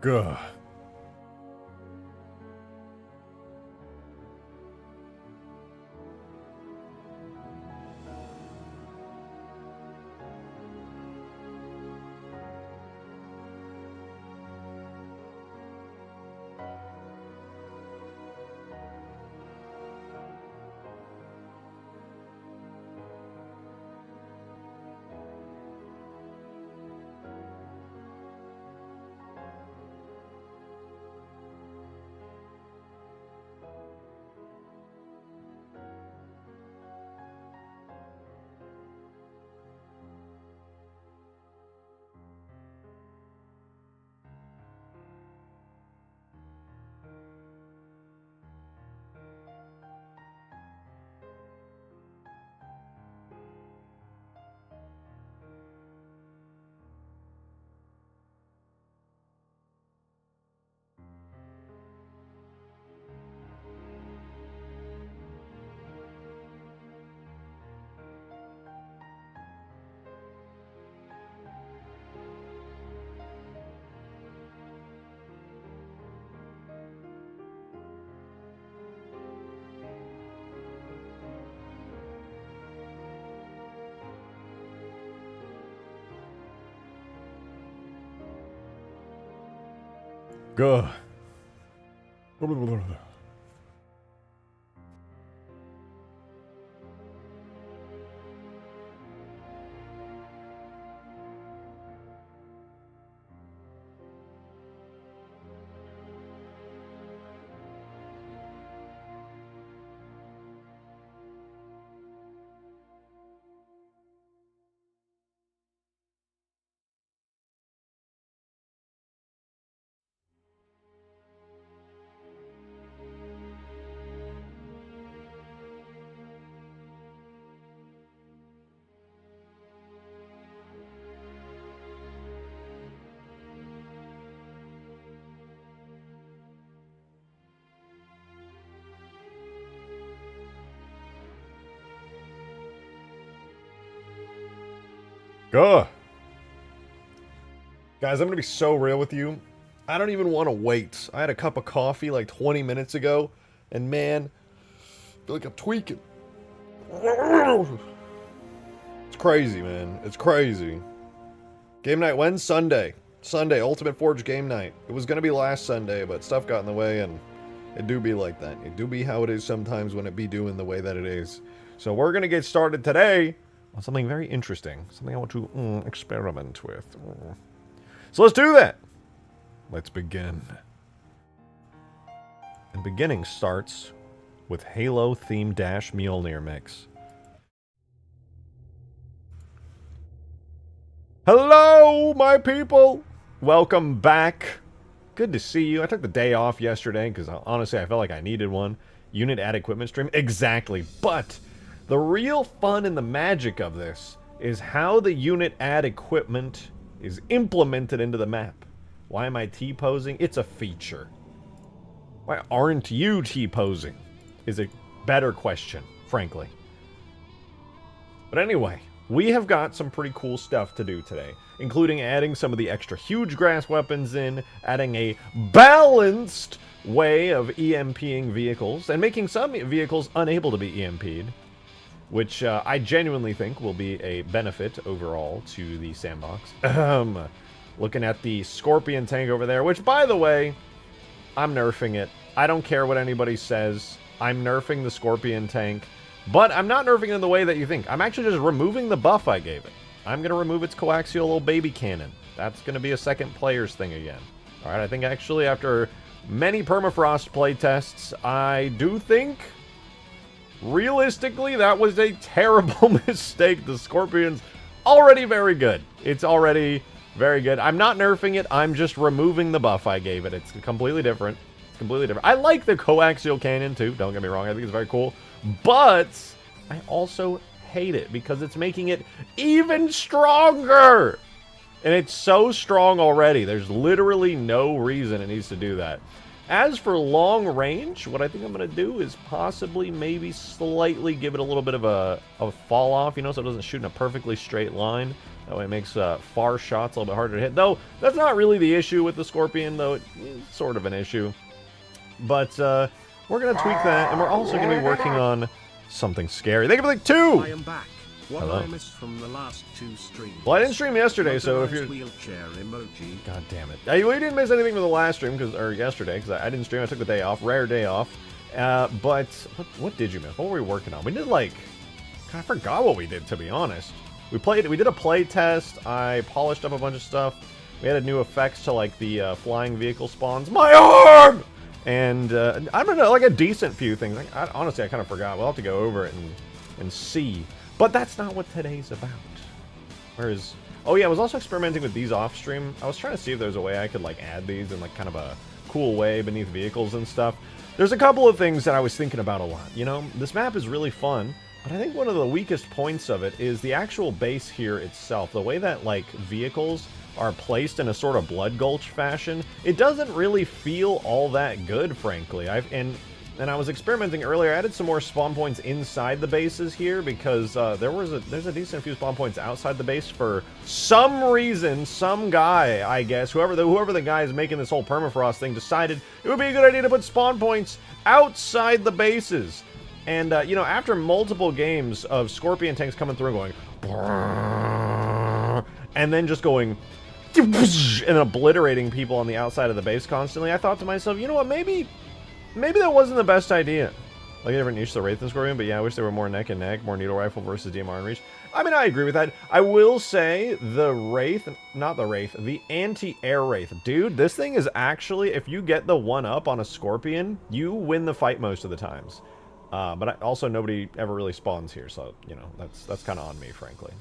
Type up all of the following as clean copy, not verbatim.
Gah. Gah. Gah. Guys, I'm going to be so real with you. I don't even want to wait. I had a cup of coffee like 20 minutes ago, and man, I feel like I'm tweaking. It's crazy, man. It's crazy. Game night when? Sunday. Sunday, Ultimate Forge game night. It was going to be last Sunday, but stuff got in the way, and it do be like that. It do be how it is sometimes when it be doing the way that it is. So we're going to get started today on something very interesting. Something I want to experiment with. So let's do that. Let's begin. And beginning starts with Halo themed Dash Mjolnir mix. Hello, my people! Welcome back. Good to see you. I took the day off yesterday because honestly I felt like I needed one. Unit add equipment stream. Exactly. But the real fun and the magic of this is how the unit add equipment is implemented into the map. Why am I T-posing? It's a feature. Why aren't you T-posing? Is a better question, frankly. But anyway, we have got some pretty cool stuff to do today, including adding some of the extra huge grass weapons in, adding a balanced way of EMPing vehicles, and making some vehicles unable to be EMP'd, which I genuinely think will be a benefit overall to the sandbox. Looking at the Scorpion tank over there, which, by the way, I'm nerfing it. I don't care what anybody says. I'm nerfing the Scorpion tank, but I'm not nerfing it in the way that you think. I'm actually just removing the buff I gave it. I'm going to remove its coaxial little baby cannon. That's going to be a second player's thing again. Alright, I think actually after many Permafrost playtests, I do think, realistically, that was a terrible mistake. The Scorpion's already very good. It's already very good. I'm not nerfing it. I'm just removing the buff I gave it. It's completely different. It's completely different. I like the coaxial cannon too. Don't get me wrong. I think it's very cool. But I also hate it because it's making it even stronger. And it's so strong already. There's literally no reason it needs to do that. As for long range, what I think I'm going to do is possibly maybe slightly give it a little bit of a fall off, you know, so it doesn't shoot in a perfectly straight line. That way it makes far shots a little bit harder to hit. Though, that's not really the issue with the Scorpion, though it's sort of an issue. But we're going to tweak that, and we're also going to be working on something scary. Thank you for the 2! I am back. What Hello. I missed from the last 2 streams. Well, I didn't stream yesterday, so if you're... wheelchair emoji. God damn it. We didn't miss anything from the last stream, or yesterday, because I didn't stream. I took the day off. Rare day off. But what did you miss? What were we working on? We did, like... God, I forgot what we did, to be honest. We did a play test. I polished up a bunch of stuff. We added new effects to, like, the flying vehicle spawns. My arm! And, I don't know, like a decent few things. Honestly, I kind of forgot. We'll have to go over it and see. But that's not what today's about. Whereas, oh yeah, I was also experimenting with these off stream. I was trying to see if there's a way I could like add these in like kind of a cool way beneath vehicles and stuff. There's a couple of things that I was thinking about a lot. You know, this map is really fun, but I think one of the weakest points of it is the actual base here itself. The way that like vehicles are placed in a sort of Blood Gulch fashion, it doesn't really feel all that good, frankly. And I was experimenting earlier. I added some more spawn points inside the bases here because there's a decent few spawn points outside the base for some reason. Some guy, I guess, whoever the guy is making this whole permafrost thing, decided it would be a good idea to put spawn points outside the bases. And you know, after multiple games of Scorpion tanks coming through and going, and then just going and obliterating people on the outside of the base constantly, I thought to myself, you know what, maybe that wasn't the best idea. Like a different niche to the Wraith and Scorpion, but yeah, I wish there were more neck and neck, more needle rifle versus DMR and reach. I mean, I agree with that. I will say the Wraith, not the Wraith, the anti-air Wraith. Dude, this thing is actually, if you get the 1-up on a Scorpion, you win the fight most of the times. But also nobody ever really spawns here, so, you know, that's kind of on me, frankly.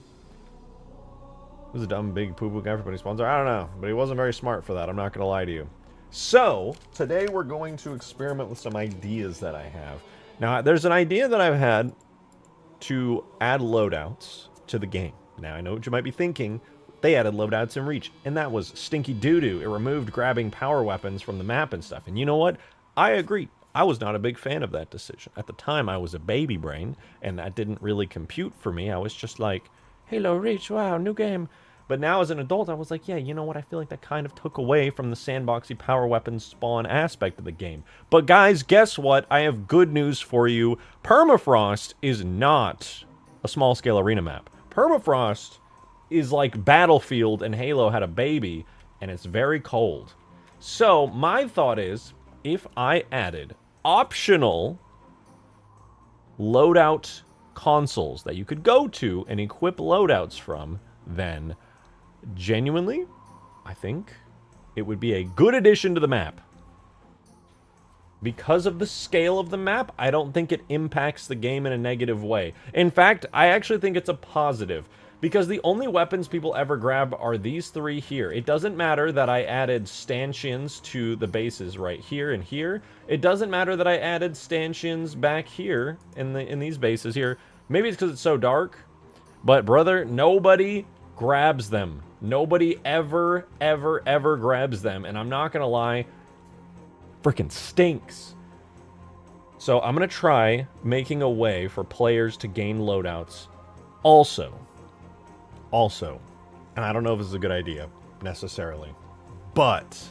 Who's a dumb big poo-poo guy for putting spawns there? I don't know, but he wasn't very smart for that, I'm not going to lie to you. So, today we're going to experiment with some ideas that I have. Now, there's an idea that I've had to add loadouts to the game. Now, I know what you might be thinking. They added loadouts in Reach, and that was stinky doo-doo. It removed grabbing power weapons from the map and stuff. And you know what? I agree. I was not a big fan of that decision. At the time, I was a baby brain, and that didn't really compute for me. I was just like, hello, Reach, wow, new game. But now as an adult, I was like, yeah, you know what? I feel like that kind of took away from the sandboxy power weapons spawn aspect of the game. But guys, guess what? I have good news for you. Permafrost is not a small-scale arena map. Permafrost is like Battlefield and Halo had a baby, and it's very cold. So my thought is, if I added optional loadout consoles that you could go to and equip loadouts from, then genuinely, I think it would be a good addition to the map. Because of the scale of the map, I don't think it impacts the game in a negative way. In fact, I actually think it's a positive. Because the only weapons people ever grab are these 3 here. It doesn't matter that I added stanchions to the bases right here and here. It doesn't matter that I added stanchions back here in these bases here. Maybe it's because it's so dark. But brother, nobody grabs them. Nobody ever grabs them. And I'm not gonna lie, freaking stinks. So I'm gonna try making a way for players to gain loadouts. Also, and I don't know if this is a good idea necessarily, but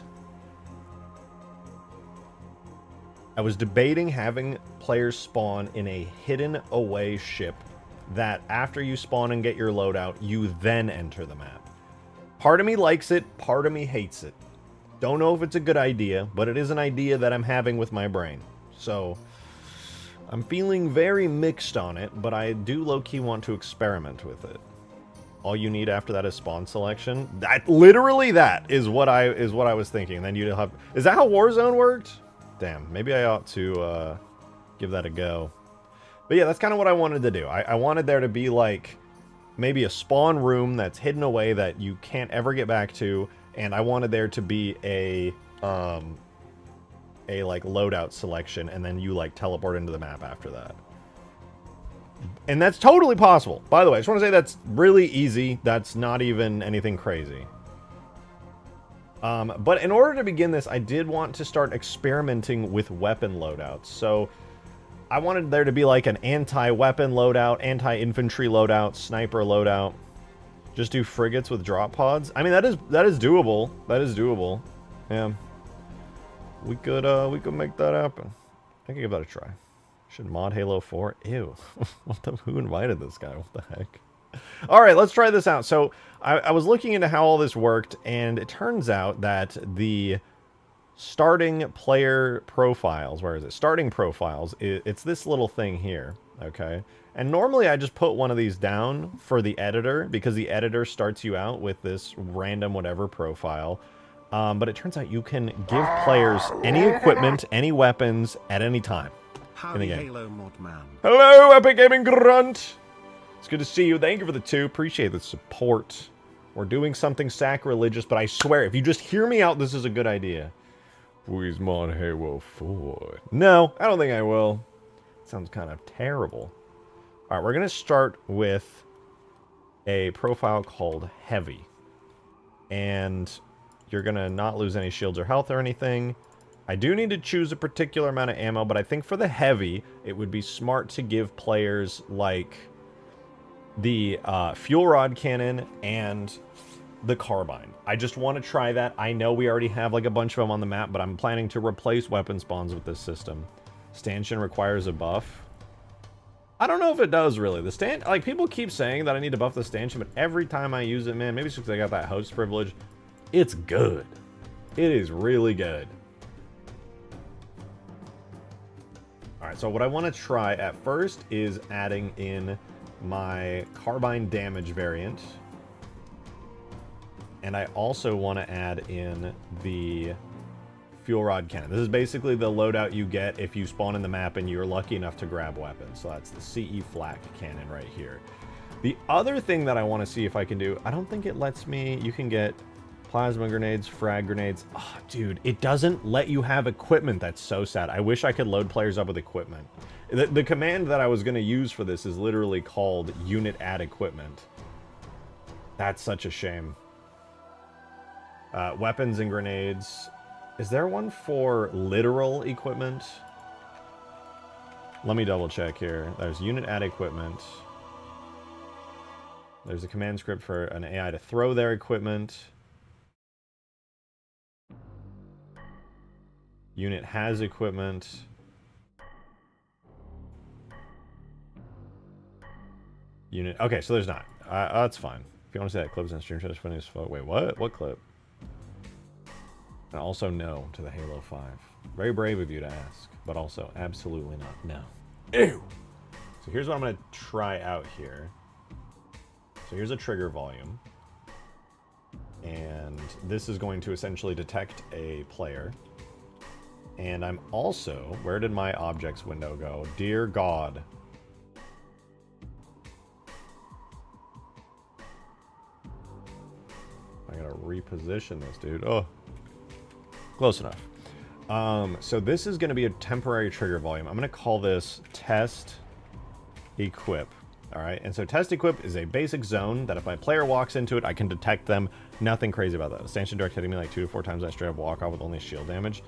I was debating having players spawn in a hidden away ship that after you spawn and get your loadout, you then enter the map. Part of me likes it, part of me hates it. Don't know if it's a good idea, but it is an idea that I'm having with my brain. So, I'm feeling very mixed on it, but I do low-key want to experiment with it. All you need after that is spawn selection. Literally that is what I was thinking. Then you'd have... Is that how Warzone worked? Damn, maybe I ought to give that a go. But yeah, that's kind of what I wanted to do. I wanted there to be like maybe a spawn room that's hidden away that you can't ever get back to, and I wanted there to be a like loadout selection, and then you like teleport into the map after that. And that's totally possible. By the way, I just want to say that's really easy. That's not even anything crazy. But in order to begin this, I did want to start experimenting with weapon loadouts. So I wanted there to be like an anti-weapon loadout, anti-infantry loadout, sniper loadout. Just do frigates with drop pods. I mean, that is doable. That is doable. Yeah. We could make that happen. I could give that a try. Should mod Halo 4? Ew. Who invited this guy? What the heck? All right, let's try this out. So I was looking into how all this worked, and it turns out that the starting player profiles, where is it? Starting profiles, it's this little thing here, okay? And normally I just put one of these down for the editor, because the editor starts you out with this random whatever profile. But it turns out you can give players any equipment, any weapons, at any time in the game. Halo mod man. Hello, Epic Gaming Grunt! It's good to see you. Thank you for the 2. Appreciate the support. We're doing something sacrilegious, but I swear, if you just hear me out, this is a good idea. Please mod Halo 4. No, I don't think I will. Sounds kind of terrible. Alright, we're going to start with a profile called Heavy. And you're going to not lose any shields or health or anything. I do need to choose a particular amount of ammo, but I think for the Heavy, it would be smart to give players, like, the fuel rod cannon and the carbine. I just want to try that. I know we already have, like, a bunch of them on the map, but I'm planning to replace weapon spawns with this system. Stanchion requires a buff. I don't know if it does, really. Like, people keep saying that I need to buff the stanchion, but every time I use it, man, maybe it's because I got that host privilege, it's good. It is really good. Alright, so what I want to try at first is adding in my carbine damage variant. And I also want to add in the fuel rod cannon. This is basically the loadout you get if you spawn in the map and you're lucky enough to grab weapons. So that's the CE flak cannon right here. The other thing that I want to see if I can do, I don't think it lets me, you can get plasma grenades, frag grenades. Oh, dude, it doesn't let you have equipment. That's so sad. I wish I could load players up with equipment. The command that I was going to use for this is literally called unit add equipment. That's such a shame. Weapons and grenades. Is there one for literal equipment? Let me double check here. There's unit add equipment. There's a command script for an AI to throw their equipment. Unit has equipment. Unit. Okay, so there's not. That's fine. If you want to see that clips in stream, just funny as fuck. Wait, what? What clip? And also no to the Halo 5. Very brave of you to ask, but also absolutely not. No. Ew! So here's what I'm going to try out here. So here's a trigger volume. And this is going to essentially detect a player. And I'm also... Where did my objects window go? Dear God. I gotta reposition this, dude. Oh. Close enough. So this is going to be a temporary trigger volume. I'm going to call this test equip. All right. And so test equip is a basic zone that if my player walks into it, I can detect them. Nothing crazy about that. Stanchion direct hitting me like 2 to 4 times. I straight up walk off with only shield damage.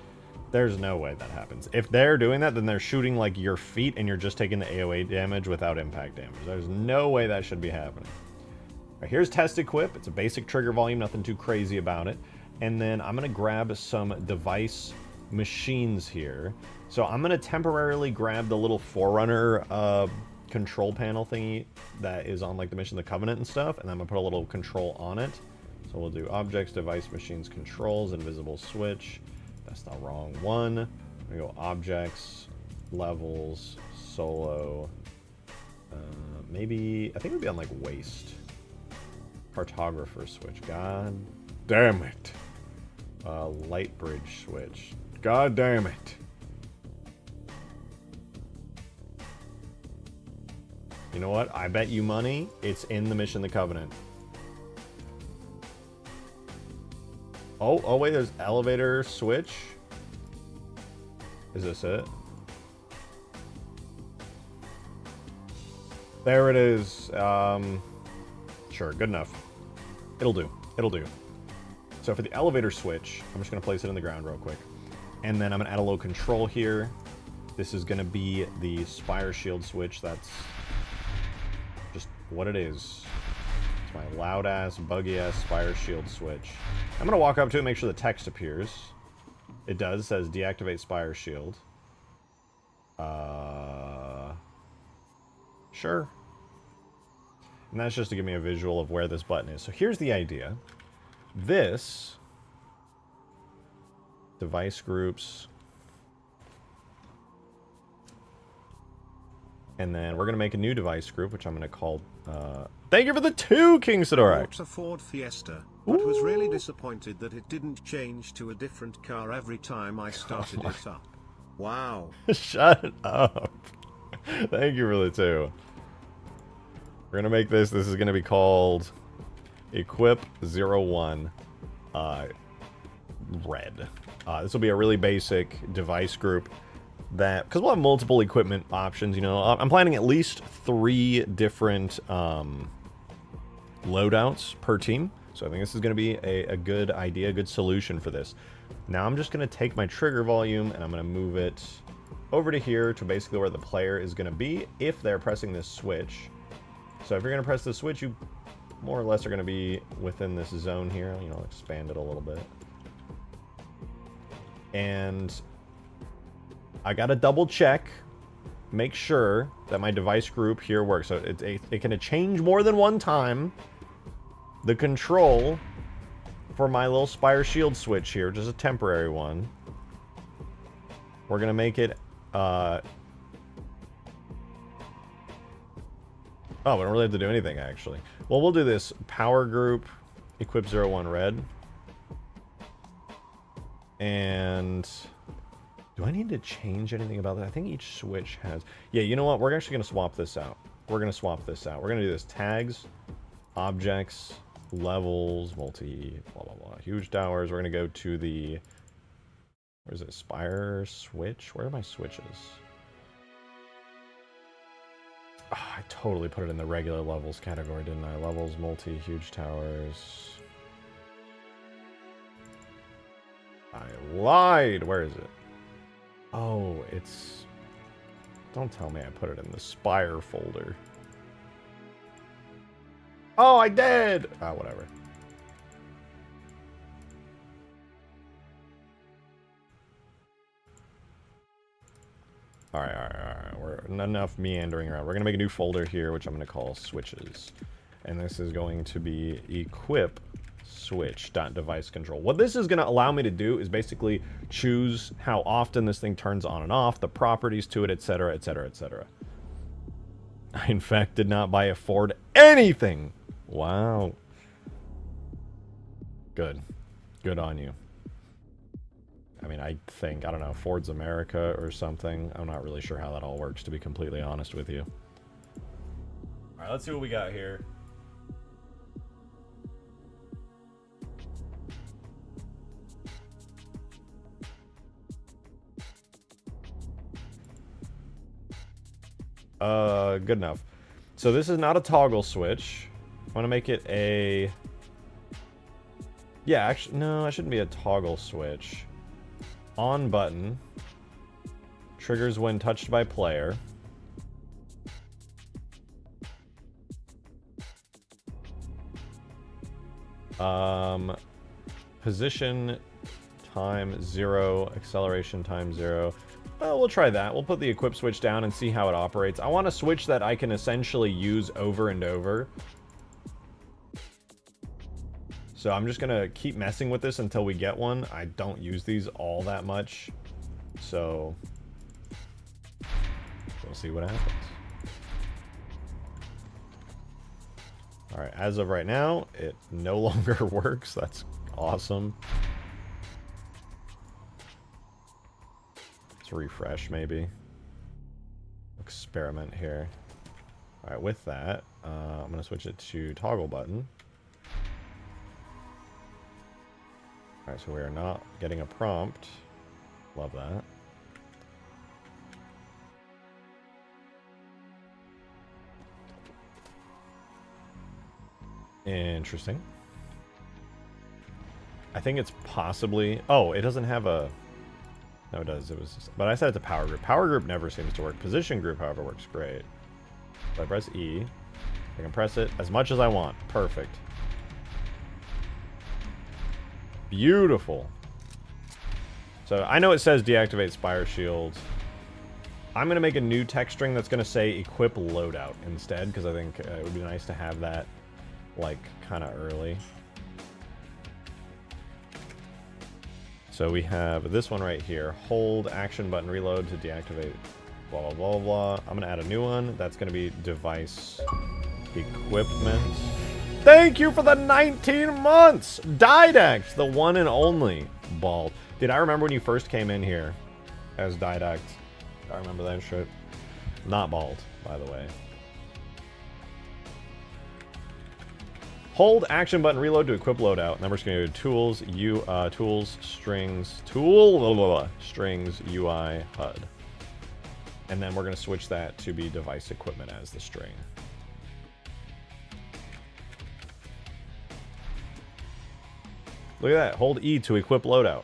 There's no way that happens. If they're doing that, then they're shooting like your feet and you're just taking the AoE damage without impact damage. There's no way that should be happening. All right, here's test equip. It's a basic trigger volume. Nothing too crazy about it. And then I'm going to grab some device machines here. So I'm going to temporarily grab the little Forerunner control panel thingy that is on like the Mission of the Covenant and stuff. And I'm going to put a little control on it. So we'll do objects, device machines, controls, invisible switch. That's the wrong one. We go objects, levels, solo. Maybe, I think it would be on like waste. Cartographer switch. God damn it. Light bridge switch. God damn it. You know what? I bet you money it's in the Mission of the Covenant. Oh wait, there's elevator switch. Is this it? There it is. Sure, good enough. It'll do. It'll do. So for the elevator switch, I'm just going to place it in the ground real quick. And then I'm going to add a little control here. This is going to be the Spire Shield switch. That's just what it is. It's my loud-ass, buggy-ass Spire Shield switch. I'm going to walk up to it and make sure the text appears. It does. It says deactivate Spire Shield. Sure. And that's just to give me a visual of where this button is. So here's the idea. This device groups, and then we're going to make a new device group, which I'm going to call, thank you for the 2, King Sidorak. Bought a Ford Fiesta, but was really disappointed that it didn't change to a different car every time I started it up. Wow. Shut up. Thank you for the 2. We're going to make this is going to be called Equip 01 Red. This will be a really basic device group that, because we'll have multiple equipment options, you know. I'm planning at least 3 different loadouts per team. So I think this is going to be a good idea, a good solution for this. Now I'm just going to take my trigger volume and I'm going to move it over to here to basically where the player is going to be if they're pressing this switch. So if you're going to press the switch, you more or less are going to be within this zone here. You know, expand it a little bit. And I got to double check, make sure that my device group here works. So it can change more than one time. The control for my little Spire Shield switch here, just a temporary one. We're going to make it... Oh, we don't really have to do anything, actually. Well, we'll do this. Power group, Equip 01 Red. And... do I need to change anything about that? I think each switch has... yeah, you know what? We're actually going to swap this out. We're going to swap this out. We're going to do this. Tags, objects, levels, multi, blah, blah, blah. Huge towers. We're going to go to the... where's it? Spire switch? Where are my switches? Oh, I totally put it in the regular levels category, didn't I? Levels, multi, huge towers. I lied! Where is it? Oh, it's... don't tell me I put it in the Spire folder. Oh, I did! Ah, whatever. Alright. We're enough meandering around. We're going to make a new folder here, which I'm going to call switches. And this is going to be equip switch.device control. What this is going to allow me to do is basically choose how often this thing turns on and off, the properties to it, etc., etc., etc. I, in fact, did not buy a Ford anything. Wow. Good. Good on you. I mean, I think, I don't know, Ford's America or something. I'm not really sure how that all works, to be completely honest with you. Alright, let's see what we got here. Good enough. So this is not a toggle switch. I want to make it a... yeah, actually, no, it shouldn't be a toggle switch. On button. Triggers when touched by player. Position time 0, acceleration time 0. Well, we'll try that. We'll put the equip switch down and see how it operates. I want a switch that I can essentially use over and over. So I'm just going to keep messing with this until we get one. I don't use these all that much. So we'll see what happens. Alright, as of right now, it no longer works. That's awesome. Let's refresh, maybe. Experiment here. Alright, with that, I'm going to switch it to toggle button. Alright, so we are not getting a prompt. Love that. Interesting. I think it's possibly... Oh, it doesn't have a... No, it does. It was just... But I set it to power group. Power group never seems to work. Position group, however, works great. So I press E. I can press it as much as I want. Perfect. Beautiful. So I know it says deactivate Spire Shield. I'm going to make a new text string that's going to say equip loadout instead, because I think it would be nice to have that, like, kind of early. So we have this one right here. Hold action button reload to deactivate blah, blah, blah, blah. I'm going to add a new one. That's going to be device equipment. Thank you for the 19 months! Didact, the one and only. Bald. Dude, I remember when you first came in here as Didact. I remember that shit. Not bald, by the way. Hold action button reload to equip loadout. And then we're just going to do tools, tools, strings, strings, UI, HUD. And then we're going to switch that to be device equipment as the string. Look at that. Hold E to equip loadout.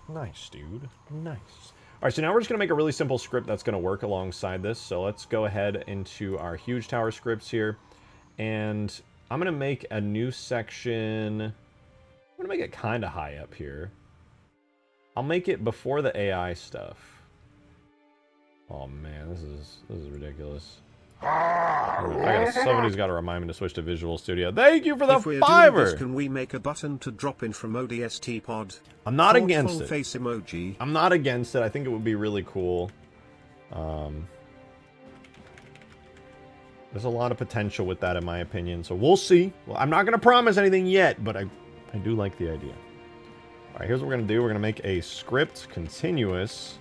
Nice, dude. Nice. Alright, so now we're just going to make a really simple script that's going to work alongside this. So let's go ahead into our huge tower scripts here. And I'm going to make a new section. I'm going to make it kind of high up here. I'll make it before the AI stuff. Oh man, this is ridiculous. Somebody's got to remind me to switch to Visual Studio. Thank you for the if we're $5. Doing this, can we make a button to drop in from ODST pod? I'm not against it. Face emoji. I'm not against it. I think it would be really cool. There's a lot of potential with that, in my opinion. So we'll see. Well, I'm not going to promise anything yet, but I do like the idea. All right, here's what we're going to do. We're going to make a script continuous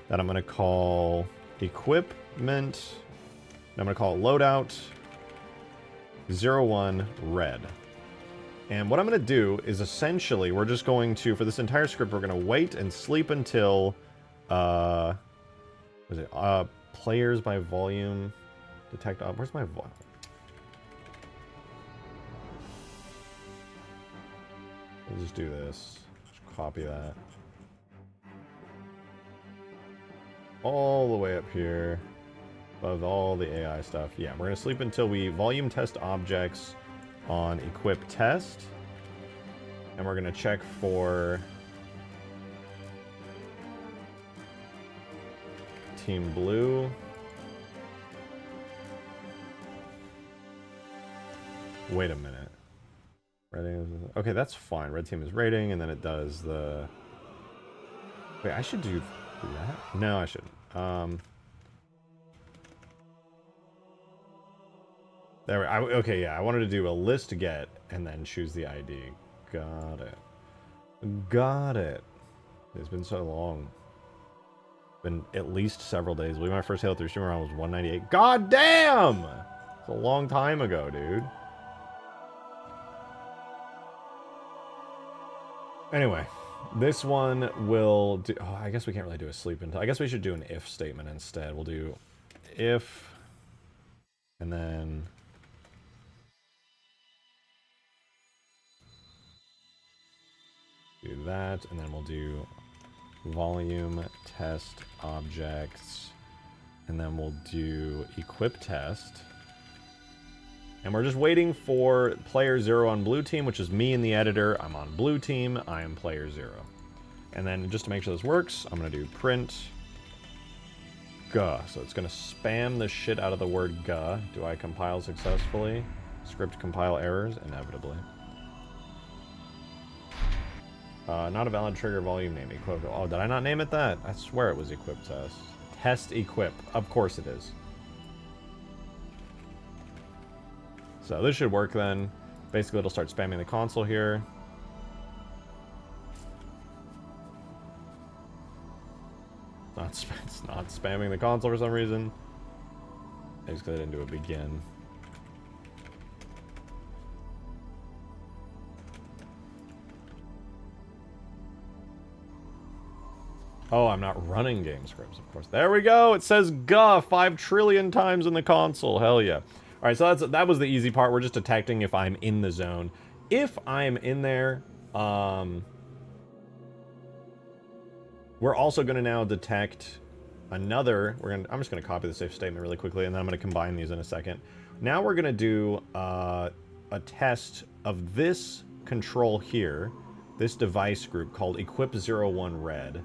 that I'm going to call equipment. I'm going to call it loadout 01 red. And what I'm going to do is essentially, we're just going to, for this entire script, we're going to wait and sleep until, players by volume, detect, where's my volume? We'll just do this, just copy that. All the way up here. Above all the AI stuff. Yeah, we're going to sleep until we volume test objects on equip test. And we're going to check for team blue. Wait a minute. Okay, that's fine. Red team is rating, and then it does the... Wait, I should do that? No, I shouldn't. There, okay, yeah, I wanted to do a list get and then choose the ID. Got it. Got it. It's been so long. Been at least several days. I believe my first Halo 3 stream round was 198. God damn! It's a long time ago, dude. Anyway, this one will do... Oh, I guess we can't really do a sleep until... I guess we should do an if statement instead. We'll do if... And then... do that, and then we'll do volume test objects, and then we'll do equip test. And we're just waiting for player 0 on blue team, which is me in the editor. I'm on blue team, I am player 0. And then just to make sure this works, I'm going to do print guh. So it's going to spam the shit out of the word guh. Do I compile successfully? Script compile errors? Inevitably. Not a valid trigger volume name. Equip. Oh, did I not name it that? I swear it was equip test. Test equip. Of course it is. So this should work then. Basically, it'll start spamming the console here. It's not spamming the console for some reason. I just because I didn't do a begin. Oh, I'm not running game scripts, of course. There we go. It says "guh" 5 trillion times in the console. Hell yeah. All right, so that was the easy part. We're just detecting if I'm in the zone. If I'm in there, we're also going to now detect another. I'm just going to copy the safe statement really quickly, and then I'm going to combine these in a second. Now we're going to do a test of this control here, this device group called equip01 red.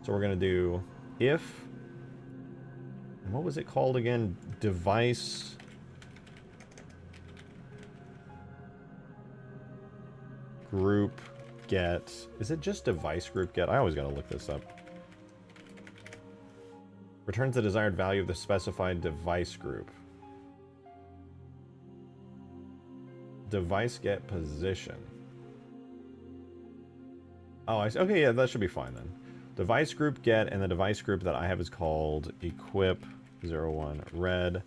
So we're going to do if, and what was it called again? Device group get. Is it just device group get? I always got to look this up. Returns the desired value of the specified device group. Device get position. Oh, okay, yeah, that should be fine then. Device group get, and the device group that I have is called equip01 red.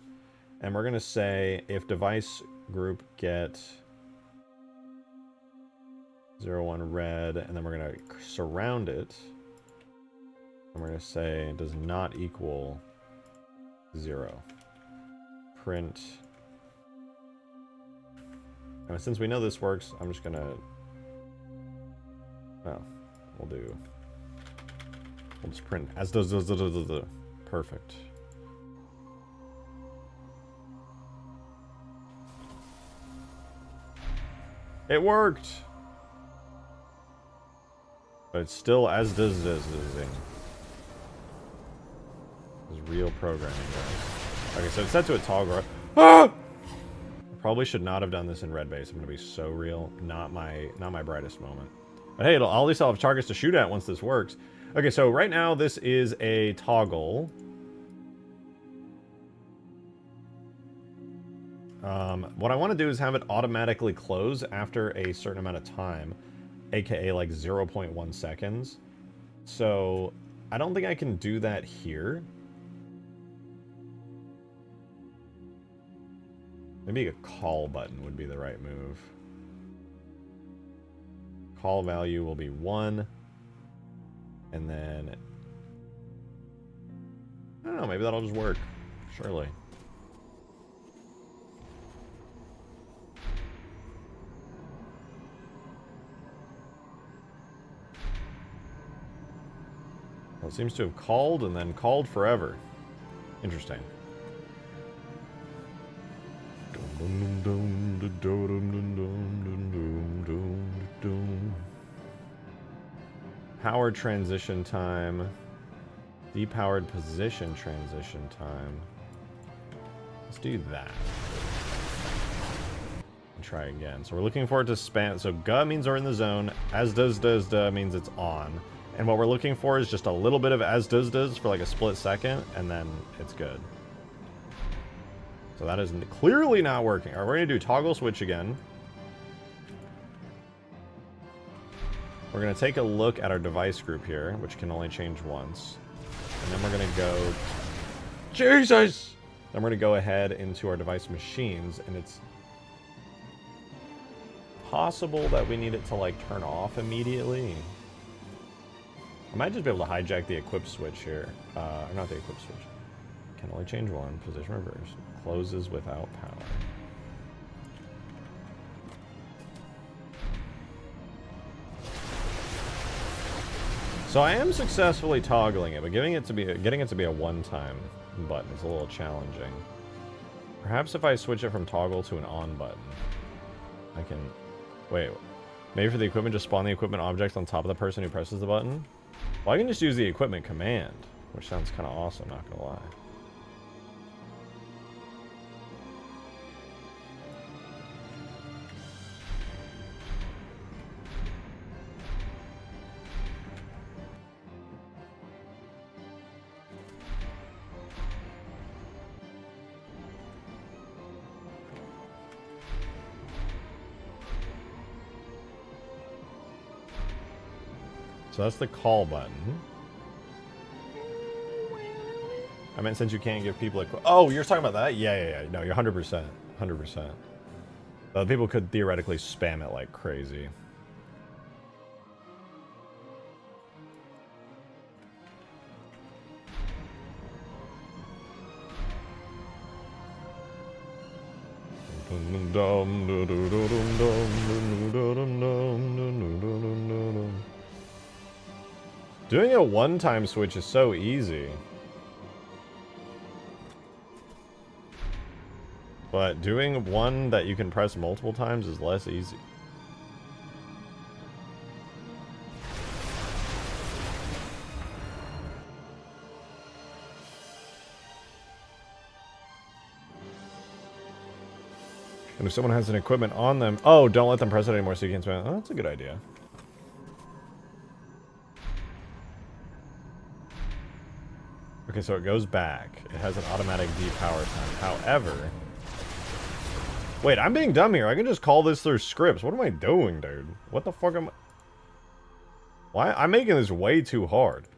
And we're going to say if device group get 01 red, and then we're going to surround it. And we're going to say it does not equal 0. Print. And since we know this works, I'm just going to... Oh, we'll just print as does. Perfect. It worked! But it's still as does. This is real programming, guys. Okay, so it's set to a toggle. Ah! Probably should not have done this in red base. I'm gonna be so real. Not my brightest moment. But hey, at least I'll have targets to shoot at once this works. Okay, so right now this is a toggle. What I want to do is have it automatically close after a certain amount of time, aka like 0.1 seconds. So I don't think I can do that here. Maybe a call button would be the right move. Call value will be 1. And then... I don't know, maybe that'll just work. Surely. Well, it seems to have called and then called forever. Interesting. Power transition time. Depowered position transition time. Let's do that. And try again. So we're looking for it to span. So G means we're in the zone. As does means it's on. And what we're looking for is just a little bit of as does for like a split second, and then it's good. So that is clearly not working. All right, we're going to do toggle switch again. We're going to take a look at our device group here, which can only change once. And then we're going to go... Jesus! Then we're going to go ahead into our device machines, and it's possible that we need it to, like, turn off immediately. I might just be able to hijack the equip switch here. Or not the equip switch. Can only change one. Position reverse. Closes without power. So I am successfully toggling it, but getting it to be a one-time button is a little challenging. Perhaps if I switch it from toggle to an on button, I can... Wait. Maybe for the equipment, just spawn the equipment object on top of the person who presses the button? Well, I can just use the equipment command, which sounds kind of awesome, not gonna lie. So that's the call button. I meant since you can't give people a... Oh, you're talking about that? Yeah. No, you're 100%. 100%. People could theoretically spam it like crazy. Doing a one-time switch is so easy. But doing one that you can press multiple times is less easy. And if someone has an equipment on them... Oh, don't let them press it anymore so you can't spam. Oh, that's a good idea. Okay, so it goes back. It has an automatic depower time. However... Wait, I'm being dumb here. I can just call this through scripts. What am I doing, dude? What the fuck am I... Why? I'm making this way too hard.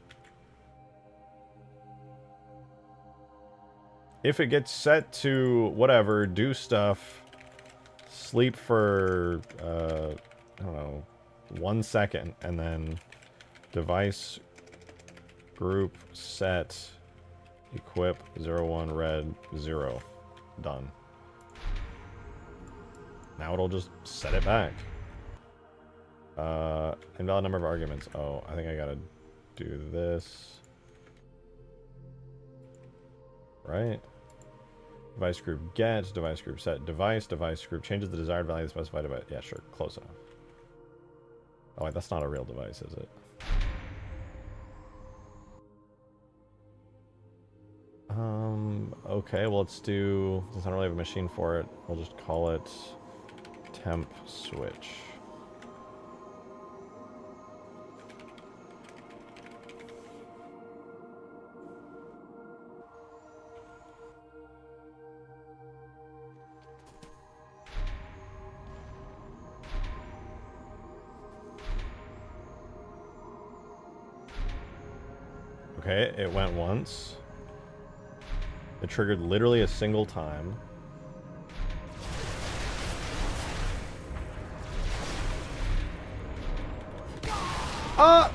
If it gets set to whatever, do stuff... Sleep for, I don't know, 1 second, and then device, group, set, equip, 01, red, 0. Done. Now it'll just set it back. Invalid number of arguments. Oh, I think I gotta do this. Right? Device group get, device group set, device group changes the desired value to specified device. Yeah, sure, close enough. Oh wait, that's not a real device, is it? Okay, well let's do, since I don't really have a machine for it, we'll just call it temp switch. Okay, it went once. It triggered literally a single time. I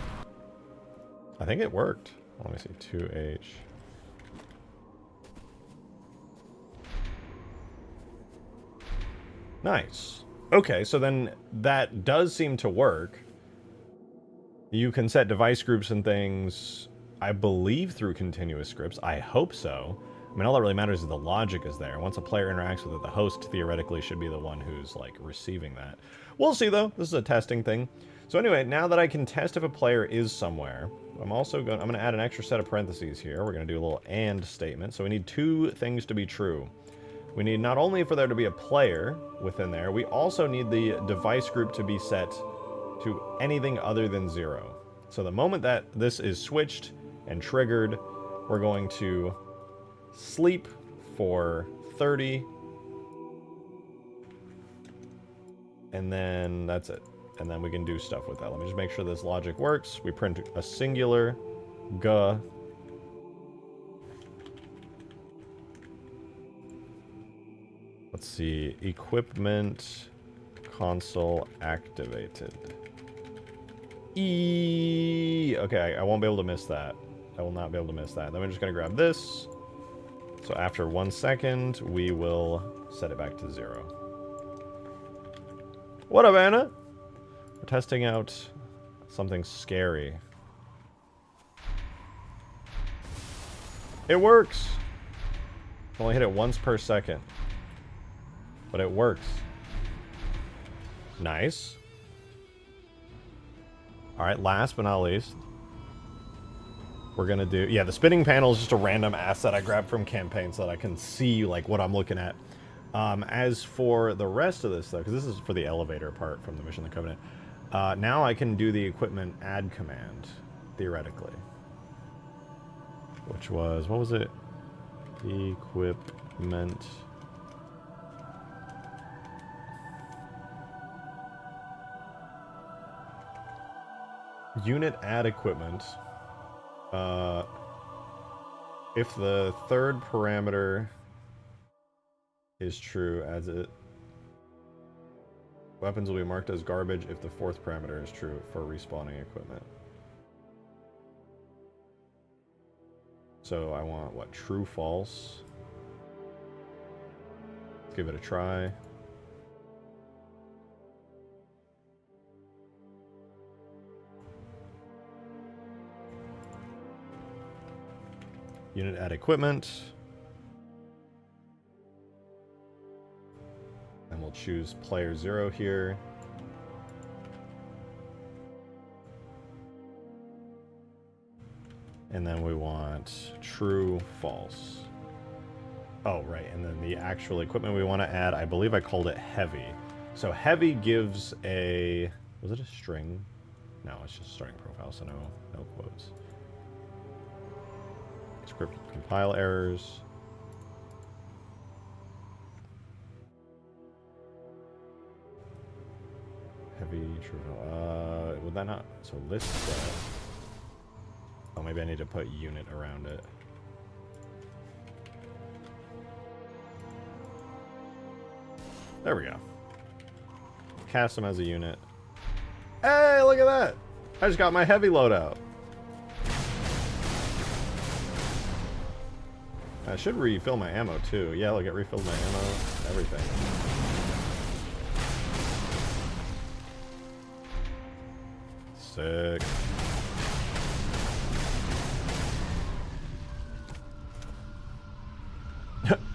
think it worked. Let me see, 2H. Nice. Okay, so then that does seem to work. You can set device groups and things, I believe, through continuous scripts. I hope so. I mean, all that really matters is the logic is there. Once a player interacts with it, the host theoretically should be the one who's, like, receiving that. We'll see, though. This is a testing thing. So anyway, now that I can test if a player is somewhere, I'm going to add an extra set of parentheses here. We're going to do a little AND statement. So we need 2 things to be true. We need not only for there to be a player within there, we also need the device group to be set to anything other than 0. So the moment that this is switched and triggered, we're going to sleep for 30, and then that's it. And then we can do stuff with that. Let me just make sure this logic works. We print a singular G. Let's see, equipment console activated. Okay, I won't be able to miss that. I will not be able to miss that. Then we're just gonna grab this. So after 1 second, we will set it back to 0. What up, Anna? We're testing out something scary. It works! Only hit it once per second. But it works. Nice. Alright, last but not least, we're gonna do... Yeah, the spinning panel is just a random asset I grabbed from campaign so that I can see, like, what I'm looking at. As for the rest of this, though, because this is for the elevator part from the Mission of the Covenant, now I can do the equipment add command, theoretically. Which was... What was it? Equipment... Unit add equipment. If the third parameter is true, as it... Weapons will be marked as garbage if the fourth parameter is true for respawning equipment. So I want, what, true, false? Give it a try. Unit add equipment. And we'll choose player 0 here. And then we want true, false. Oh, right, and then the actual equipment we want to add, I believe I called it heavy. So heavy gives a... Was it a string? No, it's just starting profile, so no quotes. Script compile errors. Heavy, true, would that not... So list set. Oh, maybe I need to put unit around it. There we go. Cast them as a unit. Hey, look at that! I just got my heavy loadout. I should refill my ammo too. Yeah, look, it refilled my ammo. Everything. Sick.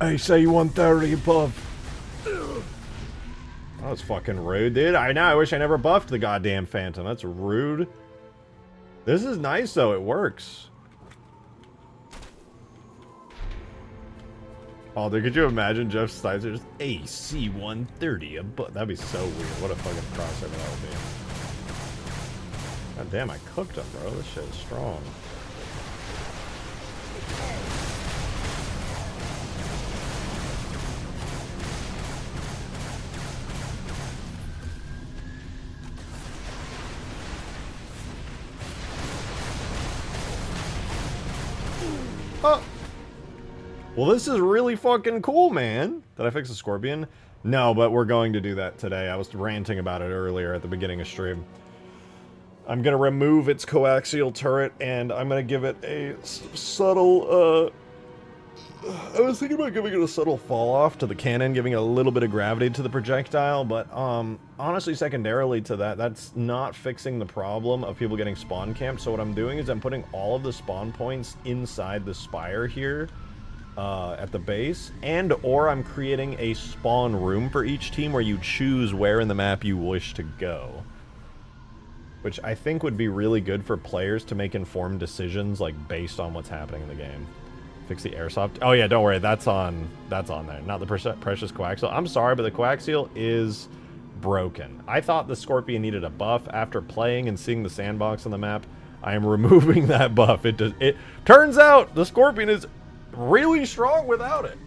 I say 130 above. That was fucking rude, dude. I know, I wish I never buffed the goddamn Phantom. That's rude. This is nice, though. It works. Oh, dude, could you imagine Jeff Stizer just AC 130 above? That'd be so weird. What a fucking crossover that would be. God damn, I cooked him, bro. This shit is strong. Oh. Well, this is really fucking cool, man. Did I fix the Scorpion? No, but we're going to do that today. I was ranting about it earlier at the beginning of stream. I'm going to remove its coaxial turret, and I'm going to give it a subtle, I was thinking about giving it a subtle fall off to the cannon, giving it a little bit of gravity to the projectile, but honestly, secondarily to that, that's not fixing the problem of people getting spawn camped. So what I'm doing is I'm putting all of the spawn points inside the spire here at the base, and or I'm creating a spawn room for each team where you choose where in the map you wish to go. Which I think would be really good for players to make informed decisions, like, based on what's happening in the game. Fix the airsoft. Oh yeah, don't worry, that's on there. Not the precious coaxial. I'm sorry, but the coaxial is broken. I thought the Scorpion needed a buff. After playing and seeing the sandbox on the map, I am removing that buff. It turns out the Scorpion is really strong without it.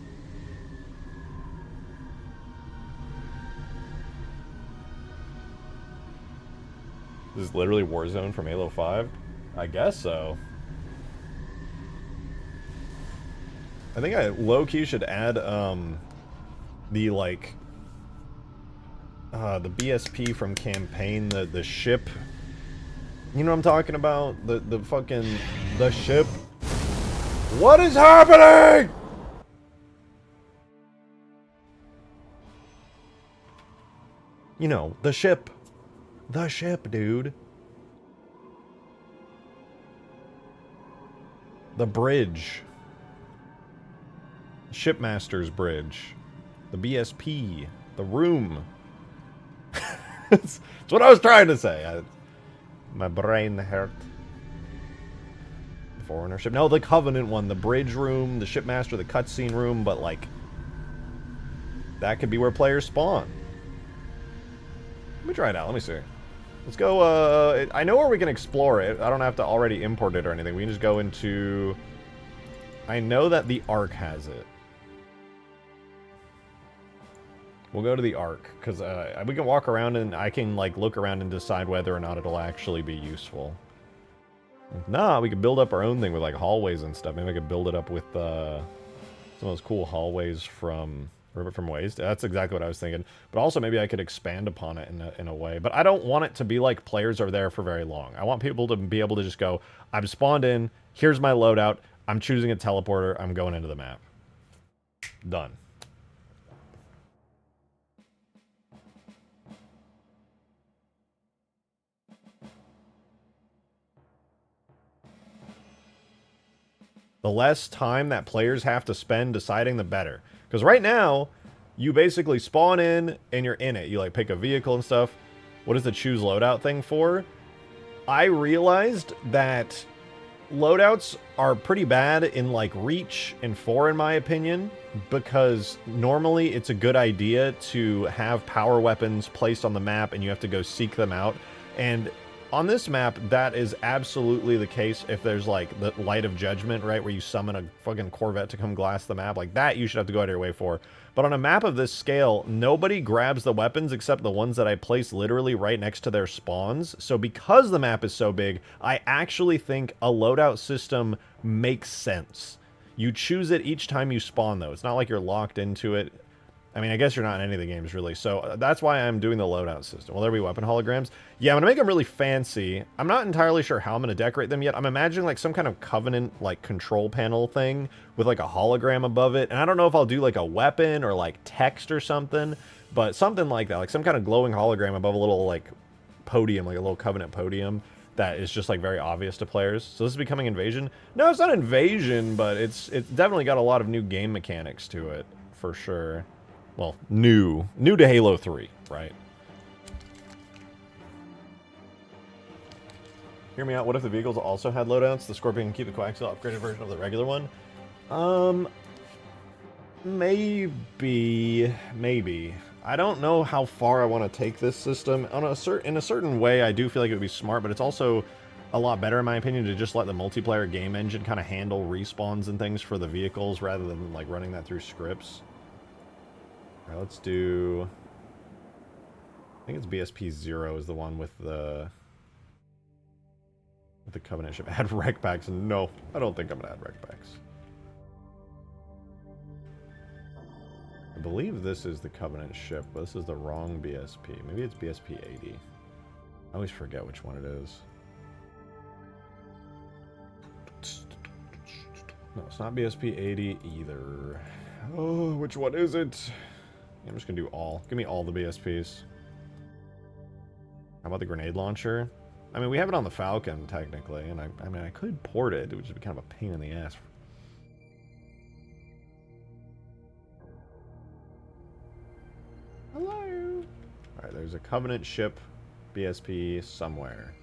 This is literally Warzone from Halo 5? I guess so. I think I low-key should add, the, like, the BSP from campaign, the ship. You know what I'm talking about? The fucking, the ship. What is happening? You know, the ship. The ship, dude. The bridge. Shipmaster's bridge. The BSP. The room. That's what I was trying to say. My brain hurt. The Foreigner ship. No, the Covenant one. The bridge room. The Shipmaster. The cutscene room. But, like, that could be where players spawn. Let me try it out. Let me see. Let's go, I know where we can explore it. I don't have to already import it or anything. We can just go into... I know that the Ark has it. We'll go to the Ark, because we can walk around and I can, like, look around and decide whether or not it'll actually be useful. If not, we could build up our own thing with, like, hallways and stuff. Maybe I could build it up with some of those cool hallways from... Ribbit from Waste. That's exactly what I was thinking. But also maybe I could expand upon it in a way. But I don't want it to be like players are there for very long. I want people to be able to just go, I'm spawned in, here's my loadout, I'm choosing a teleporter, I'm going into the map. Done. The less time that players have to spend deciding, the better. Because right now, you basically spawn in and you're in it. You like pick a vehicle and stuff. What is the choose loadout thing for? I realized that loadouts are pretty bad in like Reach and 4 in my opinion, because normally it's a good idea to have power weapons placed on the map and you have to go seek them out. And on this map, that is absolutely the case. If there's like the Light of Judgment, right, where you summon a fucking Corvette to come glass the map, like that you should have to go out of your way for. But on a map of this scale, nobody grabs the weapons except the ones that I place literally right next to their spawns. So because the map is so big, I actually think a loadout system makes sense. You choose it each time you spawn, though. It's not like you're locked into it. I mean, I guess you're not in any of the games, really. So that's why I'm doing the loadout system. Will there be weapon holograms? Yeah, I'm going to make them really fancy. I'm not entirely sure how I'm going to decorate them yet. I'm imagining like some kind of Covenant like control panel thing with like a hologram above it. And I don't know if I'll do like a weapon or like text or something, but something like that. Like some kind of glowing hologram above a little like podium, like a little Covenant podium that is just like very obvious to players. So this is becoming Invasion? No, it's not Invasion, but it's definitely got a lot of new game mechanics to it, for sure. Well, new to Halo 3, right? Hear me out. What if the vehicles also had loadouts? The Scorpion can keep the coaxial upgraded version of the regular one? Maybe. I don't know how far I want to take this system. In a certain way, I do feel like it would be smart, but it's also a lot better, in my opinion, to just let the multiplayer game engine kind of handle respawns and things for the vehicles rather than like running that through scripts. All right, let's do... I think it's BSP 0 is the one with the Covenant ship. Add rec packs. No, I don't think I'm going to add rec packs. I believe this is the Covenant ship, but this is the wrong BSP. Maybe it's BSP 80. I always forget which one it is. No, it's not BSP 80 either. Oh, which one is it? I'm just going to do all. Give me all the BSPs. How about the grenade launcher? I mean, we have it on the Falcon, technically, and I mean, I could port it. It would just be kind of a pain in the ass. Hello! Alright, there's a Covenant ship BSP somewhere.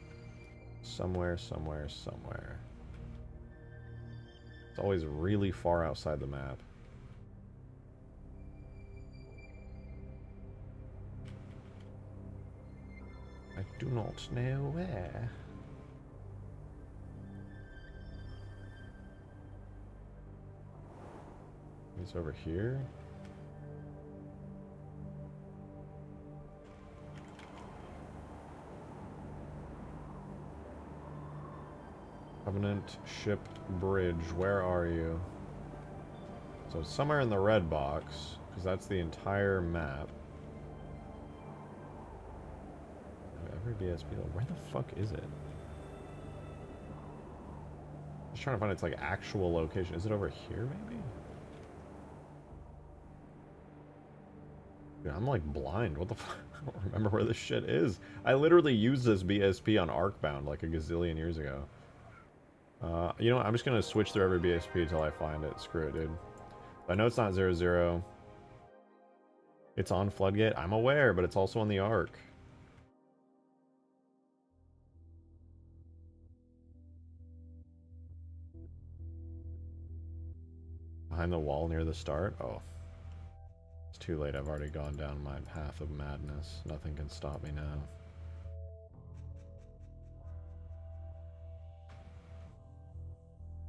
Somewhere. It's always really far outside the map. I do not know where. It's over here. Covenant ship bridge, where are you? So it's somewhere in the red box, because that's the entire map. Every BSP, where the fuck is it? Just trying to find its like actual location. Is it over here, maybe? Dude, I'm like blind. What the fuck? I don't remember where this shit is. I literally used this BSP on Arcbound like a gazillion years ago. You know what? I'm just gonna switch through every BSP until I find it. Screw it, dude. I know it's not 00. It's on Floodgate. I'm aware, but it's also on the Arc. Behind the wall near the start? Oh. It's too late. I've already gone down my path of madness. Nothing can stop me now.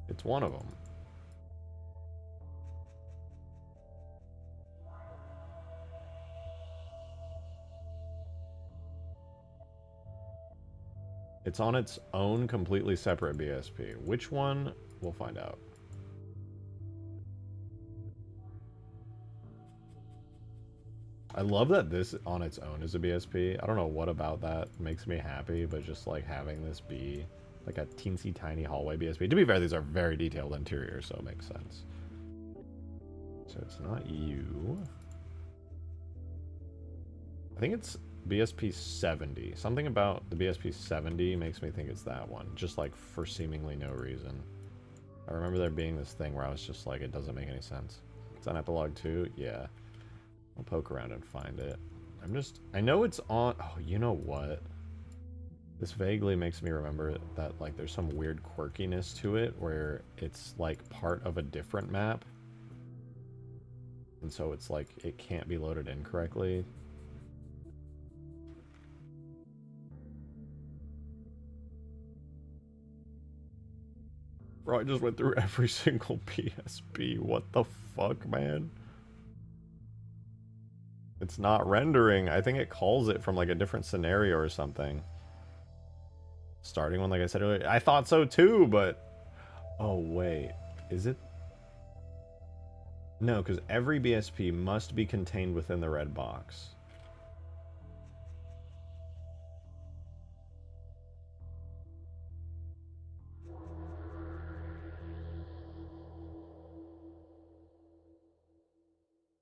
It's one of them. It's on its own completely separate BSP. Which one? We'll find out. I love that this on its own is a BSP. I don't know what about that makes me happy, but just like having this be like a teensy tiny hallway BSP. To be fair, these are very detailed interiors, so it makes sense. So it's not you. I think it's BSP 70. Something about the BSP 70 makes me think it's that one, just like for seemingly no reason. I remember there being this thing where I was just like, it doesn't make any sense. It's on epilogue 2? Yeah. I'll poke around and find it. I know it's on, oh, you know what? This vaguely makes me remember that, like, there's some weird quirkiness to it where it's, like, part of a different map. And so it's, like, it can't be loaded in correctly. Bro, I just went through every single PSP. What the fuck, man? It's not rendering. I think it calls it from, like, a different scenario or something. Starting one, like I said earlier. I thought so too, but... Oh, wait. Is it? No, because every BSP must be contained within the red box.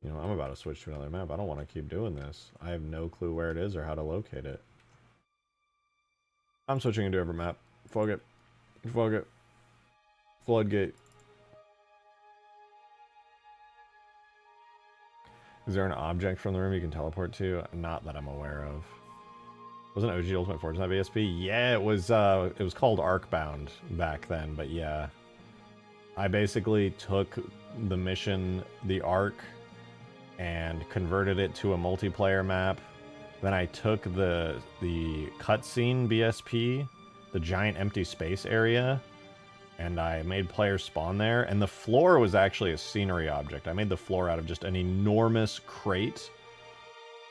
You know, I'm about to switch to another map. I don't want to keep doing this. I have no clue where it is or how to locate it. I'm switching into a different map. Fuck it. Fuck it. Floodgate. Is there an object from the room you can teleport to? Not that I'm aware of. Wasn't OG Ultimate Forge on that BSP? Yeah, it was called Arcbound back then, but yeah. I basically took the mission, the Arc, and converted it to a multiplayer map. Then I took the cutscene BSP, the giant empty space area, and I made players spawn there. And the floor was actually a scenery object. I made the floor out of just an enormous crate,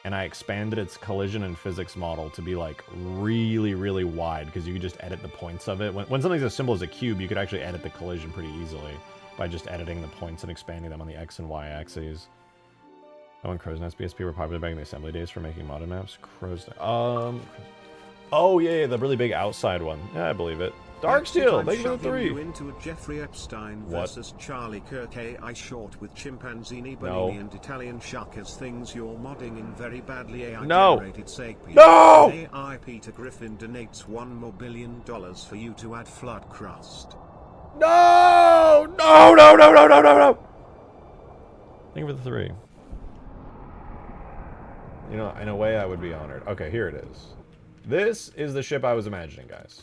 and I expanded its collision and physics model to be like really, really wide, because you could just edit the points of it. When something's as simple as a cube, you could actually edit the collision pretty easily by just editing the points and expanding them on the X and Y axes. Oh, and Crow's Nest BSP were popular back in the assembly days for making modded maps. Crow's Nest. Oh yeah, the really big outside one. Yeah, I believe it. Darksteel, thank you for the 3. You into a Jeffrey Epstein versus Charlie Kirk AI short with chimpanzini, Bonini, and Italian shark as things you're modding in very badly AI generated sapien. No! AI Peter Griffin donates $1 billion for you to add flood crust. No! No! No! No! No! No! No! No! Thank you for the 3. You know, in a way, I would be honored. Okay, here it is. This is the ship I was imagining, guys.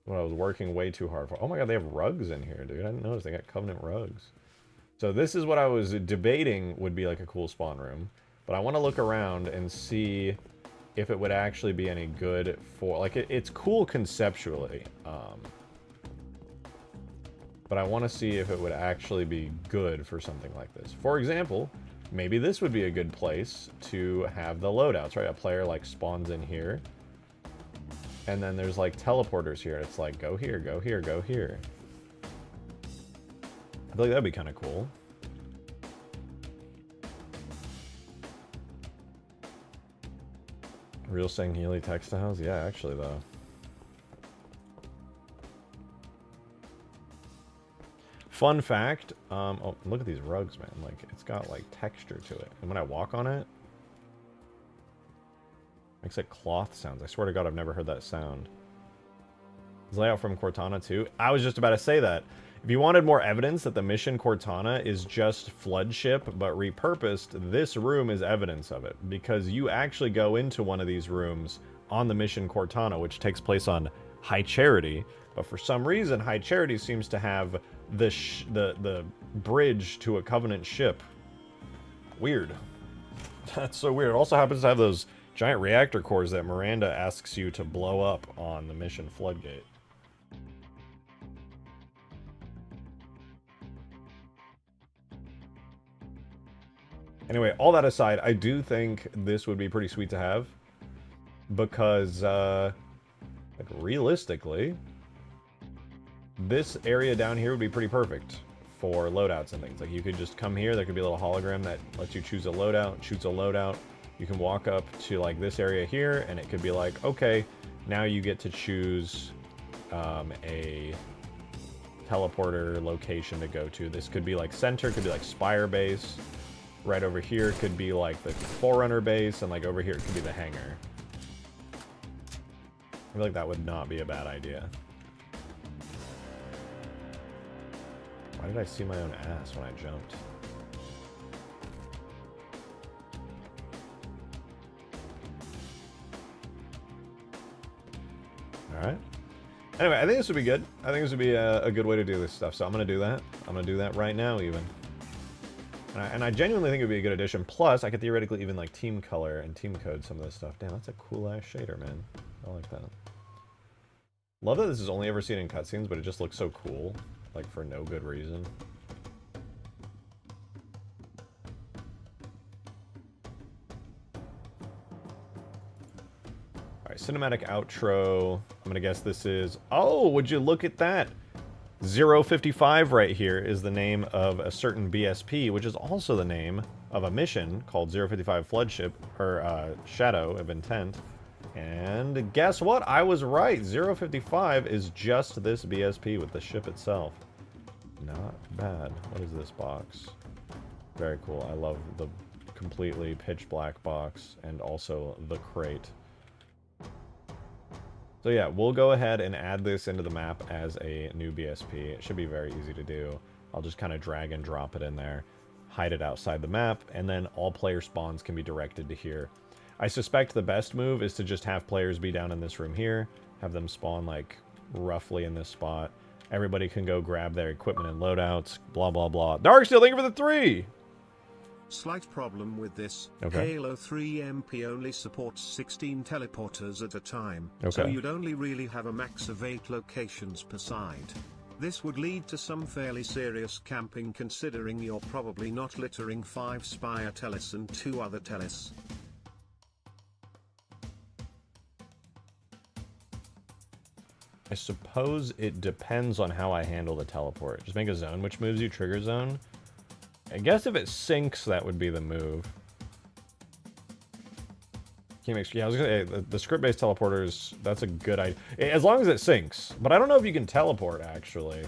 What I was working way too hard for. Oh my god, they have rugs in here, dude. I didn't notice they got Covenant rugs. So this is what I was debating would be like a cool spawn room. But I want to look around and see if it would actually be any good for... Like, it's cool conceptually. But I want to see if it would actually be good for something like this. For example... Maybe this would be a good place to have the loadouts, right? A player, like, spawns in here. And then there's, like, teleporters here. It's like, go here, go here, go here. I feel like that'd be kind of cool. Real Sangheili textiles? Yeah, actually, though. Fun fact, oh, look at these rugs, man. Like, it's got, like, texture to it. And when I walk on it, makes like cloth sounds. I swear to God, I've never heard that sound. Is layout from Cortana too? I was just about to say that. If you wanted more evidence that the mission Cortana is just Floodship, but repurposed, this room is evidence of it. Because you actually go into one of these rooms on the mission Cortana, which takes place on High Charity. But for some reason, High Charity seems to have the bridge to a Covenant ship. Weird. That's so weird. It also happens to have those giant reactor cores that Miranda asks you to blow up on the mission Floodgate. Anyway, all that aside, I do think this would be pretty sweet to have. Because, like, realistically, this area down here would be pretty perfect for loadouts and things. Like, you could just come here, there could be a little hologram that lets you choose a loadout, shoots a loadout. You can walk up to, like, this area here, and it could be like, okay, now you get to choose a teleporter location to go to. This could be, like, center, could be, like, Spire base. Right over here could be, like, the Forerunner base, and, like, over here it could be the hangar. I feel like that would not be a bad idea. Why did I see my own ass when I jumped? Alright. Anyway, I think this would be good. I think this would be a good way to do this stuff, so I'm going to do that. I'm going to do that right now, even. And I genuinely think it would be a good addition. Plus, I could theoretically even, like, team color and team code some of this stuff. Damn, that's a cool-ass shader, man. I like that. Love that this is only ever seen in cutscenes, but it just looks so cool. Like, for no good reason. Alright, cinematic outro. I'm gonna guess this is... Oh, would you look at that? 055 right here is the name of a certain BSP, which is also the name of a mission called 055 Floodship, or Shadow of Intent. And guess what? I was right. 055 is just this BSP with the ship itself. Not bad. What is this box? Very cool. I love the completely pitch black box and also the crate. So yeah, we'll go ahead and add this into the map as a new BSP. It should be very easy to do. I'll just kind of drag and drop it in there, hide it outside the map, and then all player spawns can be directed to here. I suspect the best move is to just have players be down in this room here, have them spawn like roughly in this spot. Everybody can go grab their equipment and loadouts, blah, blah, blah. Darksteel, thank you for the 3! Slight problem with this. Okay. Halo 3 MP only supports 16 teleporters at a time, Okay. so you'd only really have a max of 8 locations per side. This would lead to some fairly serious camping, considering you're probably not littering 5 Spire Teles and 2 other Teles. I suppose it depends on how I handle the teleport. Just make a zone which moves you, trigger zone. I guess if it sinks, that would be the move. Yeah, I was gonna say, the script-based teleporters, that's a good idea. As long as it sinks. But I don't know if you can teleport, actually.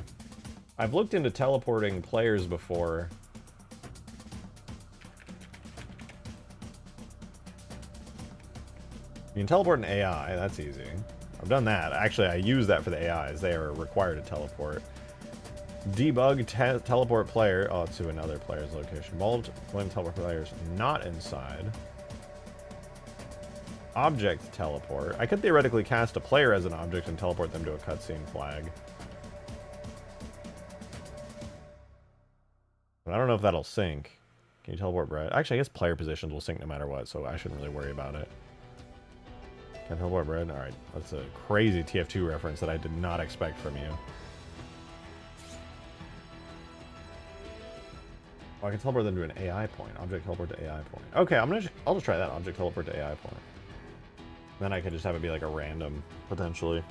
I've looked into teleporting players before. You can teleport an AI, that's easy. I've done that. Actually, I use that for the AIs. They are required to teleport. Debug teleport player to another player's location. When teleport players not inside. Object teleport. I could theoretically cast a player as an object and teleport them to a cutscene flag. But I don't know if that'll sync. Can you teleport bread? Actually, I guess player positions will sync no matter what, so I shouldn't really worry about it. Can I teleport bread? Alright, that's a crazy TF2 reference that I did not expect from you. Oh, I can teleport them to an AI point. Object teleport to AI point. Okay, I'll just try that. Object teleport to AI point. Then I could just have it be like a random, potentially.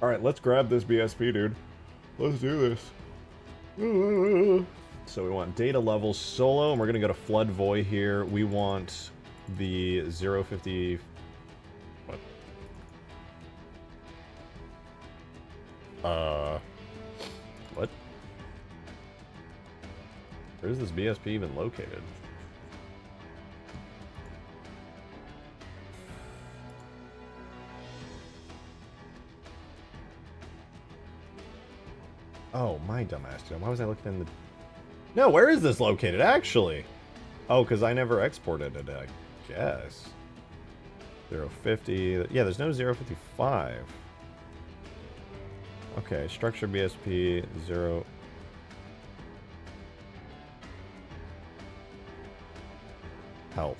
Alright, let's grab this BSP, dude. Let's do this. So we want data level solo, and we're going to go to Flood Void here. We want the 050... What? What? Where is this BSP even located? Oh, my dumbass. Why was I looking in the... No, where is this located, actually? Oh, because I never exported it, I guess. 050... Yeah, there's no 055. Okay, structure BSP 0... Health.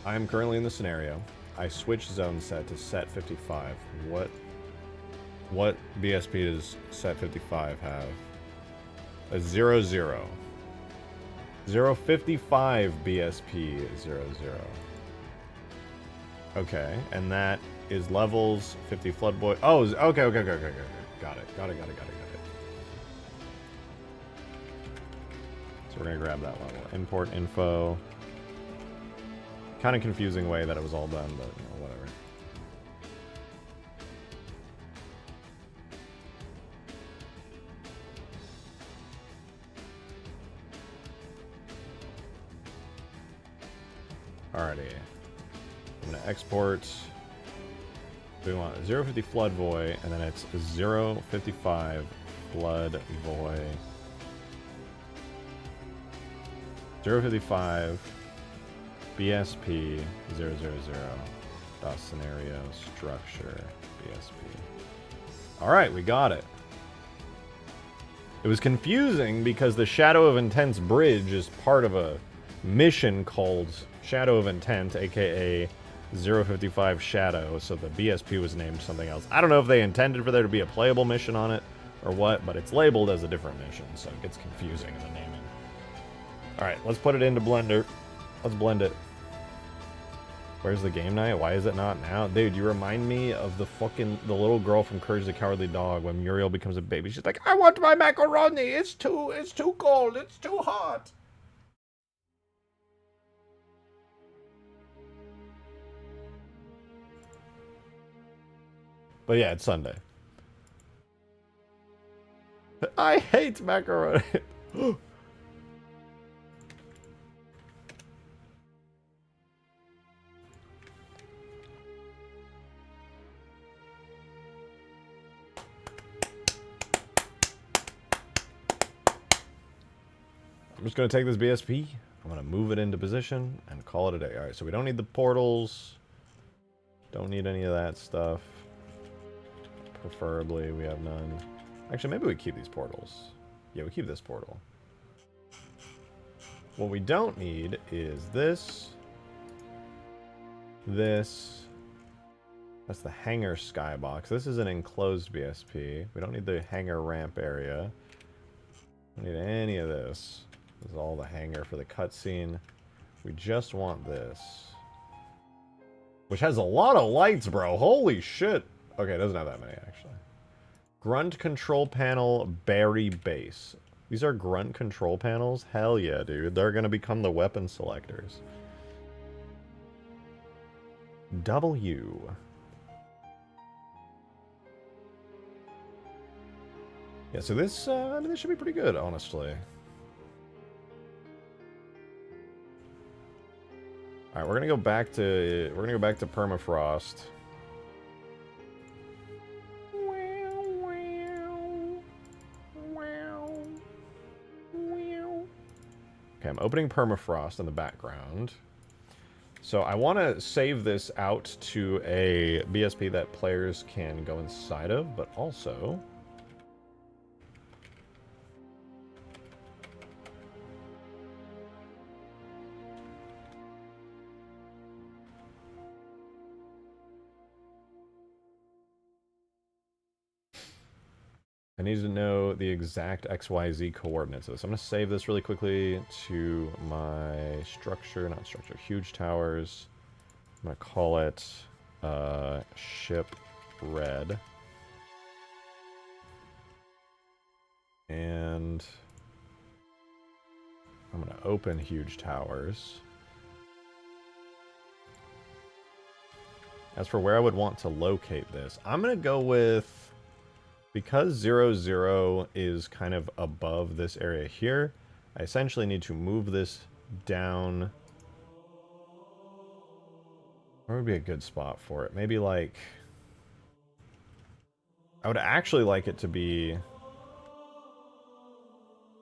I am currently in the scenario. I switched zone set to set 55. What BSP does set 55 have? A 00. 055 BSP 00. Okay, and that is levels 50 flood boy. Oh, okay. Got it. So we're gonna grab that level. Import info. Kind of confusing way that it was all done, but you know, whatever. Alrighty. I'm gonna export. We want 050 flood void, and then it's 055 flood void. 055 BSP 000 dot scenario structure BSP. Alright, we got it. It was confusing because the Shadow of Intent's bridge is part of a mission called Shadow of Intent, aka 055 Shadow, so the BSP was named something else. I don't know if they intended for there to be a playable mission on it or what, but it's labeled as a different mission, so it gets confusing in the naming. Alright, let's put it into Blender. Let's blend it. Where's the game night? Why is it not now? Dude, you remind me of the little girl from Courage the Cowardly Dog when Muriel becomes a baby. She's like, I want my macaroni. It's too cold. It's too hot. But yeah, it's Sunday. I hate macaroni. I'm just going to take this BSP, I'm going to move it into position, and call it a day. Alright, so we don't need the portals. Don't need any of that stuff. Preferably, we have none. Actually, maybe we keep these portals. Yeah, we keep this portal. What we don't need is this. This. That's the hangar skybox. This is an enclosed BSP. We don't need the hangar ramp area. We don't need any of this. This is all the hangar for the cutscene. We just want this. Which has a lot of lights, bro. Holy shit. Okay, it doesn't have that many, actually. Grunt control panel, berry base. These are grunt control panels? Hell yeah, dude. They're gonna become the weapon selectors. W. Yeah, so this, I mean, this should be pretty good, honestly. All right, we're gonna go back to Permafrost. Okay, I'm opening Permafrost in the background. So I want to save this out to a BSP that players can go inside of, but also I need to know the exact XYZ coordinates of this. I'm going to save this really quickly to my structure, not structure, huge towers. I'm going to call it ship red. And I'm going to open huge towers. As for where I would want to locate this, I'm going to go with, because 0, is kind of above this area here, I essentially need to move this down. Where would be a good spot for it? Maybe like, I would actually like it to be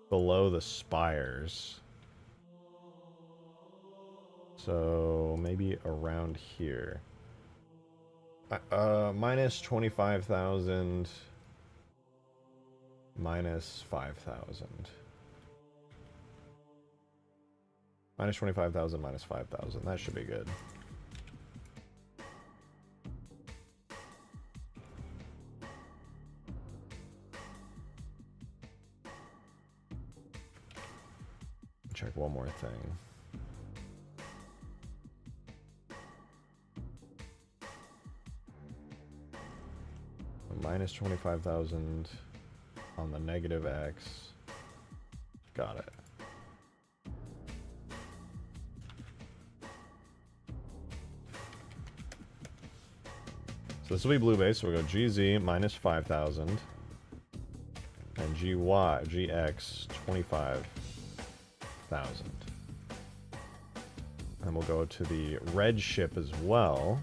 below the spires. So maybe around here. Minus 25,000. Minus 5,000. Minus 25,000, minus 5,000. That should be good. Check one more thing. Minus 25,000 on the negative X. Got it. So this will be blue base, so we'll go GZ minus 5,000. And GX 25,000. And we'll go to the red ship as well.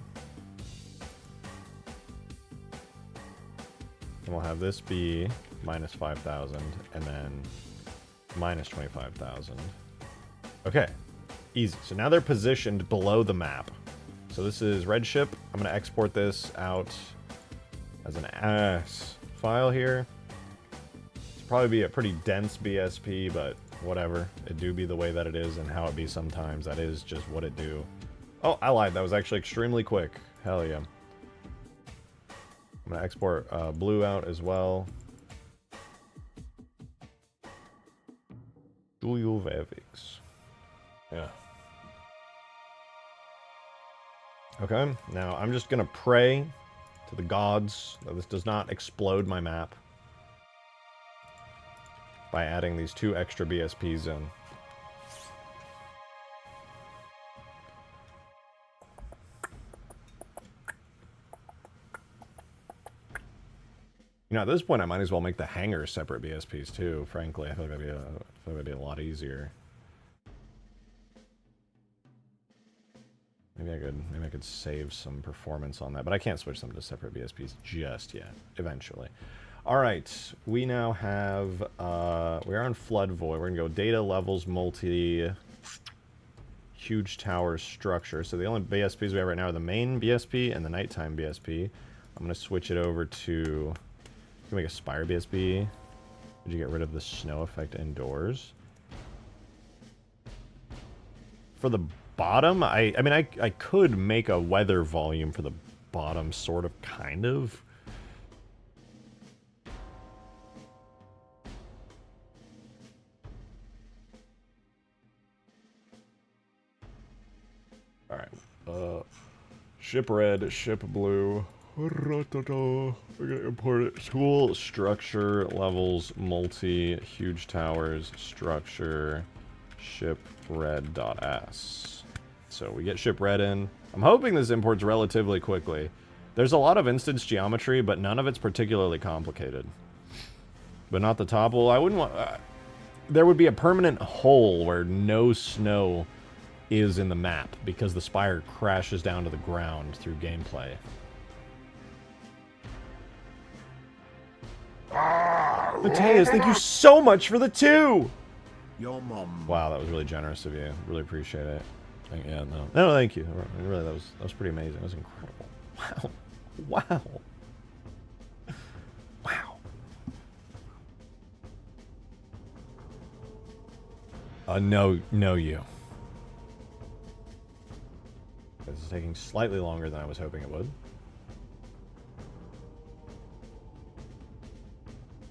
And we'll have this be minus 5,000 and then minus 25,000. Okay, easy. So now they're positioned below the map. So this is red ship. I'm going to export this out as an AS file here. It's probably be a pretty dense BSP, but whatever. It do be the way that it is and how it be sometimes. That is just what it do. Oh, I lied. That was actually extremely quick. Hell yeah. I'm going to export blue out as well. Yeah. Okay, now I'm just going to pray to the gods that this does not explode my map by adding these 2 extra BSPs in. You know, at this point, I might as well make the hangars separate BSPs too. Frankly, I feel like that'd be a lot easier. Maybe I could save some performance on that, but I can't switch them to separate BSPs just yet. Eventually. All right, we now have we are on Flood Void. We're gonna go data levels multi huge tower structure. So the only BSPs we have right now are the main BSP and the nighttime BSP. I'm gonna switch it over to. Can make a Spire BSB. Did you get rid of the snow effect indoors? For the bottom, I mean, I could make a weather volume for the bottom, sort of, kind of. All right. Ship red, ship blue. We're gonna import it. Tool, structure, levels, multi, huge towers, structure, ship red.s. So we get ship red in. I'm hoping this imports relatively quickly. There's a lot of instance geometry, but none of it's particularly complicated. But not the top. Well, I wouldn't want... there would be a permanent hole where no snow is in the map because the spire crashes down to the ground through gameplay. Mateus, thank you so much for the 2! Your mom. Wow, that was really generous of you. Really appreciate it. Yeah, no, thank you. Really, that was pretty amazing. That was incredible. Wow. Wow. Wow. No, you. This is taking slightly longer than I was hoping it would.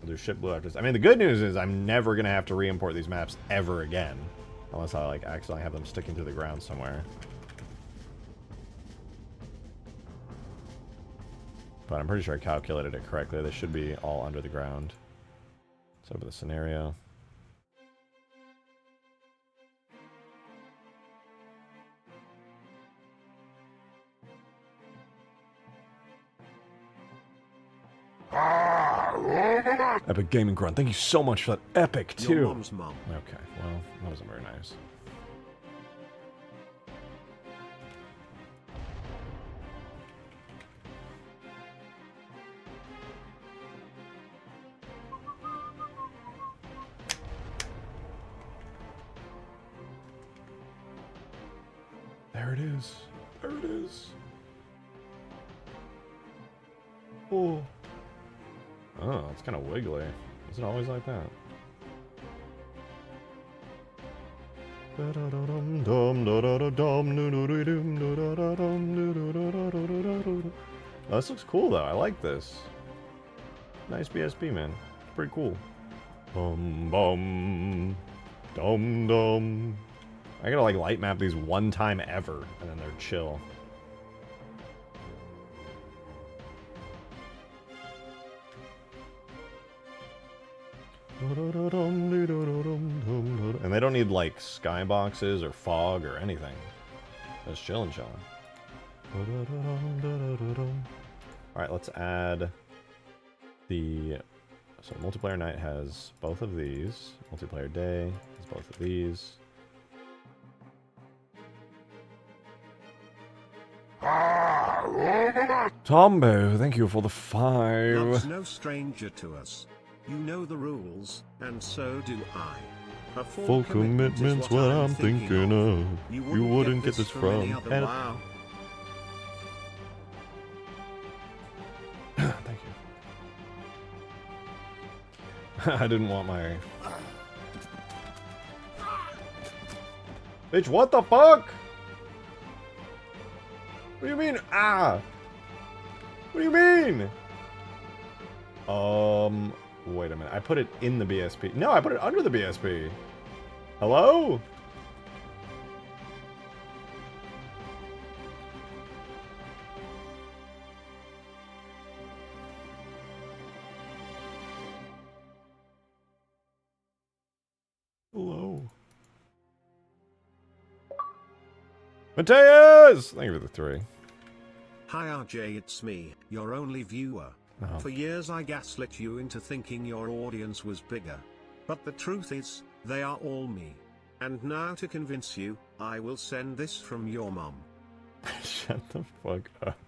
Do ship blue after this. I mean, the good news is I'm never gonna have to re-import these maps ever again, unless I like accidentally have them sticking to the ground somewhere. But I'm pretty sure I calculated it correctly. They should be all under the ground. So over the scenario. Epic Gaming Grunt, thank you so much for that epic too. Your mom's mom. Okay, well, that wasn't very nice. There it is. There it is. Oh. Oh, it's kind of wiggly. Is it always like that? Oh, this looks cool though. I like this. Nice BSP, man. It's pretty cool. Bum bum. Dum dum. I gotta like light map these one time ever, and then they're chill. And they don't need like skyboxes or fog or anything. Just chillin'. Alright, let's add the... So multiplayer night has both of these. Multiplayer day has both of these. Tombo, thank you for the Love's 5. no stranger to us. You know the rules, and so do I. A Full commitment's what I'm thinking of. You wouldn't get this from any other wow. Thank you. I didn't want my... Bitch, what the fuck? What do you mean, ah? What do you mean? Wait a minute. I put it in the BSP. No, I put it under the BSP. Hello? Hello. Mateus! Thank you for the 3. Hi RJ, it's me, your only viewer. Oh. For years I gaslit you into thinking your audience was bigger. But the truth is, they are all me. And now to convince you, I will send this from your mom. Shut the fuck up.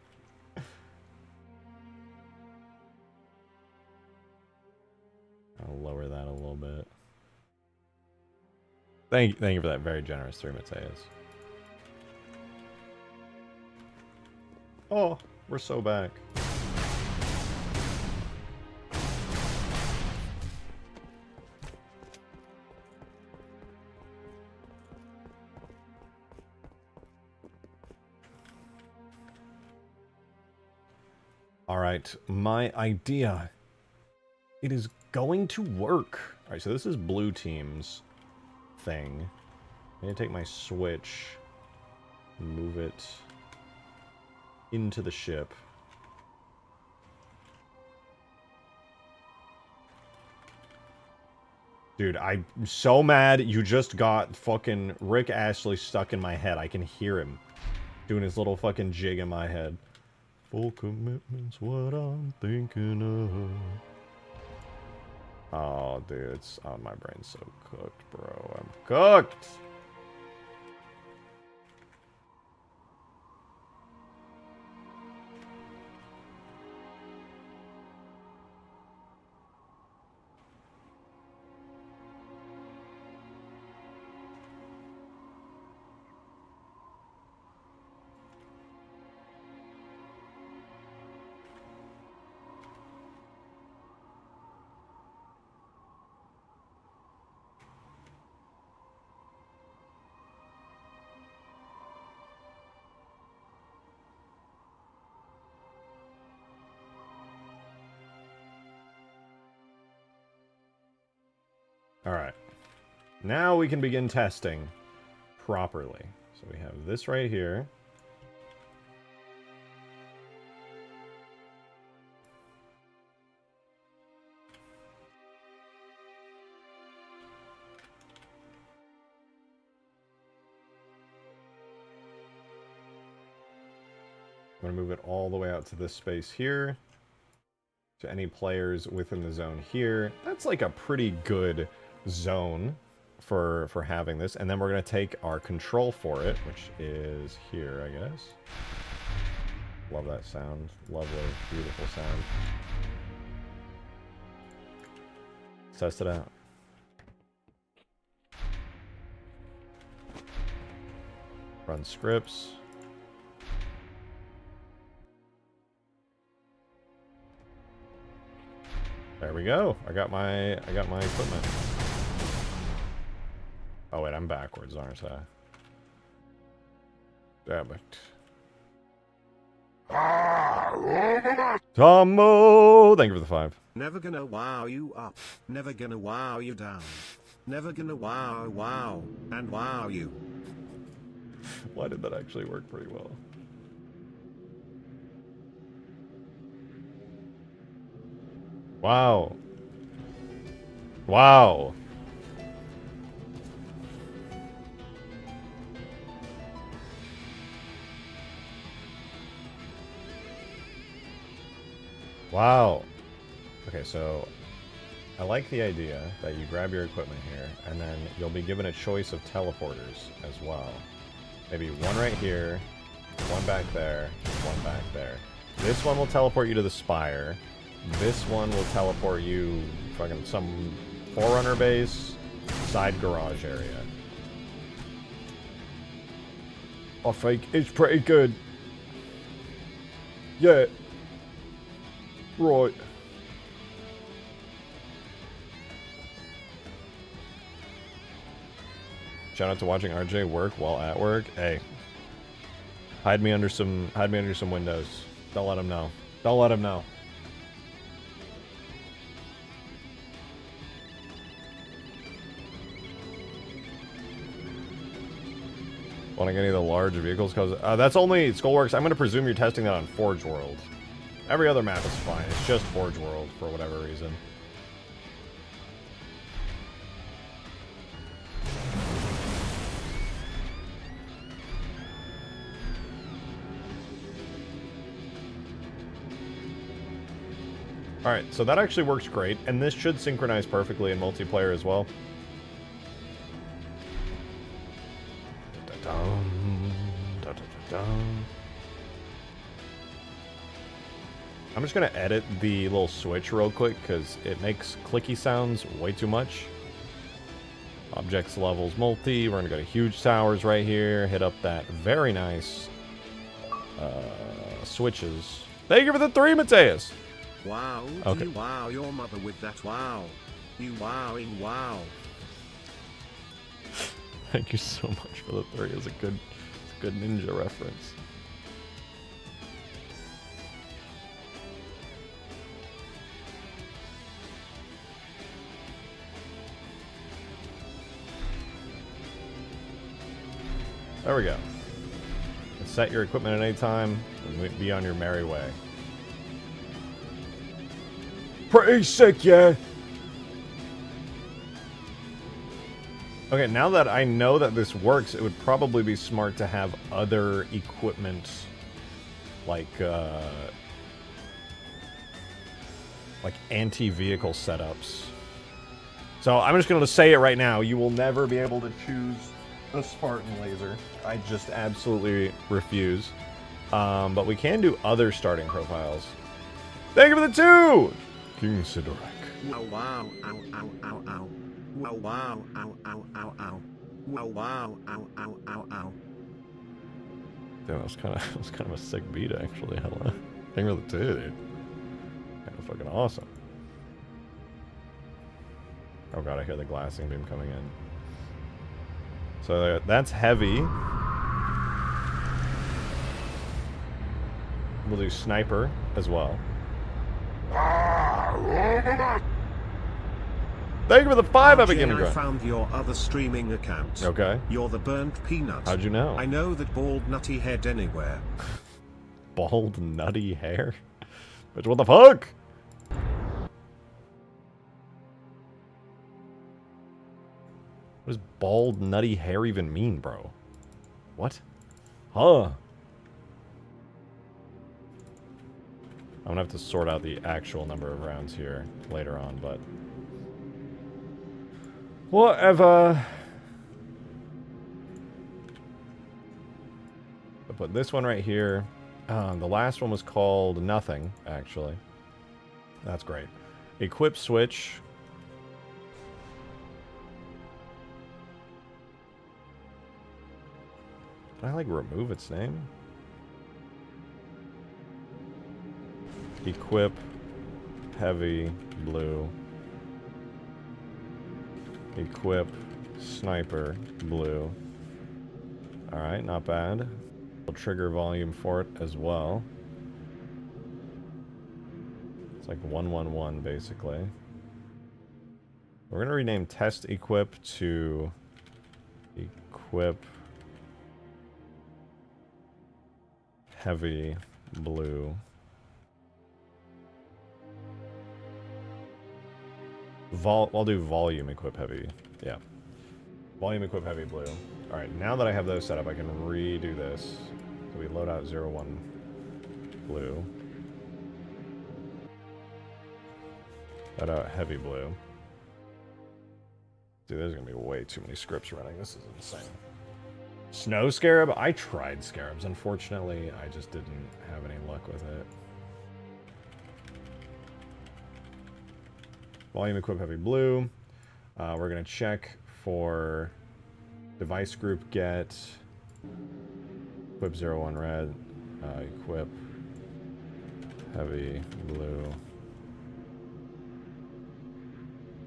I'll lower that a little bit. Thank you for that very generous 3, Mateus. Oh, we're so back. Alright, my idea. It is going to work. Alright, so this is blue team's thing. I'm going to take my switch, move it into the ship. Dude, I'm so mad you just got fucking Rick Astley stuck in my head. I can hear him doing his little fucking jig in my head. Full commitment's what I'm thinking of. Oh, dude, it's... Oh, my brain's so cooked, bro. I'm cooked! Alright. Now we can begin testing properly. So we have this right here. I'm going to move it all the way out to this space here. To any players within the zone here. That's like a pretty good zone for having this. And then we're going to take our control for it, which is here, I guess. Love that sound. Lovely, beautiful sound. Let's test it out. Run scripts. There we go. I got my equipment. Oh wait, I'm backwards, aren't I? Damn it. Tomo! Thank you for the 5. Never gonna wow you up, never gonna wow you down. Never gonna wow and wow you. Why did that actually work pretty well? Wow. Wow. Wow. Okay, so I like the idea that you grab your equipment here, and then you'll be given a choice of teleporters as well. Maybe one right here, one back there, one back there. This one will teleport you to the spire. This one will teleport you fucking some Forerunner base, side garage area. I think it's pretty good. Yeah. Right. Shout out to watching RJ work while at work. Hey. Hide me under some windows. Don't let him know. Don't let him know. Want to get any of the large vehicles? Cause that's only Skullworks. I'm going to presume you're testing that on Forge World. Every other map is fine. It's just Forge World for whatever reason. Alright, so that actually works great, and this should synchronize perfectly in multiplayer as well. I'm just going to edit the little switch real quick, because it makes clicky sounds way too much. Objects levels multi, we're going to go to huge towers right here, hit up that very nice switches. Thank you for the 3, Mateus! Wow, okay. You wow your mother with that wow. You wowing wow. Thank you so much for the 3. It's a good ninja reference. There we go. Set your equipment at any time and be on your merry way. Pretty sick, yeah. Okay, now that I know that this works, it would probably be smart to have other equipment, like anti-vehicle setups. So I'm just going to say it right now. You will never be able to choose a Spartan laser. I just absolutely refuse. But we can do other starting profiles. Thank you for the 2! King Sidorak. Wow, wow, ow, ow, ow, ow. Wow, wow, ow, ow, ow, ow. Wow, wow, ow, ow, ow, ow. Damn, that was kind of a sick beat, actually. Hello. Thank you for the 2, dude. Kind of fucking awesome. Oh god, I hear the glassing beam coming in. So that's heavy. We'll do sniper as well. Thank you for the 5 epic immigrant. I found your other streaming account. Okay. You're the burnt peanut. How'd you know? I know that bald nutty head anywhere. Bald nutty hair? Bitch, what the fuck? What does bald nutty hair even mean, bro? What? Huh. I'm gonna have to sort out the actual number of rounds here later on, but... whatever. I'll put this one right here. The last one was called Nothing, actually. That's great. Equip switch. Can I, like, remove its name? Equip heavy blue. Equip sniper blue. Alright, not bad. We'll trigger volume for it as well. It's like 111 basically. We're gonna rename test equip to equip heavy blue. I'll do volume equip heavy. Yeah. Volume equip heavy blue. Alright, now that I have those set up, I can redo this. So we load out 01 blue. Load out heavy blue. Dude, there's gonna be way too many scripts running. This is insane. Snow Scarab? I tried Scarabs. Unfortunately, I just didn't have any luck with it. Volume equip heavy blue. We're going to check for device group get. Equip 01 red. Equip heavy blue.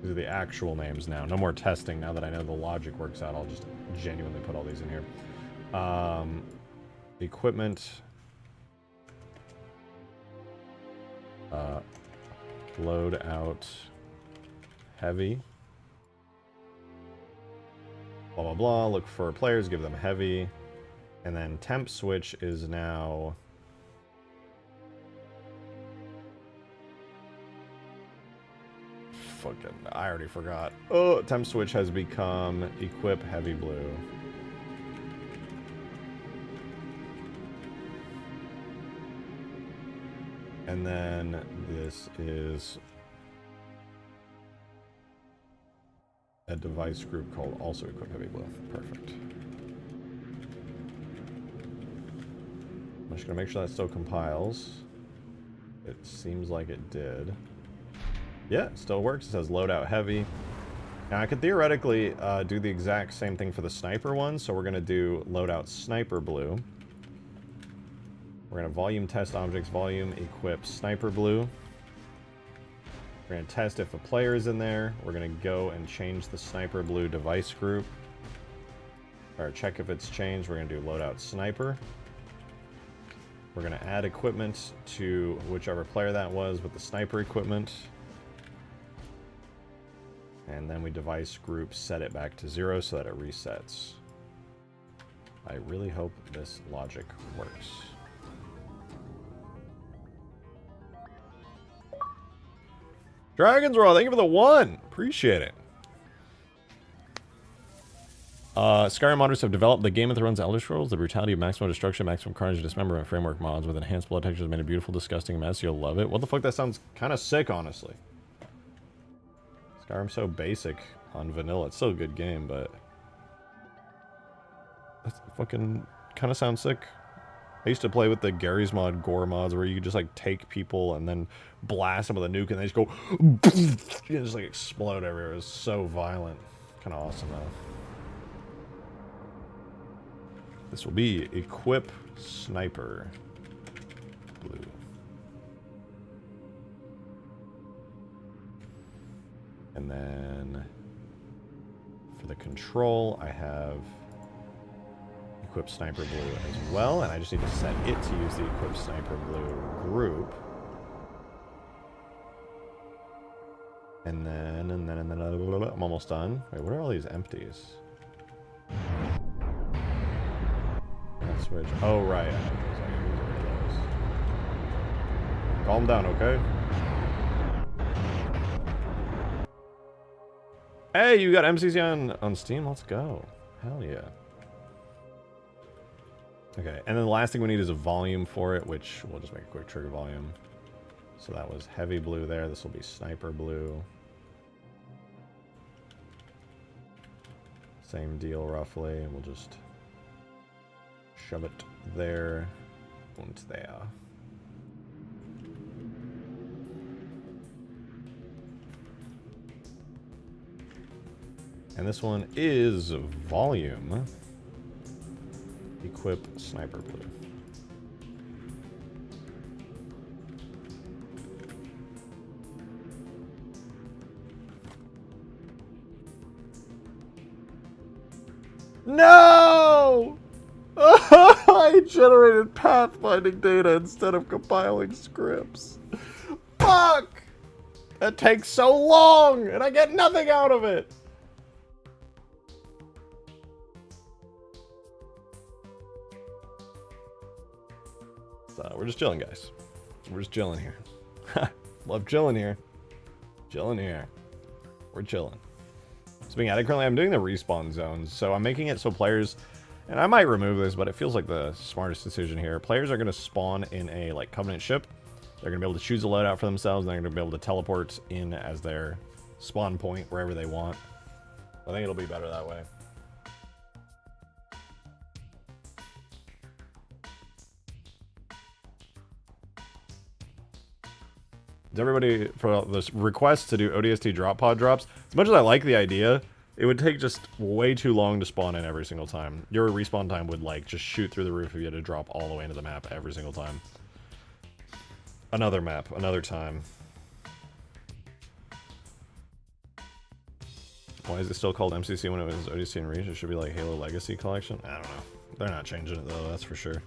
These are the actual names now. No more testing now that I know the logic works out. I'll just genuinely put all these in here. Equipment. Load out heavy. Blah, blah, blah. Look for players, give them heavy. And then temp switch is now... Fucking, I already forgot. Oh, temp switch has become equip heavy blue. And then this is a device group called also equip heavy blue. Perfect. I'm just gonna make sure that still compiles. It seems like it did. Yeah, it still works. It says loadout heavy. Now I could theoretically do the exact same thing for the sniper one, so we're gonna do loadout sniper blue. We're gonna volume test objects, volume equip sniper blue. We're gonna test if a player is in there. We're gonna go and change the sniper blue device group. Or check if it's changed. We're gonna do loadout sniper. We're gonna add equipment to whichever player that was with the sniper equipment. And then we device group set it back to 0 so that it resets. I really hope this logic works. Dragons Raw, thank you for the 1. Appreciate it. Skyrim modders have developed the Game of Thrones Elder Scrolls, the brutality of maximum destruction, maximum carnage, and dismemberment framework mods with enhanced blood textures made a beautiful, disgusting mess. You'll love it. What the fuck? That sounds kind of sick, honestly. Skyrim's so basic on vanilla. It's still a good game, but that's fucking kind of sounds sick. I used to play with the Gary's Mod gore mods where you could just like take people and then blast them with a nuke and they just go you just like explode everywhere. It was so violent. Kind of awesome though. This will be equip sniper blue. And then for the control, I have equip sniper blue as well, and I just need to set it to use the equip sniper blue group. And then I'm almost done. Wait, what are all these empties? Switch. Oh right, I know those. I can use those. Calm down, okay? Hey, you got MCC on Steam? Let's go. Hell yeah. Okay, and then the last thing we need is a volume for it, which we'll just make a quick trigger volume. So that was heavy blue there. This will be sniper blue. Same deal roughly. We'll just shove it there and there. And this one is volume. Equip sniper blue. No! I generated pathfinding data instead of compiling scripts. Fuck! That takes so long, and I get nothing out of it. So we're just chilling, guys. We're just chilling here. Love chilling here. Chilling here. We're chilling. Speaking of, currently I'm doing the respawn zones, so I'm making it so players, and I might remove this, but it feels like the smartest decision here. Players are going to spawn in a like Covenant ship. They're going to be able to choose a loadout for themselves, and they're going to be able to teleport in as their spawn point wherever they want. I think it'll be better that way. everybody for this request to do ODST drop pod drops? As much as I like the idea, it would take just way too long to spawn in every single time. Your respawn time would like just shoot through the roof if you had to drop all the way into the map every single time. Another map, another time. Why is it still called MCC when it was ODST and Reach? It should be like Halo Legacy Collection? I don't know. They're not changing it though, that's for sure.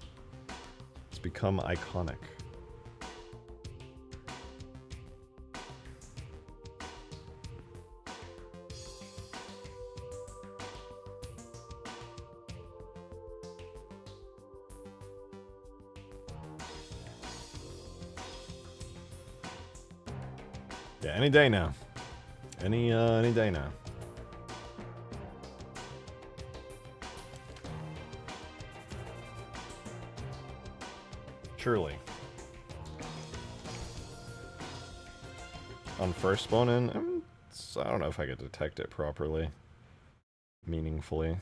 It's become iconic. Yeah, any day now. Any day now. Surely. On first spawn in, I don't know if I could detect it properly. Meaningfully.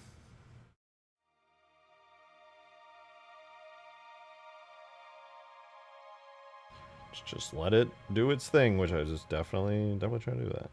Just let it do its thing, which I just definitely try to do that.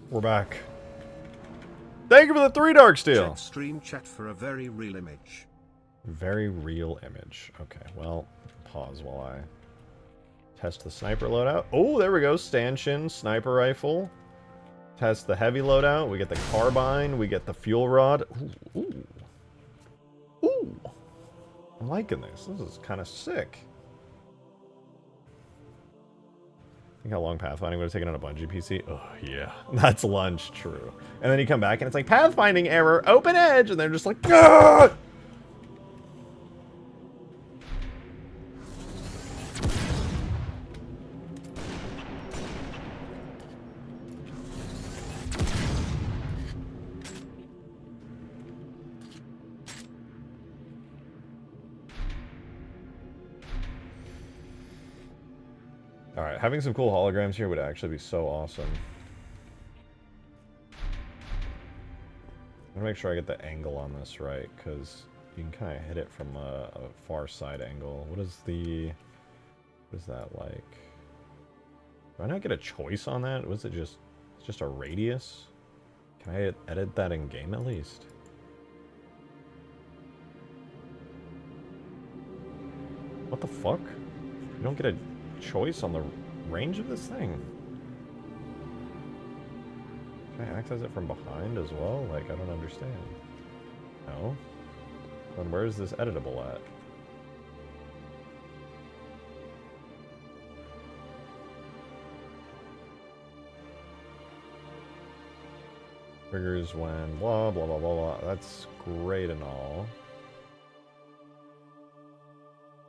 We're back. Thank you for the 3 dark steel. Check stream chat for a very real image. Very real image. Okay, well, pause while I test the sniper loadout. Oh, there we go. Stanchion sniper rifle. Test the heavy loadout. We get the carbine. We get the fuel rod. Ooh, ooh. Ooh. I'm liking this. This is kind of sick. Think how long pathfinding would have taken on a Bungie PC? Oh, yeah. That's lunch, true. And then you come back and it's like, pathfinding error, open edge, and they're just like, ah! Alright, having some cool holograms here would actually be so awesome. I'm gonna make sure I get the angle on this right, because you can kind of hit it from a far side angle. What is that like? Do I not get a choice on that? Was it just, it's just a radius? Can I edit that in game at least? What the fuck? You don't get a choice on the range of this thing. Can I access it from behind as well? Like, I don't understand. No? Then where is this editable at? Triggers when blah blah blah blah blah. That's great and all.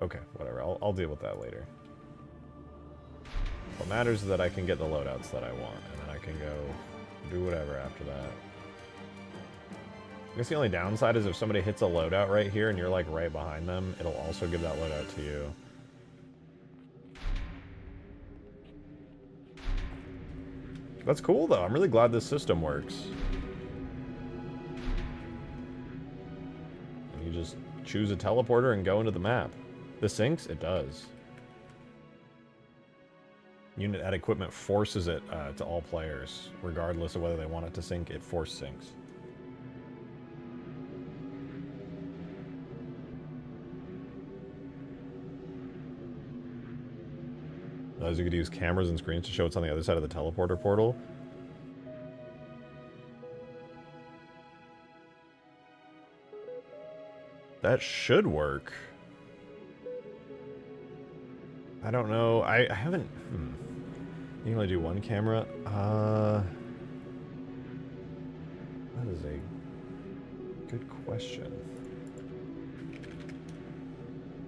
Okay, whatever. I'll deal with that later. What matters is that I can get the loadouts that I want, and then I can go do whatever after that. I guess the only downside is if somebody hits a loadout right here and you're like right behind them, it'll also give that loadout to you. That's cool though. I'm really glad this system works. And you just choose a teleporter and go into the map. This syncs? It does. Unit at equipment forces it to all players, regardless of whether they want it to sync. It force syncs. As you could use cameras and screens to show what's on the other side of the teleporter portal. That should work. I don't know. I haven't... You can only do one camera? That is a good question.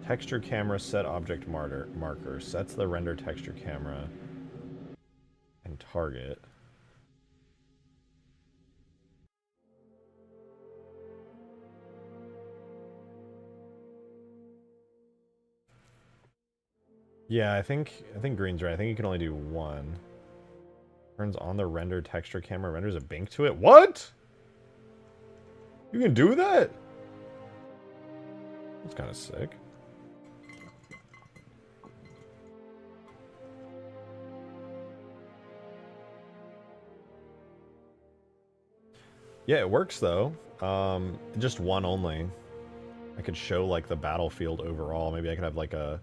Texture camera set object marker. Sets the render texture camera and target. Yeah, I think green's right. I think you can only do one. Turns on the render texture camera, renders a bank to it. What? You can do that? That's kind of sick. Yeah, it works though. Just one only. I could show like the battlefield overall. Maybe I could have like a...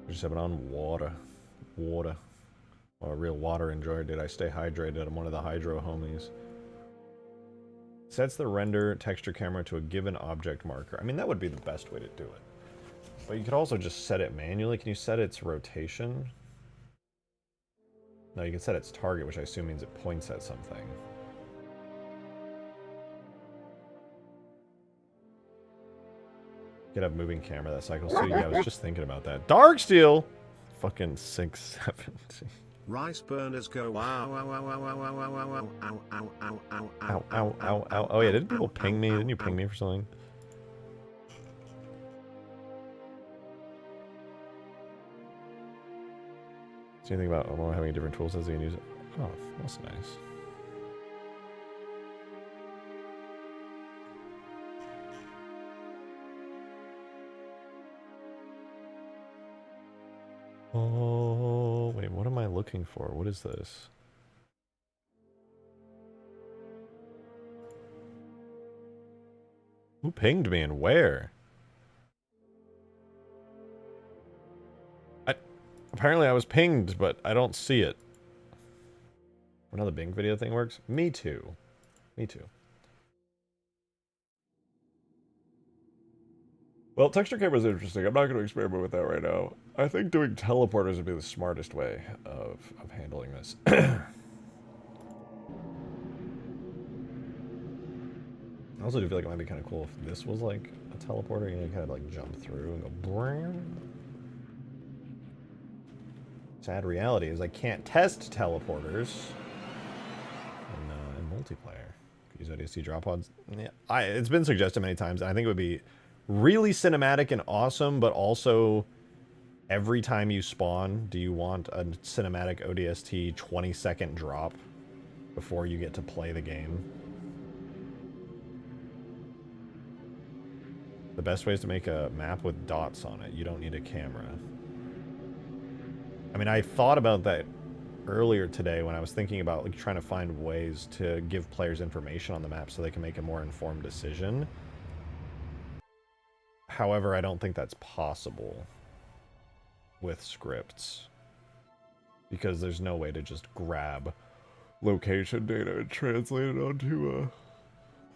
Just have it on water. Water. Oh, a real water enjoyer. Did I stay hydrated? I'm one of the hydro homies. Sets the render texture camera to a given object marker. I mean, that would be the best way to do it. But you could also just set it manually. Can you set its rotation? No, you can set its target, which I assume means it points at something. You could have moving camera that cycles too. Yeah, I was just thinking about that. Darksteel! Fucking 670. Rice burners go wow wow wow wow wow wow wow wow ow ow ow ow Ow, ow, ow, ow. Oh yeah, didn't people ping me? Didn't you ping me for something? See anything about having different tool sets you can use it? Oh, that's nice. Oh, wait, what am I looking for? What is this? Who pinged me and where? Apparently I was pinged, but I don't see it. Another Bing video thing works? Me too. Me too. Well, texture camera is interesting. I'm not going to experiment with that right now. I think doing teleporters would be the smartest way of handling this. I also do feel like it might be kind of cool if this was like a teleporter, you know, you kind of like jump through and go brrrr. Sad reality is I can't test teleporters in multiplayer. Use ODST drop pods. Yeah, it's been suggested many times, and I think it would be really cinematic and awesome, but also every time you spawn, do you want a cinematic ODST 20-second drop before you get to play the game? The best way is to make a map with dots on it. You don't need a camera. I mean, I thought about that earlier today when I was thinking about like trying to find ways to give players information on the map so they can make a more informed decision. However, I don't think that's possible with scripts because there's no way to just grab location data and translate it onto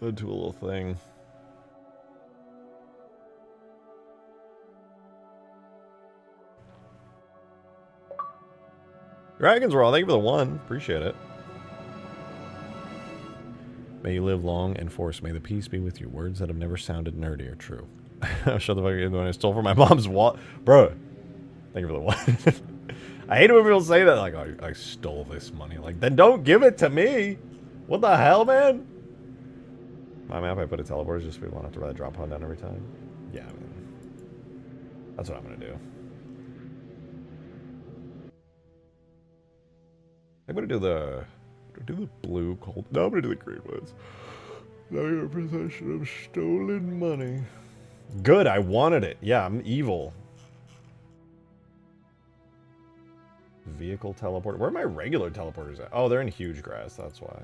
a little thing. Dragons Raw, thank you for the 1. Appreciate it. May you live long and force. May the peace be with you. Words that have never sounded nerdy are true. Shut the fuck up when I stole from my mom's wallet. Bro, thank you for the 1. I hate it when people say that. Like, oh, I stole this money. Like, then don't give it to me. What the hell, man? My map, I put a teleporter just so we won't have to write a drop pod down every time. Yeah, I mean, that's what I'm going to do. I'm gonna do the blue cold. No, I'm gonna do the green ones. Now you're in possession of stolen money. Good, I wanted it. Yeah, I'm evil. Vehicle teleporter. Where are my regular teleporters at? Oh, they're in huge grass, that's why.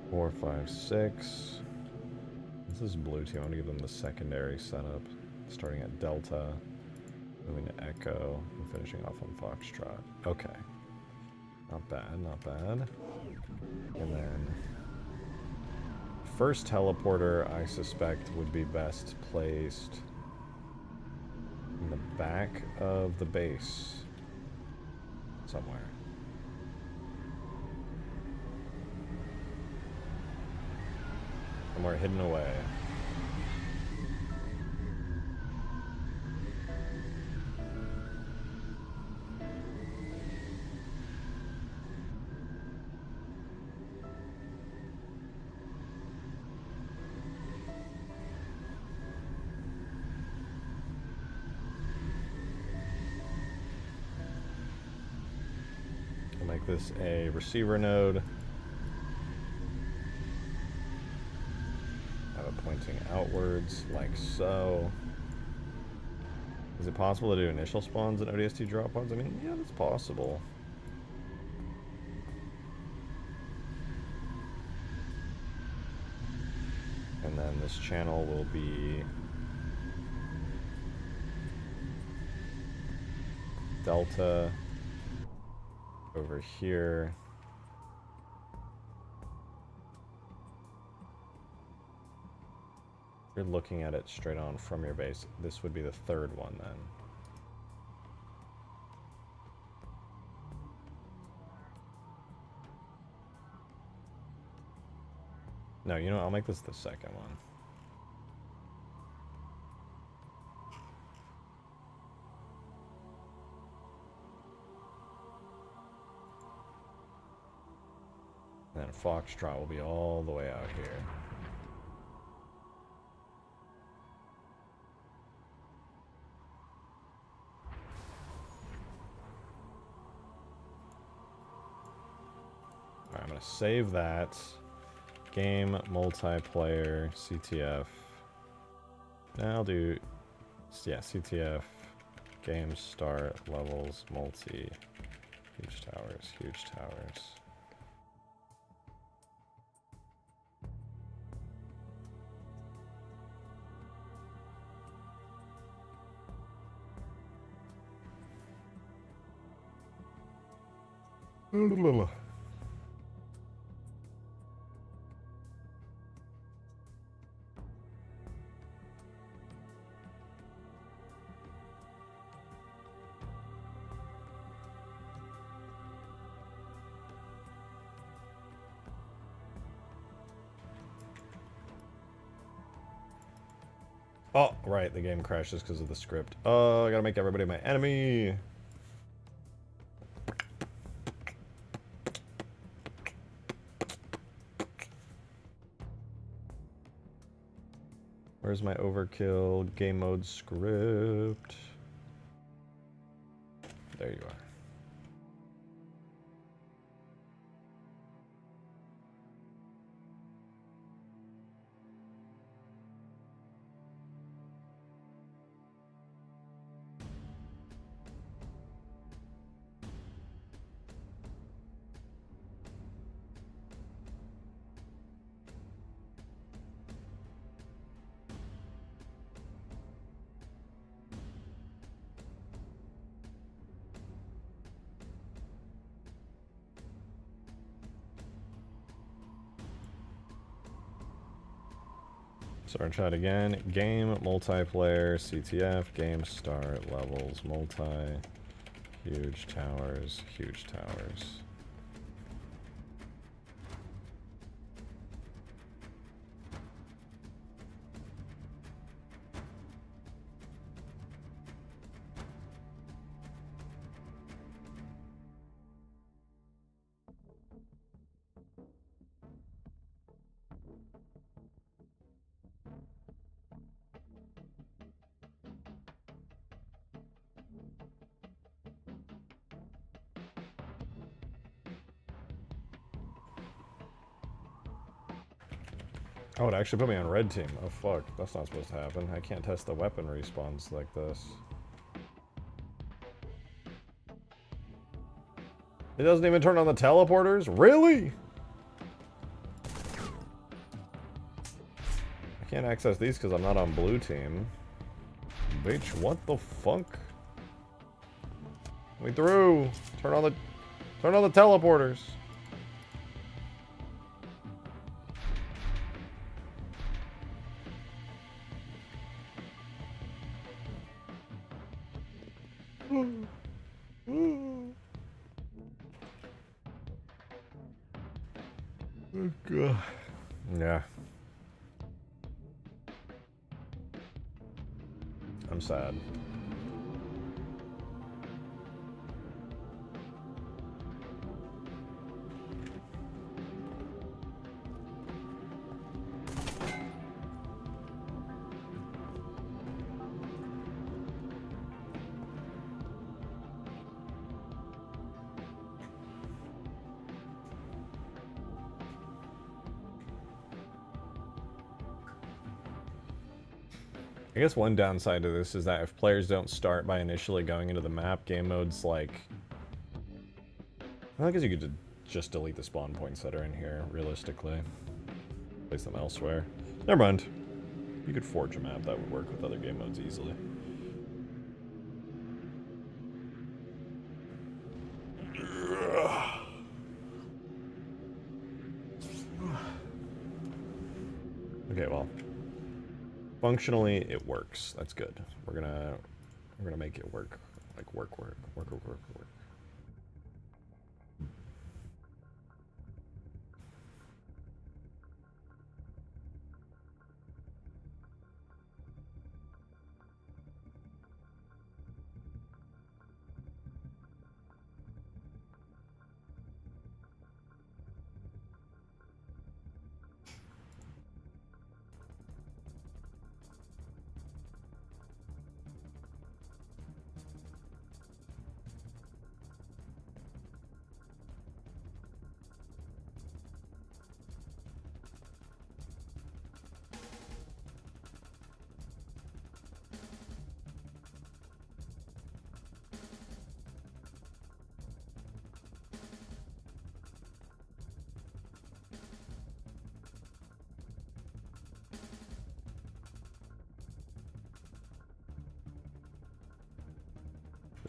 4, 5, 6. This is blue team. I'm gonna give them the secondary setup, starting at Delta, moving to Echo, and finishing off on Foxtrot. Okay. Not bad, not bad. And then first teleporter, I suspect, would be best placed in the back of the base somewhere. Somewhere hidden away. I'll make this a receiver node. Pointing outwards, like so. Is it possible to do initial spawns and ODST drop pods? I mean, yeah, that's possible. And then this channel will be Delta over here. You're looking at it straight on from your base. This would be the third one then. No, you know, I'll make this the second one. And then Foxtrot will be all the way out here. I'm going to save that. Game, multiplayer, CTF. Now I'll do, yeah, CTF, game, start, levels, multi, huge towers, huge towers. Oh, right, the game crashes because of the script. Oh, I gotta make everybody my enemy. Where's my overkill game mode script? There you are. Start chat again. Game, multiplayer, CTF, game, start, levels, multi, huge towers, huge towers. Oh, it actually put me on red team. Oh, fuck. That's not supposed to happen. I can't test the weapon respawns like this. It doesn't even turn on the teleporters? Really? Can't access these because I'm not on blue team. Bitch, what the fuck? We through. Turn on the teleporters. Oh god. Yeah. I'm sad. I guess one downside to this is that if players don't start by initially going into the map, game mode's like... I guess you could just delete the spawn points that are in here, realistically. Place them elsewhere. Never mind. You could forge a map that would work with other game modes easily. Okay, well... Functionally, it works. That's good. We're gonna make it work. Like work.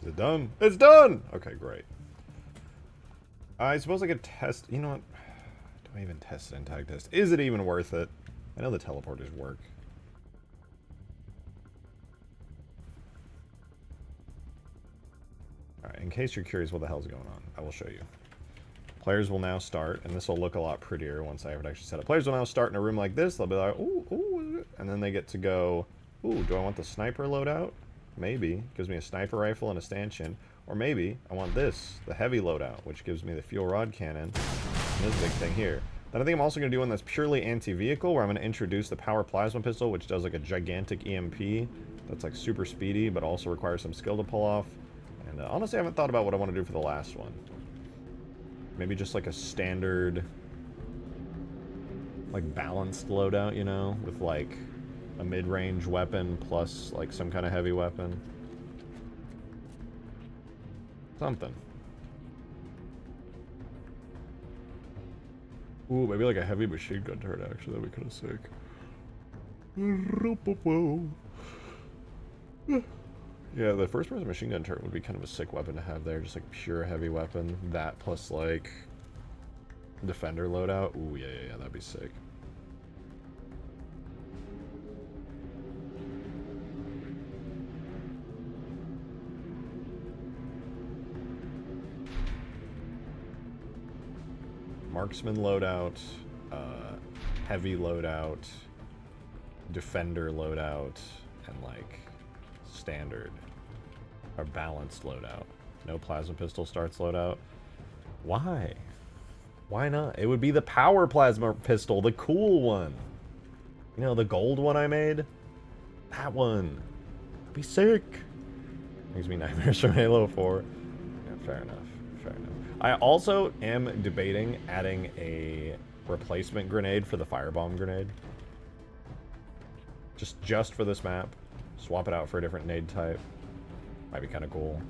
Is it done? It's done! Okay, great. I suppose I could test... You know what? Do I even test it in tag test? Is it even worth it? I know the teleporters work. Alright, in case you're curious what the hell's going on, I will show you. Players will now start, and this will look a lot prettier once I have it actually set up. Players will now start in a room like this. They'll be like, ooh, ooh, and then they get to go, ooh, do I want the sniper loadout? Maybe. Gives me a sniper rifle and a stanchion. Or maybe I want this, the heavy loadout, which gives me the fuel rod cannon and this big thing here. Then I think I'm also going to do one that's purely anti-vehicle, where I'm going to introduce the power plasma pistol, which does like a gigantic EMP that's like super speedy, but also requires some skill to pull off. And honestly, I haven't thought about what I want to do for the last one. Maybe just like a standard, like balanced loadout, you know, with like a mid-range weapon plus like some kind of heavy weapon. Something. Ooh, maybe like a heavy machine gun turret, actually. That'd be kind of sick. Yeah, the first-person machine gun turret would be kind of a sick weapon to have there. Just like pure heavy weapon. That plus like defender loadout. Ooh, yeah, that'd be sick. Marksman loadout, heavy loadout, defender loadout, and like standard or balanced loadout. No plasma pistol starts loadout. Why? Why not? It would be the power plasma pistol, the cool one. You know, the gold one I made? That one. That'd be sick. Gives me nightmares from Halo 4. Yeah, fair enough. Fair enough. I also am debating adding a replacement grenade for the firebomb grenade. Just for this map. Swap it out for a different nade type. Might be kind of cool.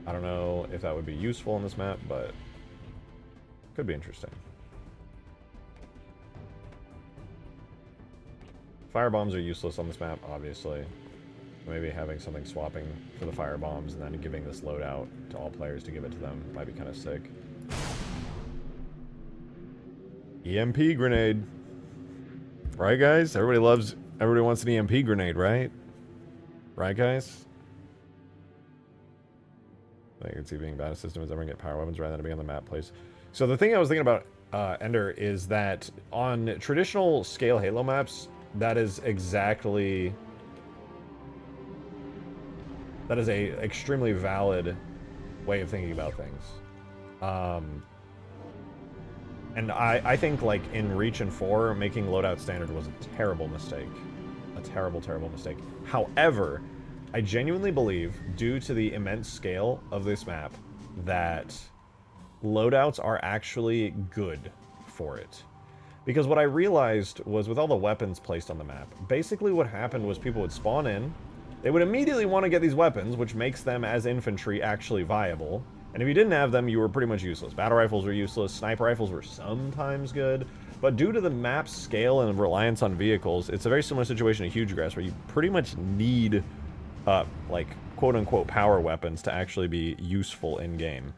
I don't know if that would be useful in this map, but could be interesting. Firebombs are useless on this map, obviously. Maybe having something swapping for the firebombs and then giving this loadout to all players to give it to them might be kind of sick. EMP grenade. Right, guys? Everybody wants an EMP grenade, right? Right, guys? I can see being bad at system is everyone get power weapons rather than being on the map place. So the thing I was thinking about, Ender, is that on traditional scale Halo maps, that is exactly... That is a extremely valid way of thinking about things. And I think, like, in Reach and 4, making loadout standard was a terrible mistake. A terrible, terrible mistake. However, I genuinely believe, due to the immense scale of this map, that loadouts are actually good for it. Because what I realized was, with all the weapons placed on the map, basically what happened was people would spawn in, they would immediately want to get these weapons, which makes them, as infantry, actually viable. And if you didn't have them, you were pretty much useless. Battle rifles were useless, sniper rifles were sometimes good, but due to the map's scale and reliance on vehicles, it's a very similar situation to Huge Grass, where you pretty much need, like, quote-unquote power weapons to actually be useful in-game.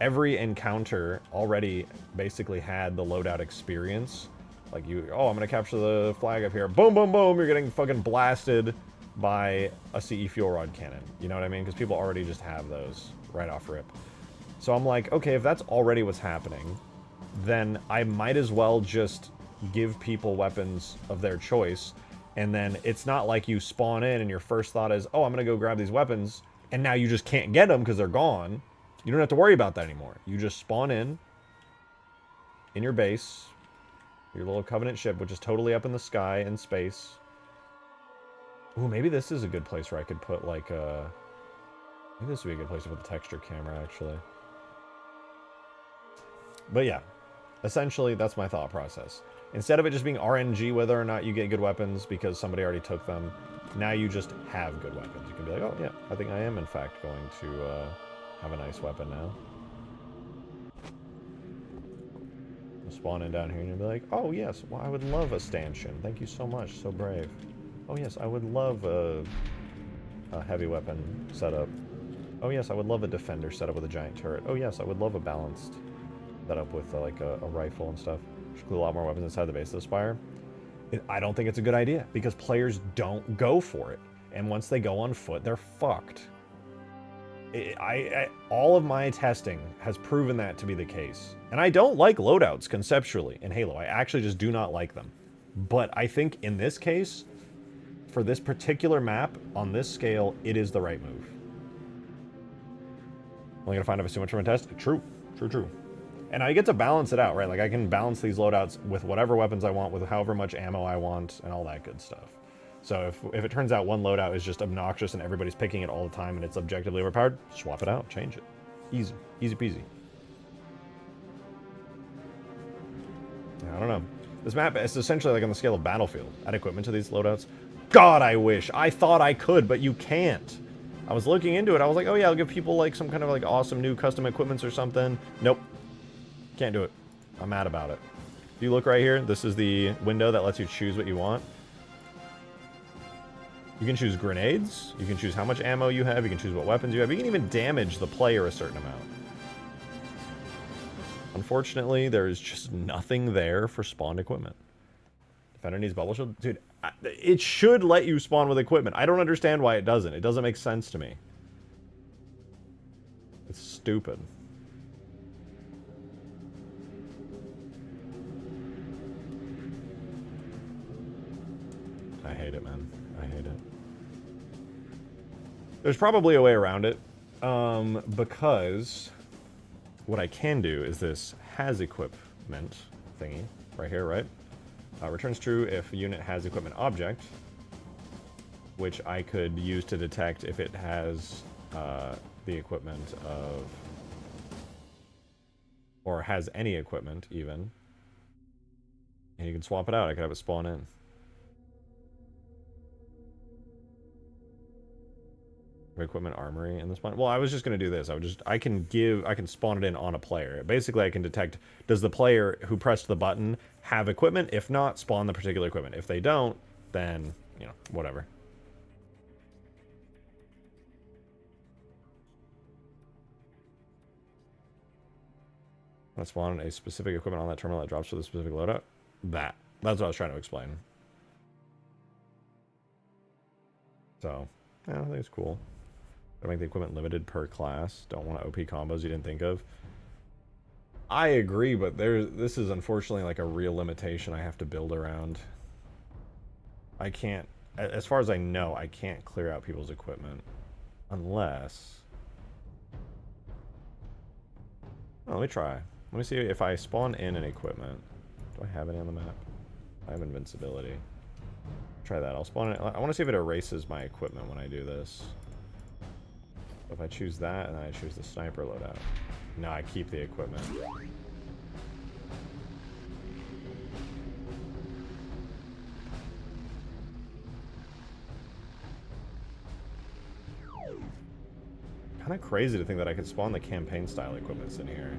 Every encounter already basically had the loadout experience. Like, oh, I'm gonna capture the flag up here. Boom, boom, boom, you're getting fucking blasted by a CE fuel rod cannon. You know what I mean? Because people already just have those right off rip. So I'm like, okay, if that's already what's happening, then I might as well just give people weapons of their choice. And then it's not like you spawn in and your first thought is, oh, I'm going to go grab these weapons, and now you just can't get them because they're gone. You don't have to worry about that anymore. You just spawn in your base, your little Covenant ship, which is totally up in the sky in space. Ooh, maybe this is a good place where I could put, like, maybe this would be a good place to put the texture camera, actually. But yeah, essentially, that's my thought process. Instead of it just being RNG whether or not you get good weapons because somebody already took them, now you just have good weapons. You can be like, oh, yeah, I think I am, in fact, going to have a nice weapon now. You'll spawn in down here and you'll be like, oh, yes, well, I would love a stanchion. Thank you so much, so brave. Oh yes, I would love a heavy weapon setup. Oh yes, I would love a defender setup with a giant turret. Oh yes, I would love a balanced setup with like a rifle and stuff. Should include a lot more weapons inside the base of the Spire. I don't think it's a good idea because players don't go for it, and once they go on foot, they're fucked. All of my testing has proven that to be the case, and I don't like loadouts conceptually in Halo. I actually just do not like them. But I think in this case, for this particular map, on this scale, it is the right move. Only gonna find out if it's too much from a test? True. True, true. And I get to balance it out, right? Like, I can balance these loadouts with whatever weapons I want, with however much ammo I want, and all that good stuff. So if it turns out one loadout is just obnoxious and everybody's picking it all the time and it's objectively overpowered, swap it out, change it. Easy. Easy peasy. I don't know. This map is essentially like on the scale of Battlefield. Add equipment to these loadouts. God, I wish. I thought I could, but you can't. I was looking into it. I was like, oh yeah, I'll give people like some kind of like awesome new custom equipments or something. Nope. Can't do it. I'm mad about it. If you look right here, this is the window that lets you choose what you want. You can choose grenades. You can choose how much ammo you have. You can choose what weapons you have. You can even damage the player a certain amount. Unfortunately, there is just nothing there for spawned equipment. Defender needs bubble shield. Dude, it should let you spawn with equipment. I don't understand why it doesn't. It doesn't make sense to me. It's stupid. I hate it, man. I hate it. There's probably a way around it. Because what I can do is this has equipment thingy right here, right? Returns true if a unit has equipment object, which I could use to detect if it has the equipment of, or has any equipment even. And you can swap it out. I could have it spawn in. Equipment armory in this one. Well, I was just going to do this. I can spawn it in on a player. Basically, I can detect, does the player who pressed the button have equipment? If not, spawn the particular equipment. If they don't, then, you know, whatever. Let's spawn a specific equipment on that terminal that drops for the specific loadout. That's what I was trying to explain. So, yeah, I think it's cool. I make the equipment limited per class. Don't want OP combos you didn't think of. I agree, but this is unfortunately like a real limitation I have to build around. I can't, as far as I know, I can't clear out people's equipment. Unless... Oh, let me try. Let me see if I spawn in an equipment. Do I have any on the map? I have invincibility. Try that. I'll spawn it. I want to see if it erases my equipment when I do this. If I choose that and then I choose the sniper loadout. No, I keep the equipment. Kind of crazy to think that I could spawn the campaign style equipments in here.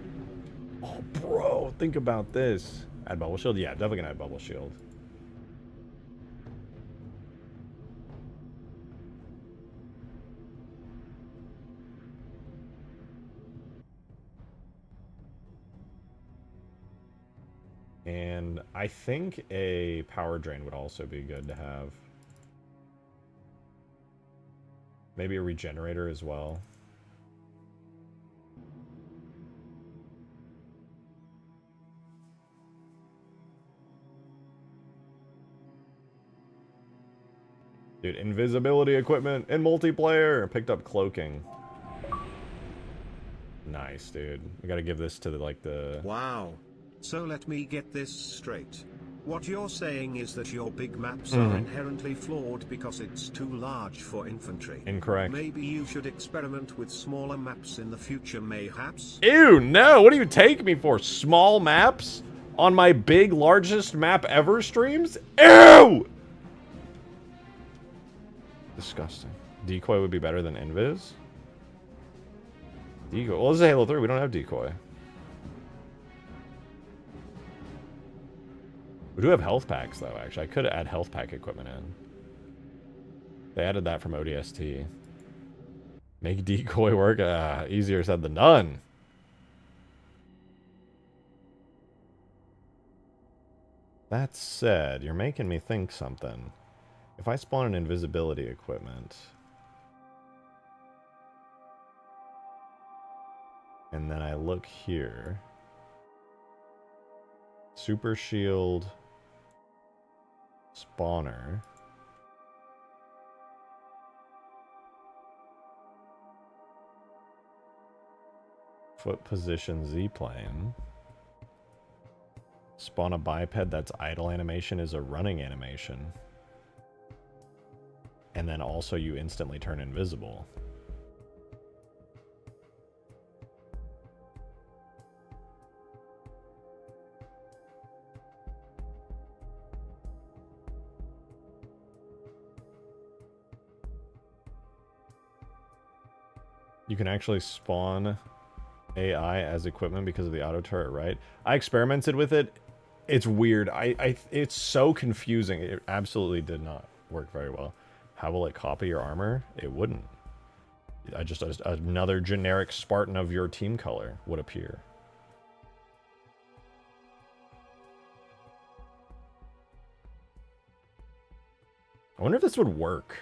Oh, bro, think about this. Add bubble shield? Yeah, definitely gonna add bubble shield. And I think a power drain would also be good to have. Maybe a regenerator as well. Dude, invisibility equipment in multiplayer. Picked up cloaking. Nice, dude. We gotta give this to the Wow. So let me get this straight. What you're saying is that your big maps are inherently flawed because it's too large for infantry. Incorrect. Maybe you should experiment with smaller maps in the future, mayhaps? Ew, no! What do you take me for? Small maps? On my big, largest map ever streams? Ew! Disgusting. Decoy would be better than Invis? Decoy. Well, this is Halo 3. We don't have Decoy. We do have health packs, though, actually. I could add health pack equipment in. They added that from ODST. Make Decoy work? Easier said than done. That said, you're making me think something. If I spawn an invisibility equipment... and then I look here... Super shield... spawner... foot position Z-plane... spawn a biped that's idle animation is a running animation. And then also you instantly turn invisible. You can actually spawn AI as equipment because of the auto turret, right? I experimented with it. It's weird. It's so confusing. It absolutely did not work very well. How will it copy your armor? It wouldn't. Another generic Spartan of your team color would appear. I wonder if this would work.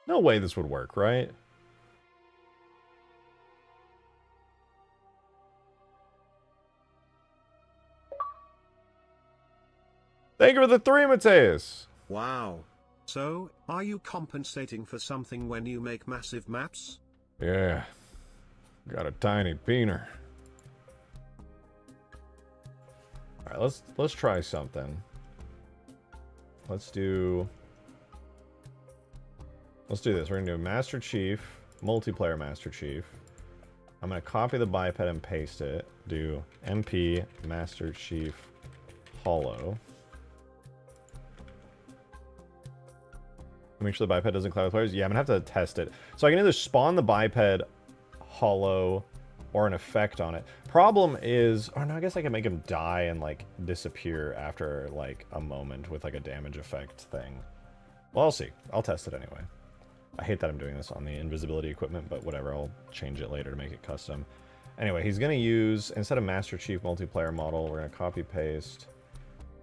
No way this would work, right? Thank you for the 3, Mateus. Wow. So, are you compensating for something when you make massive maps? Yeah. Got a tiny peener. Alright, let's try something. Let's do this. We're gonna do Master Chief, multiplayer Master Chief. I'm gonna copy the biped and paste it. Do MP Master Chief Holo. Make sure the biped doesn't cloud players. Yeah, I'm gonna have to test it. So I can either spawn the biped Holo or an effect on it. Problem is, oh no, I guess I can make him die and like disappear after like a moment with like a damage effect thing. Well, I'll see. I'll test it anyway. I hate that I'm doing this on the invisibility equipment, but whatever, I'll change it later to make it custom. Anyway, he's gonna use, instead of Master Chief multiplayer model, we're gonna copy paste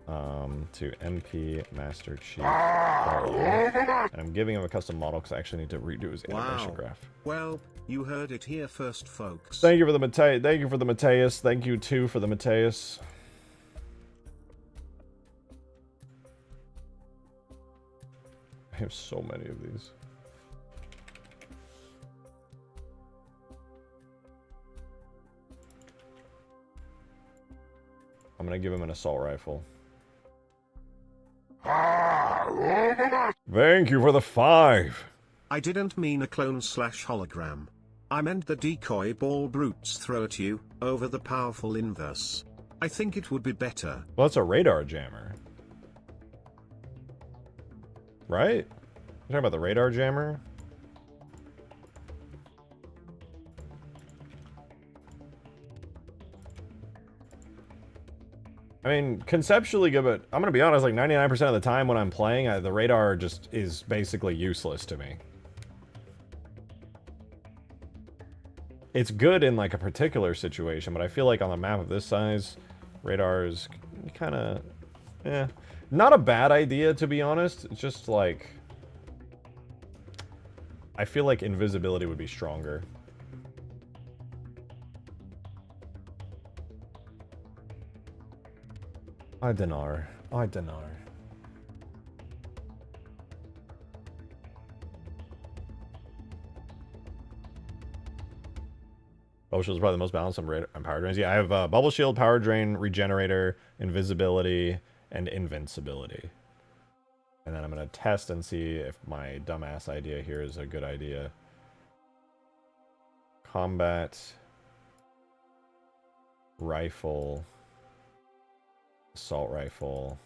to MP Master Chief. And I'm giving him a custom model because I actually need to redo his animation graph. Well, you heard it here first, folks. Thank you for the Thank you for the Mateus. Thank you too for the Mateus. I have so many of these. I'm gonna give him an assault rifle. Thank you for the 5. I didn't mean a clone/hologram. I meant the decoy ball brutes throw at you, over the powerful inverse. I think it would be better. Well, it's a radar jammer. Right? You're talking about the radar jammer? I mean, conceptually good, but I'm gonna be honest, like 99% of the time when I'm playing, the radar just is basically useless to me. It's good in like a particular situation, but I feel like on a map of this size, radar is kind of, not a bad idea to be honest. It's just like, I feel like invisibility would be stronger. I don't know. I don't know. Bubble Shield is probably the most balanced on power drains. Yeah, I have Bubble Shield, Power Drain, Regenerator, Invisibility, and Invincibility. And then I'm going to test and see if my dumbass idea here is a good idea. Combat. Rifle. Assault Rifle.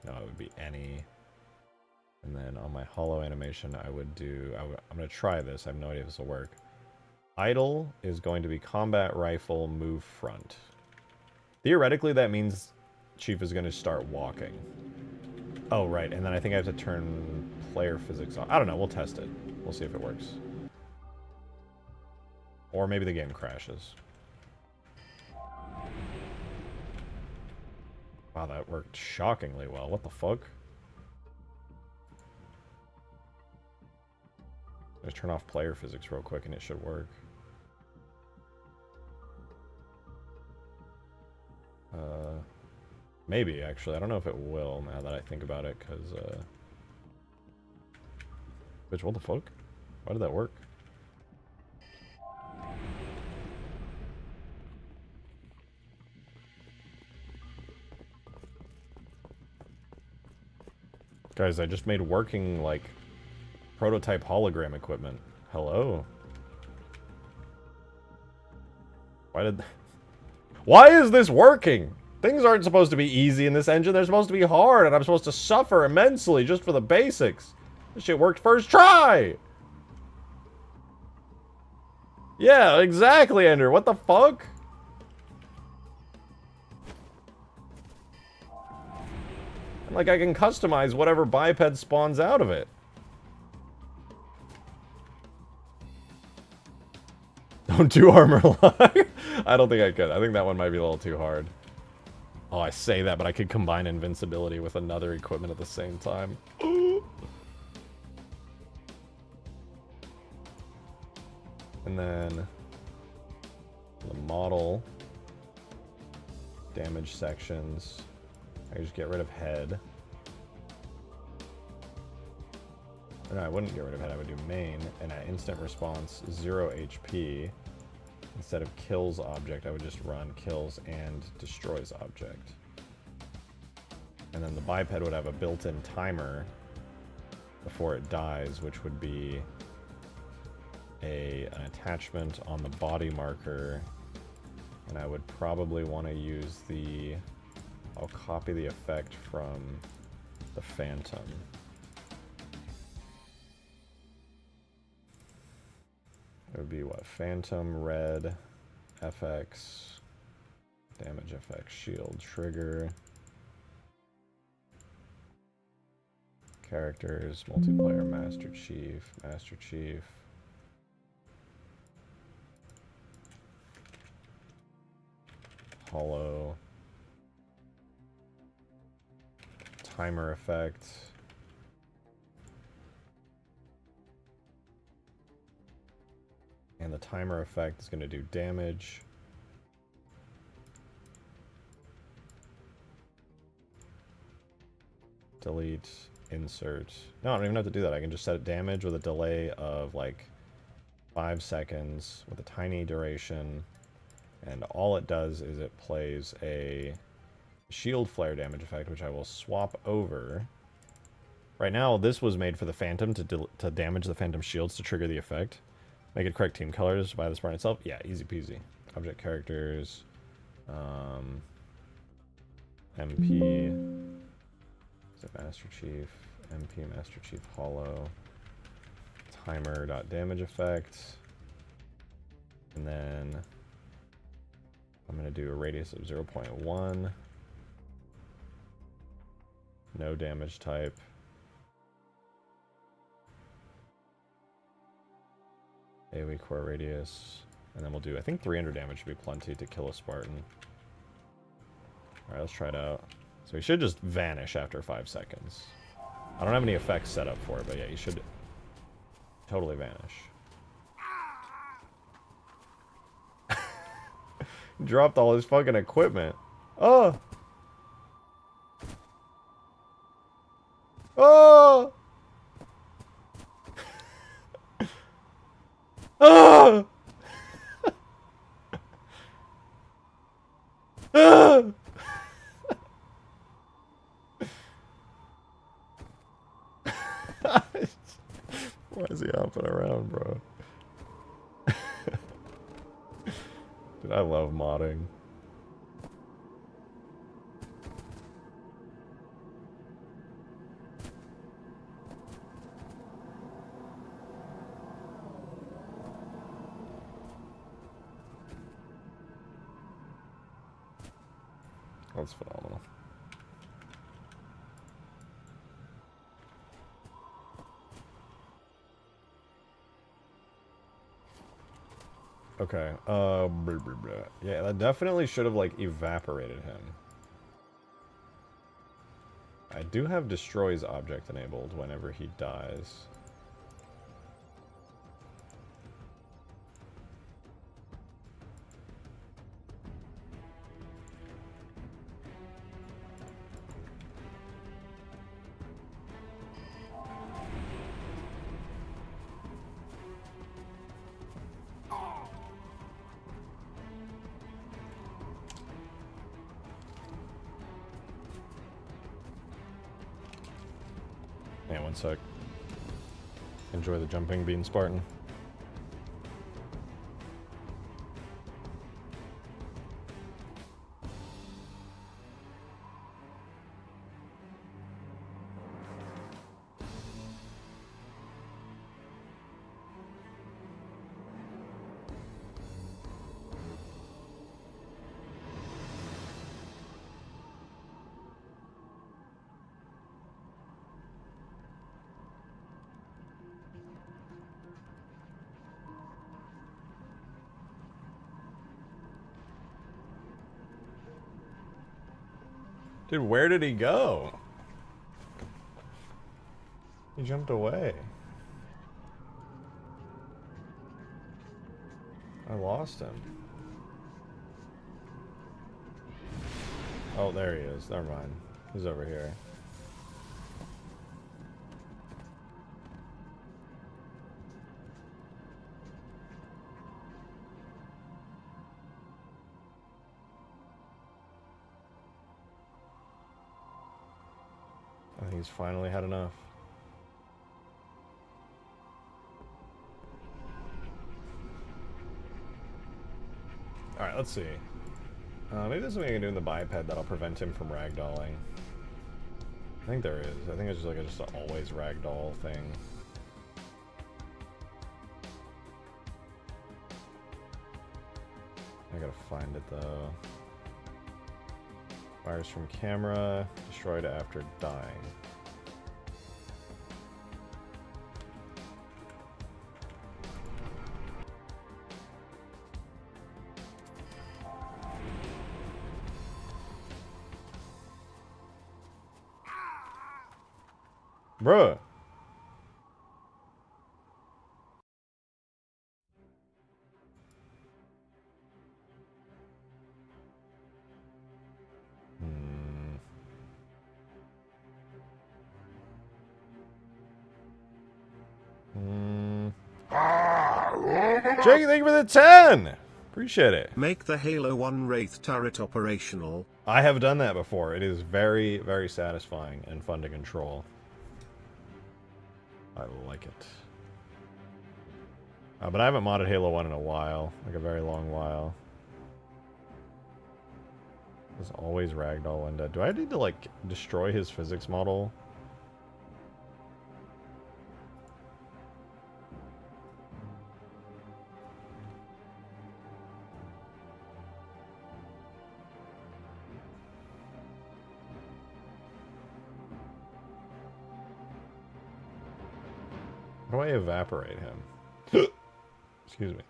No, it would be any. And then on my holo animation, I would do... I'm going to try this. I have no idea if this will work. Idle is going to be combat rifle, move front. Theoretically, that means Chief is going to start walking. Oh, right. And then I think I have to turn player physics on. I don't know. We'll test it. We'll see if it works. Or maybe the game crashes. Wow, that worked shockingly well. What the fuck? Let's turn off player physics real quick and it should work. Maybe, actually. I don't know if it will now that I think about it, because, Bitch, what the fuck? Why did that work? Guys, I just made working, like, prototype hologram equipment. Hello? Why is this working? Things aren't supposed to be easy in this engine. They're supposed to be hard, and I'm supposed to suffer immensely just for the basics. This shit worked first try! Yeah, exactly, Ender. What the fuck? And, like, I can customize whatever biped spawns out of it. Don't do armor lock. I don't think I could. I think that one might be a little too hard. Oh, I say that, but I could combine invincibility with another equipment at the same time. And then the model damage sections. I can just get rid of head. No, I wouldn't get rid of head. I would do main, and at instant response, 0 HP. Instead of kills object, I would just run kills and destroys object. And then the biped would have a built-in timer before it dies, which would be an attachment on the body marker. And I would probably want to use the... I'll copy the effect from the Phantom. It would be what? Phantom red FX, damage FX, shield, trigger, characters, multiplayer, Master Chief, holo, timer effect, and the timer effect is going to do damage. Delete, insert. No, I don't even have to do that. I can just set damage with a delay of like 5 seconds with a tiny duration. And all it does is it plays a shield flare damage effect, which I will swap over. Right now, this was made for the Phantom to damage the Phantom shields to trigger the effect. Make it correct team colors by the Spartan itself. Yeah, easy peasy. Object characters. MP. Is it Master Chief? MP Master Chief Holo. Timer.damage effect. And then I'm going to do a radius of 0.1. No damage type. AoE core radius. And then we'll do, I think 300 damage should be plenty to kill a Spartan. Alright, let's try it out. So he should just vanish after 5 seconds. I don't have any effects set up for it, but yeah, he should totally vanish. Dropped all his fucking equipment. Oh! Oh! Oh! Oh! Why is he hopping around, bro? Dude, I love modding. That's phenomenal. Okay, yeah, that definitely should have, like, evaporated him. I do have destroys object enabled whenever he dies. Yeah, one sec. Enjoy the jumping bean Spartan. Dude, where did he go? He jumped away. I lost him. Oh, there he is. Never mind. He's over here. I think he's finally had enough. Alright, let's see. Maybe there's something I can do in the biped that'll prevent him from ragdolling. I think there is. I think it's just like just an always ragdoll thing. gotta find it though. Fires from camera, destroyed after dying. Bruh. Jake, thank you for the 10! Appreciate it. Make the Halo 1 Wraith turret operational. I have done that before. It is very, very satisfying and fun to control. I like it. But I haven't modded Halo 1 in a while. Like a very long while. There's always Ragdoll undead. Do I need to, like, destroy his physics model? How do I evaporate him? Excuse me.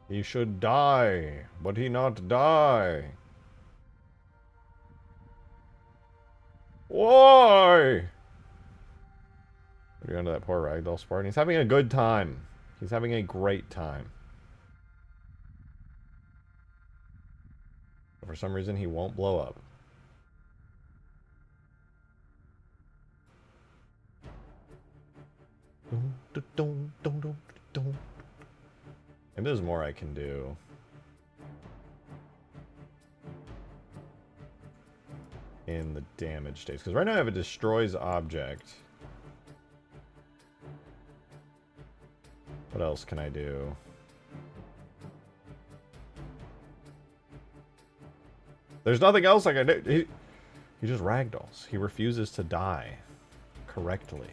He should die, but he not die. Why? We're going to that poor Ragdoll Spartan. He's having a good time. He's having a great time. But for some reason, he won't blow up. Maybe there's more I can do. In the damage states. Because right now I have a destroys object. What else can I do? There's nothing else I can do. He just ragdolls. He refuses to die correctly.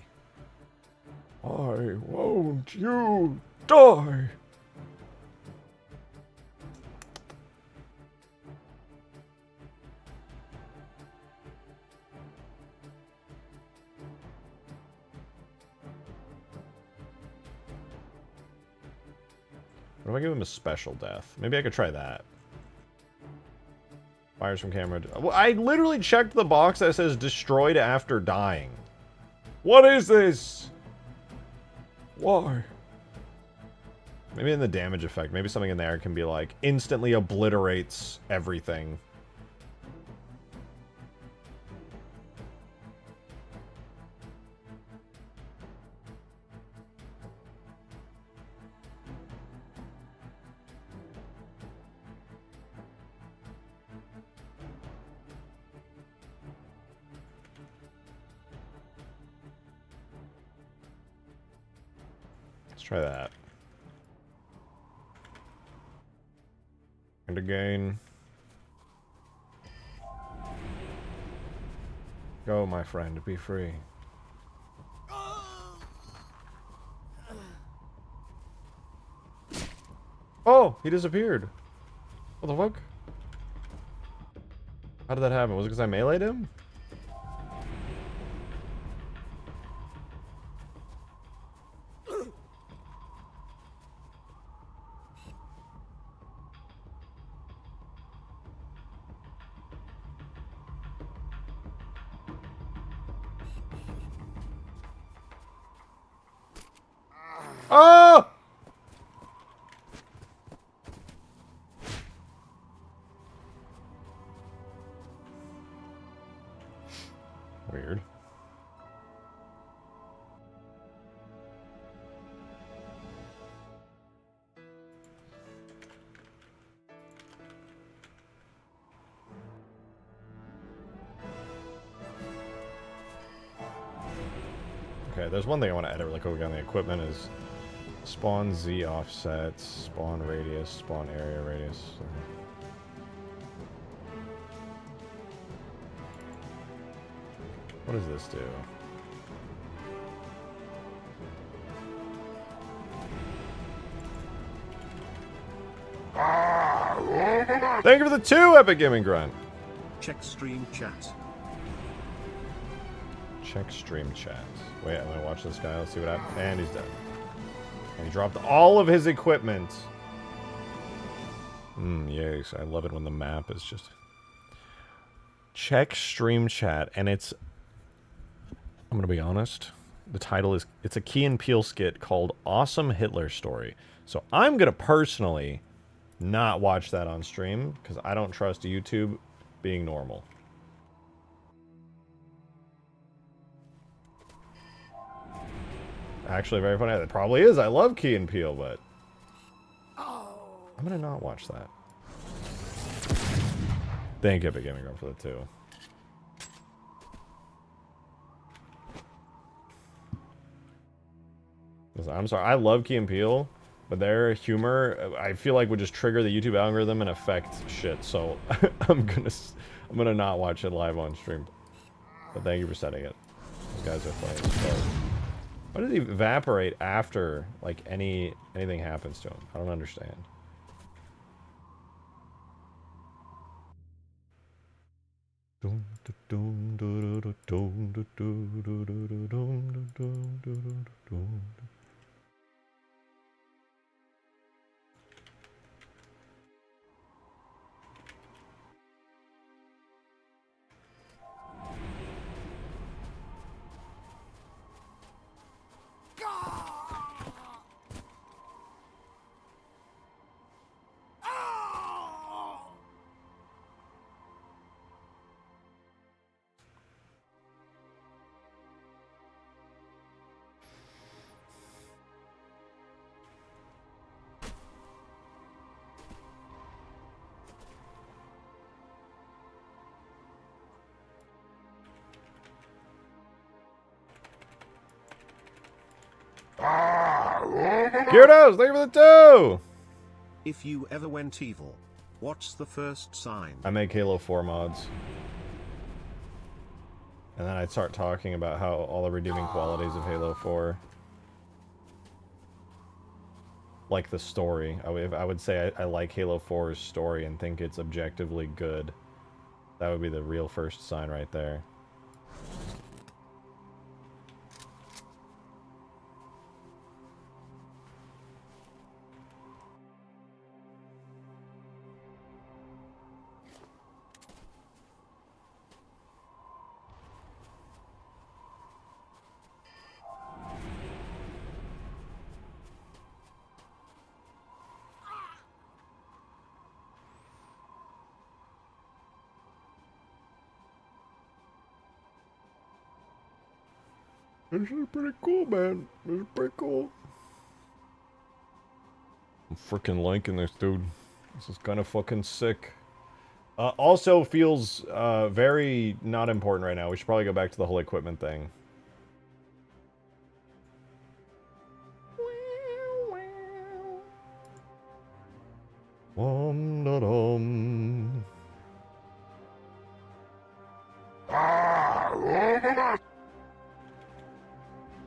Why won't you die? What if I give him a special death? Maybe I could try that. Fires from camera. Well, I literally checked the box that says destroyed after dying. What is this? Why? Maybe in the damage effect. Maybe something in there can be like instantly obliterates everything. Try that. And again. Go, my friend, be free. Oh, he disappeared. What the fuck? How did that happen? Was it because I meleeed him? Oh! Weird. Okay, there's one thing I want to edit really quick on the equipment is spawn Z offsets, spawn radius, spawn area radius. What does this do? Thank you for the 2 Epic Gaming Grunt. Check stream chat. Check stream chat. Wait, I'm gonna watch this guy. Let's see what happens. And he's dead. And he dropped all of his equipment. Yes, I love it when the map is just... Check stream chat, and it's... I'm gonna be honest. The title is... It's a Key and Peele skit called Awesome Hitler Story. So I'm gonna personally not watch that on stream, because I don't trust YouTube being normal. Actually, very funny. It probably is. I love Key and Peele, but... I'm gonna not watch that. Thank you, Epic Gaming Grunt, for the 2. Listen, I'm sorry. I love Key and Peele, but their humor, I feel like, would just trigger the YouTube algorithm and affect shit. So I'm gonna not watch it live on stream. But thank you for setting it. Those guys are playing. So, why does he evaporate after like anything happens to him? I don't understand. Gyarados, thank you for the 2! If you ever went evil, what's the first sign? I make Halo 4 mods. And then I'd start talking about how all the redeeming qualities of Halo 4. Like the story. I would say I like Halo 4's story and think it's objectively good. That would be the real first sign right there. This is pretty cool, man. This is pretty cool. I'm freaking liking this, dude. This is kind of fucking sick. Also feels very not important right now. We should probably go back to the whole equipment thing. Dum-da-dum.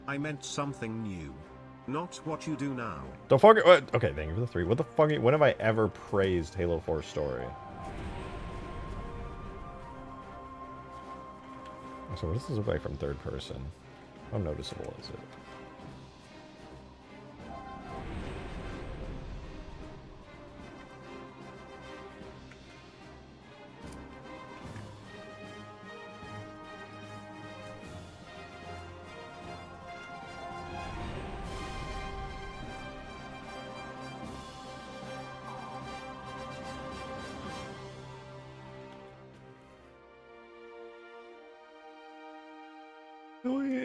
I meant something new. Not what you do now. The fuck... okay, thank you for the 3. What the fuck... When have I ever praised Halo 4's story? So what does this look like from third person? How noticeable is it?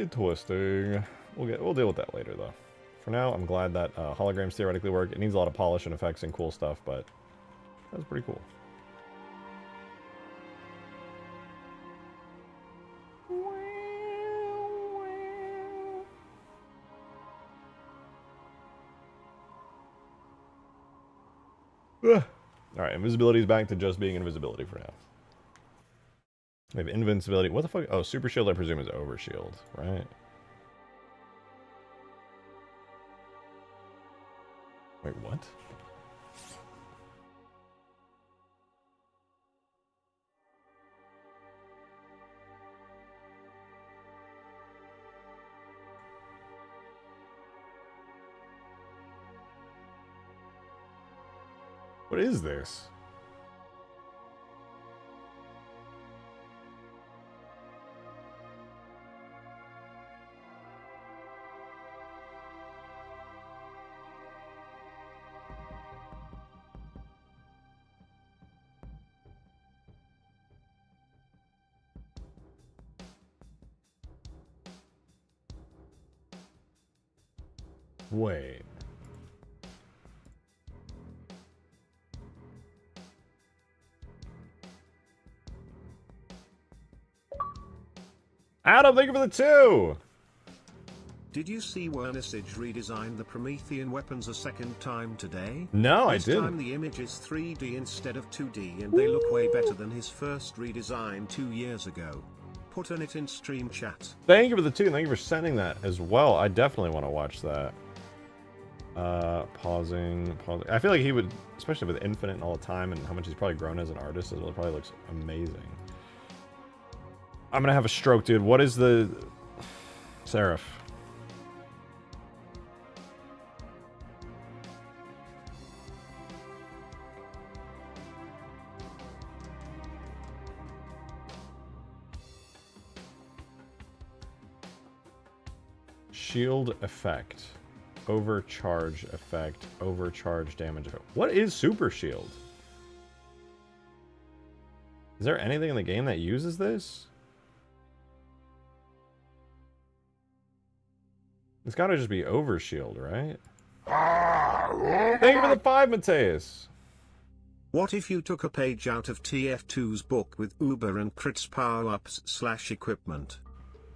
Interesting. We'll deal with that later though. For now, I'm glad that holograms theoretically work. It needs a lot of polish and effects and cool stuff, but that's pretty cool. Alright, invisibility is back to just being invisibility for now. They have invincibility. What the fuck? Oh, super shield I presume is over shield, right? Wait, what? What is this? Wait. Adam, thank you for the 2! Did you see Wernisage redesigned the Promethean weapons a second time today? No, I This didn't. time the image is 3D instead of 2D and they look way better than his first redesign 2 years ago. Put on it in stream chat. Thank you for the 2. Thank you for sending that as well. I definitely want to watch that. Pausing. I feel like he would, especially with Infinite and all the time and how much he's probably grown as an artist, it probably looks amazing. I'm gonna have a stroke, dude. What is the... Seraph. Shield effect. Overcharge effect. Overcharge damage effect. What is super shield? Is there anything in the game that uses this? It's gotta just be overshield, right? Thank you for the 5, Mateus. What if you took a page out of TF2's book with Uber and crits power-ups / equipment?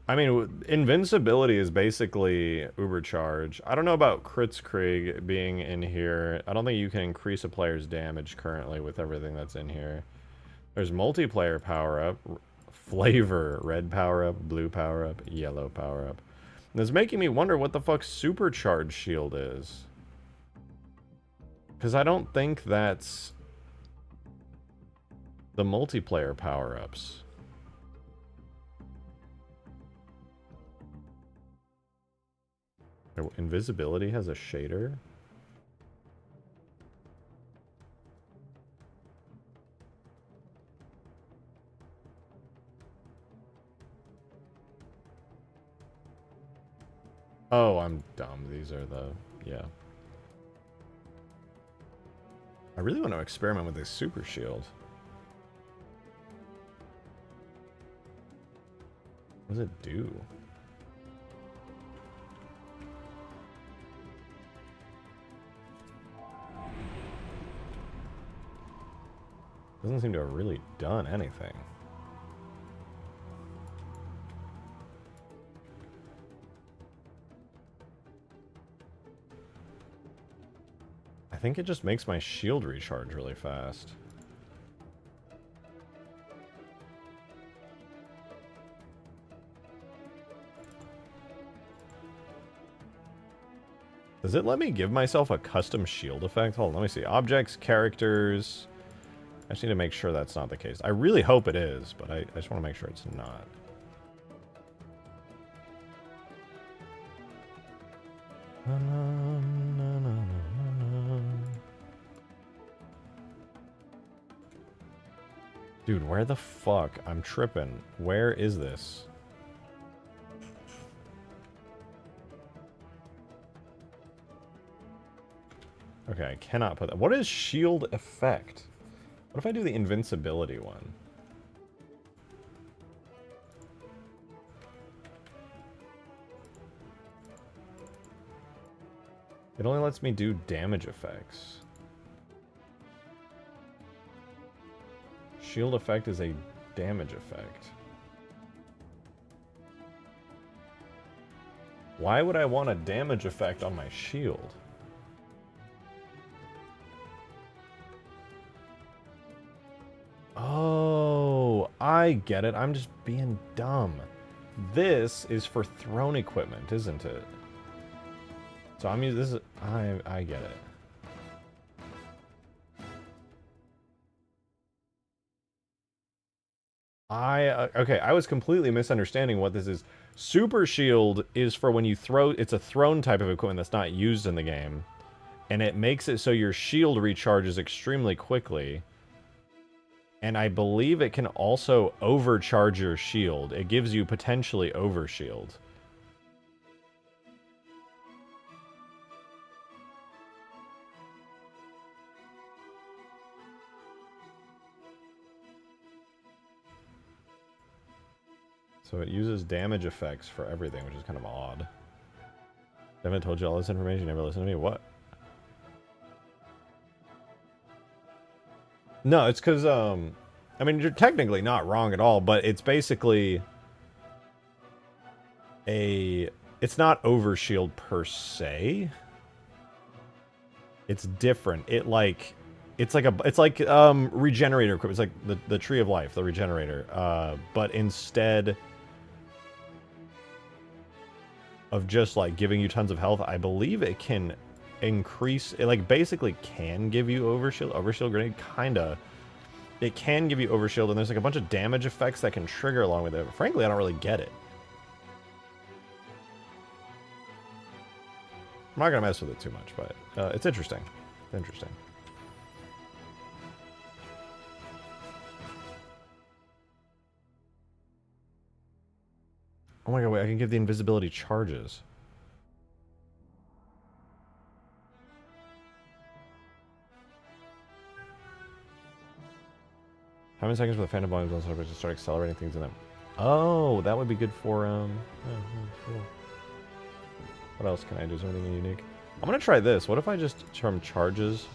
I mean, invincibility is basically Ubercharge. I don't know about Kritzkrieg being in here. I don't think you can increase a player's damage currently with everything that's in here. There's multiplayer power-up, flavor, red power-up, blue power-up, yellow power-up. And it's making me wonder what the fuck Supercharge Shield is. Because I don't think that's the multiplayer power-ups. Invisibility has a shader? Oh, I'm dumb. These are the... yeah. I really want to experiment with this super shield. What does it do? Doesn't seem to have really done anything. I think it just makes my shield recharge really fast. Does it let me give myself a custom shield effect? Hold on, let me see. Objects, characters... I just need to make sure that's not the case. I really hope it is, but I just want to make sure it's not. Dude, where the fuck? I'm tripping. Where is this? Okay, I cannot put that. What is shield effect? What if I do the invincibility one? It only lets me do damage effects. Shield effect is a damage effect. Why would I want a damage effect on my shield? Oh, I get it. I'm just being dumb. This is for thrown equipment, isn't it? So I'm using this. I get it. Okay, I was completely misunderstanding what this is. Super shield is for when you throw. It's a thrown type of equipment that's not used in the game, and it makes it so your shield recharges extremely quickly. And I believe it can also overcharge your shield. It gives you potentially overshield. So it uses damage effects for everything, which is kind of odd. I haven't told you all this information. You never listened to me. What? No, it's because, I mean, you're technically not wrong at all, but it's basically it's not overshield per se. It's different. It's like regenerator equipment. It's like the tree of life, the regenerator. But instead of just like giving you tons of health, I believe it can increase. It like basically can give you overshield grenade, kinda. It can give you overshield, and there's like a bunch of damage effects that can trigger along with it. But frankly, I don't really get it. I'm not gonna mess with it too much, but it's interesting. It's interesting. Oh my god, wait, I can give the invisibility charges. How many seconds for the phantom bombs on to start accelerating things in them? Oh, that would be good for, cool. What else can I do? Is there anything unique? I'm gonna try this. What if I just term charges?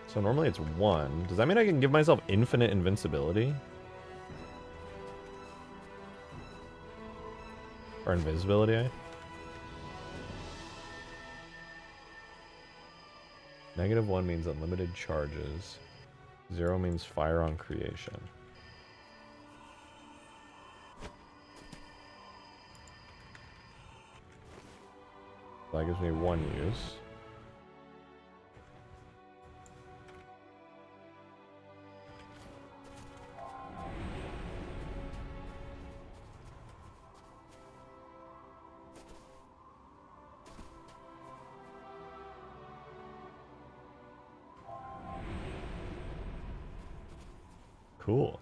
So normally it's 1. Does that mean I can give myself infinite invincibility? Or invisibility? -1 means unlimited charges. 0 means fire on creation. That gives me 1 use. Cool.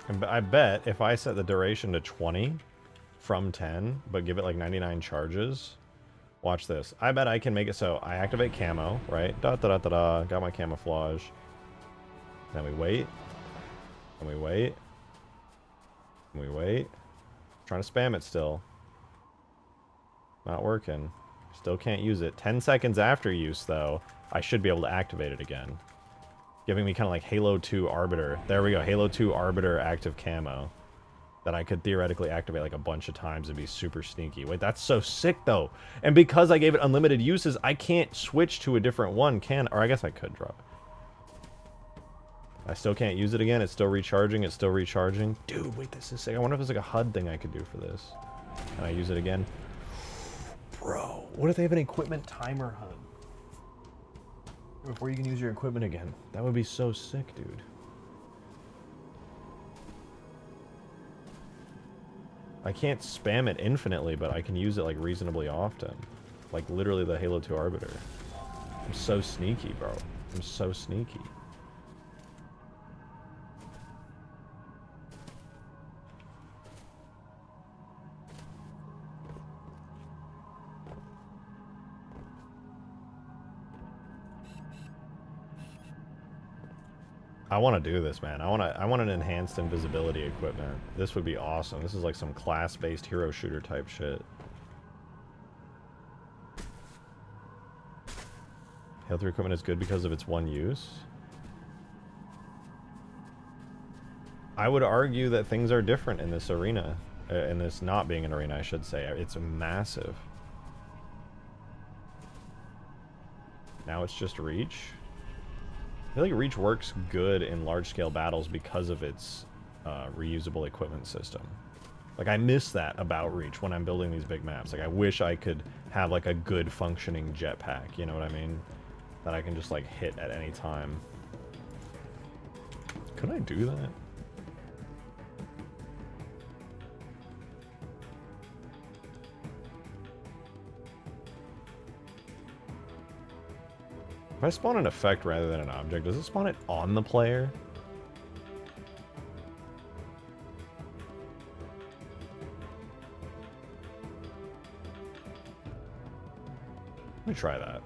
And I bet if I set the duration to 20 from 10, but give it like 99 charges, watch this. I bet I can make it so I activate camo, right? Da da da da da. Got my camouflage. Then we wait. And we wait. And we wait. Trying to spam it still. Not working. Still can't use it. 10 seconds after use, though, I should be able to activate it again. Giving me kind of like Halo 2 Arbiter. There we go. Halo 2 Arbiter active camo. That I could theoretically activate like a bunch of times and be super sneaky. Wait, that's so sick, though. And because I gave it unlimited uses, I can't switch to a different one, or I guess I could drop it. I still can't use it again. It's still recharging. It's still recharging. Dude, wait, this is sick. I wonder if there's like a HUD thing I could do for this. Can I use it again? Bro, what if they have an equipment timer HUD? Before you can use your equipment again. That would be so sick, dude. I can't spam it infinitely, but I can use it like reasonably often. Like literally the Halo 2 Arbiter. I'm so sneaky, bro. I'm so sneaky. I want to do this, man. I want an enhanced invisibility equipment. This would be awesome. This is like some class-based hero shooter type shit. Halo 3 equipment is good because of its one use. I would argue that things are different in this arena. In this not being an arena, I should say. It's massive. Now it's just reach. I feel like reach works good in large-scale battles because of its reusable equipment system. Like, I miss that about reach when I'm building these big maps. Like, I wish I could have, like, a good functioning jetpack, you know what I mean? That I can just, like, hit at any time. Could I do that? If I spawn an effect rather than an object, does it spawn it on the player? Let me try that.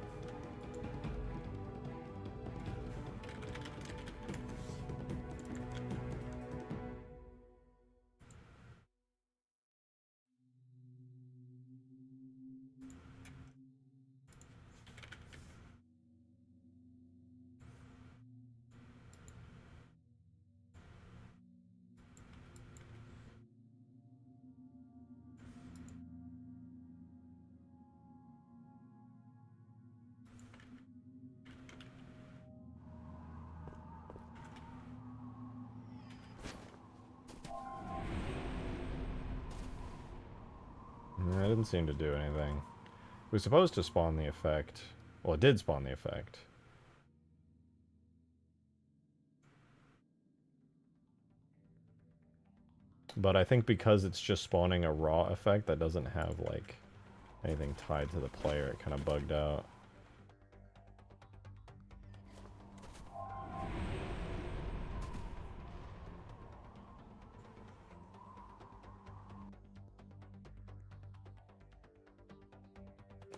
That didn't seem to do anything. It was supposed to spawn the effect. Well, it did spawn the effect. But I think because it's just spawning a raw effect that doesn't have, like, anything tied to the player, it kind of bugged out.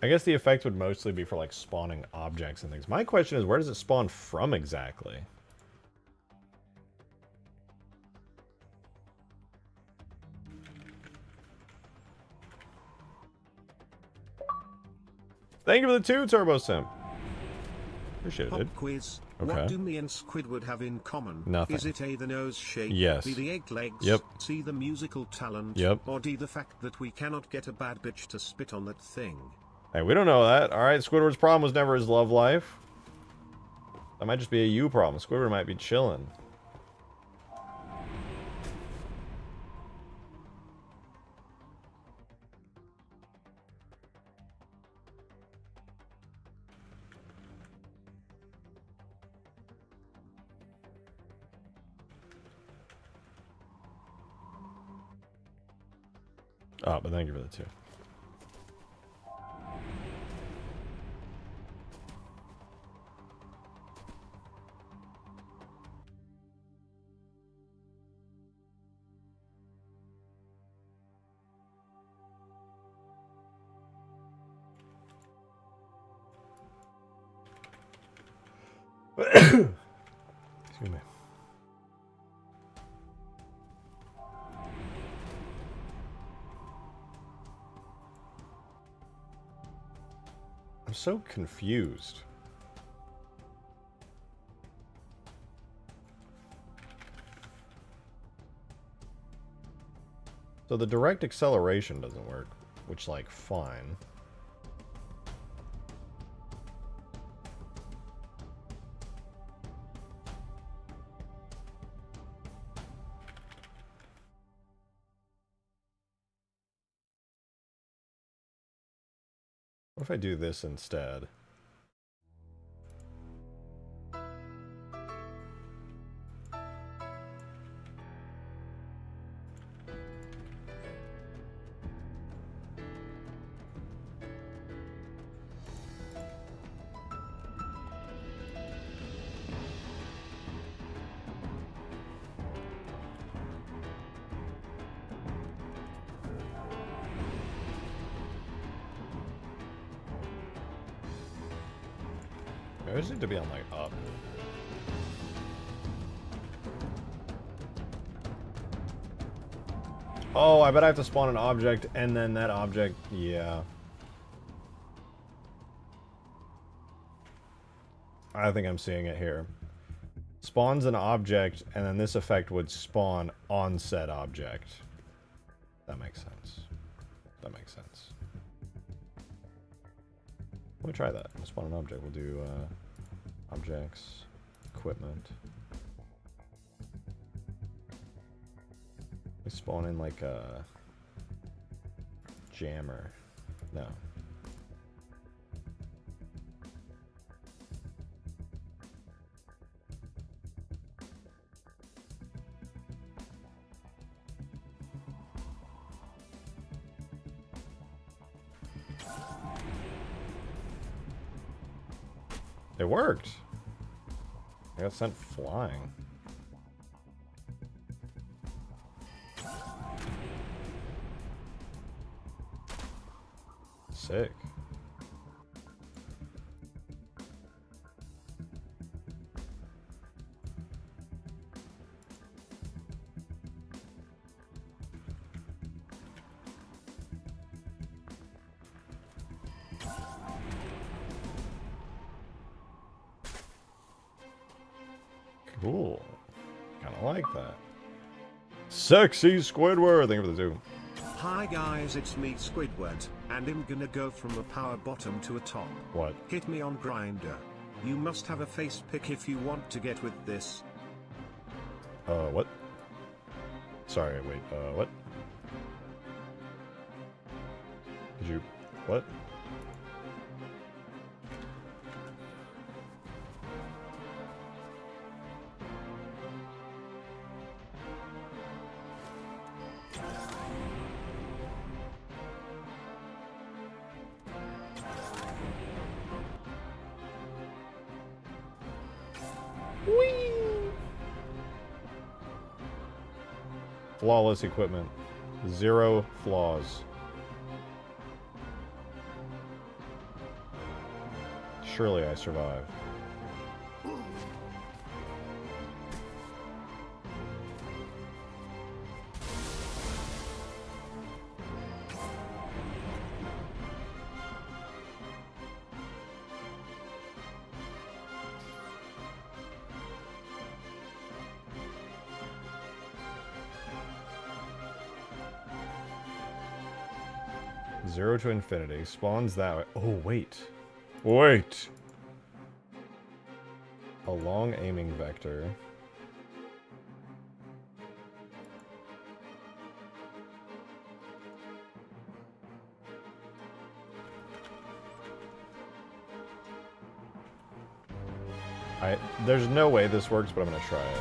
I guess the effect would mostly be for, like, spawning objects and things. My question is, where does it spawn from exactly? Thank you for the 2, Turbo Simp. Appreciate it, dude. Quiz. Okay. What do me and Squidward have in common? Nothing. Is it A, the nose shape, Yes. B, the egg legs, Yep. C, the musical talent, Yep. or D, the fact that we cannot get a bad bitch to spit on that thing? Hey, we don't know that. Alright, Squidward's problem was never his love life. That might just be a you problem. Squidward might be chilling. Oh, but thank you for the 2. Excuse me. I'm so confused. So the direct acceleration doesn't work, which, like, fine. What if I do this instead? I just need to be on, like, up. Oh, I bet I have to spawn an object, and then that object... Yeah. I think I'm seeing it here. Spawns an object, and then this effect would spawn on said object. That makes sense. That makes sense. Let me try that. We'll spawn an object. We'll do objects, equipment. We spawn in like a jammer. No. It worked. I got sent flying. Sick. Cool. Kind of like that. Sexy Squidward. Thank you for the zoo. Hi guys, it's me Squidward, and I'm gonna go from a power bottom to a top. What? Hit me on Grinder. You must have a face pick if you want to get with this. What? Sorry, wait, what? Did you... what? Flawless equipment. 0 flaws. Surely I survive. Zero to infinity. Spawns that way. Oh, wait. Wait! A long aiming vector. There's no way this works, but I'm gonna try it.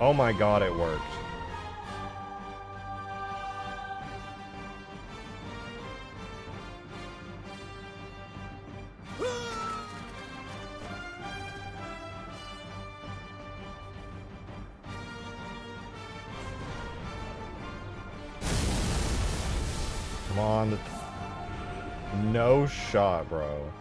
Oh my god, it worked. Come on. No shot, bro.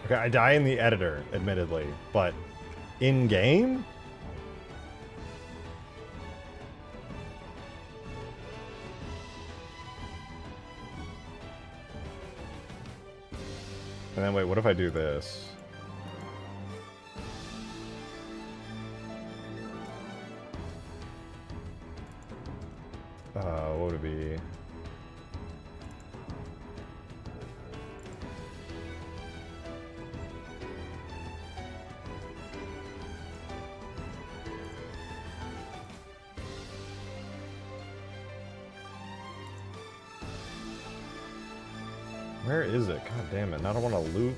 Okay, I die in the editor, admittedly, but in-game? And then wait, what if I do this? What would it be? Where is it? God damn it. Now I don't want to loop.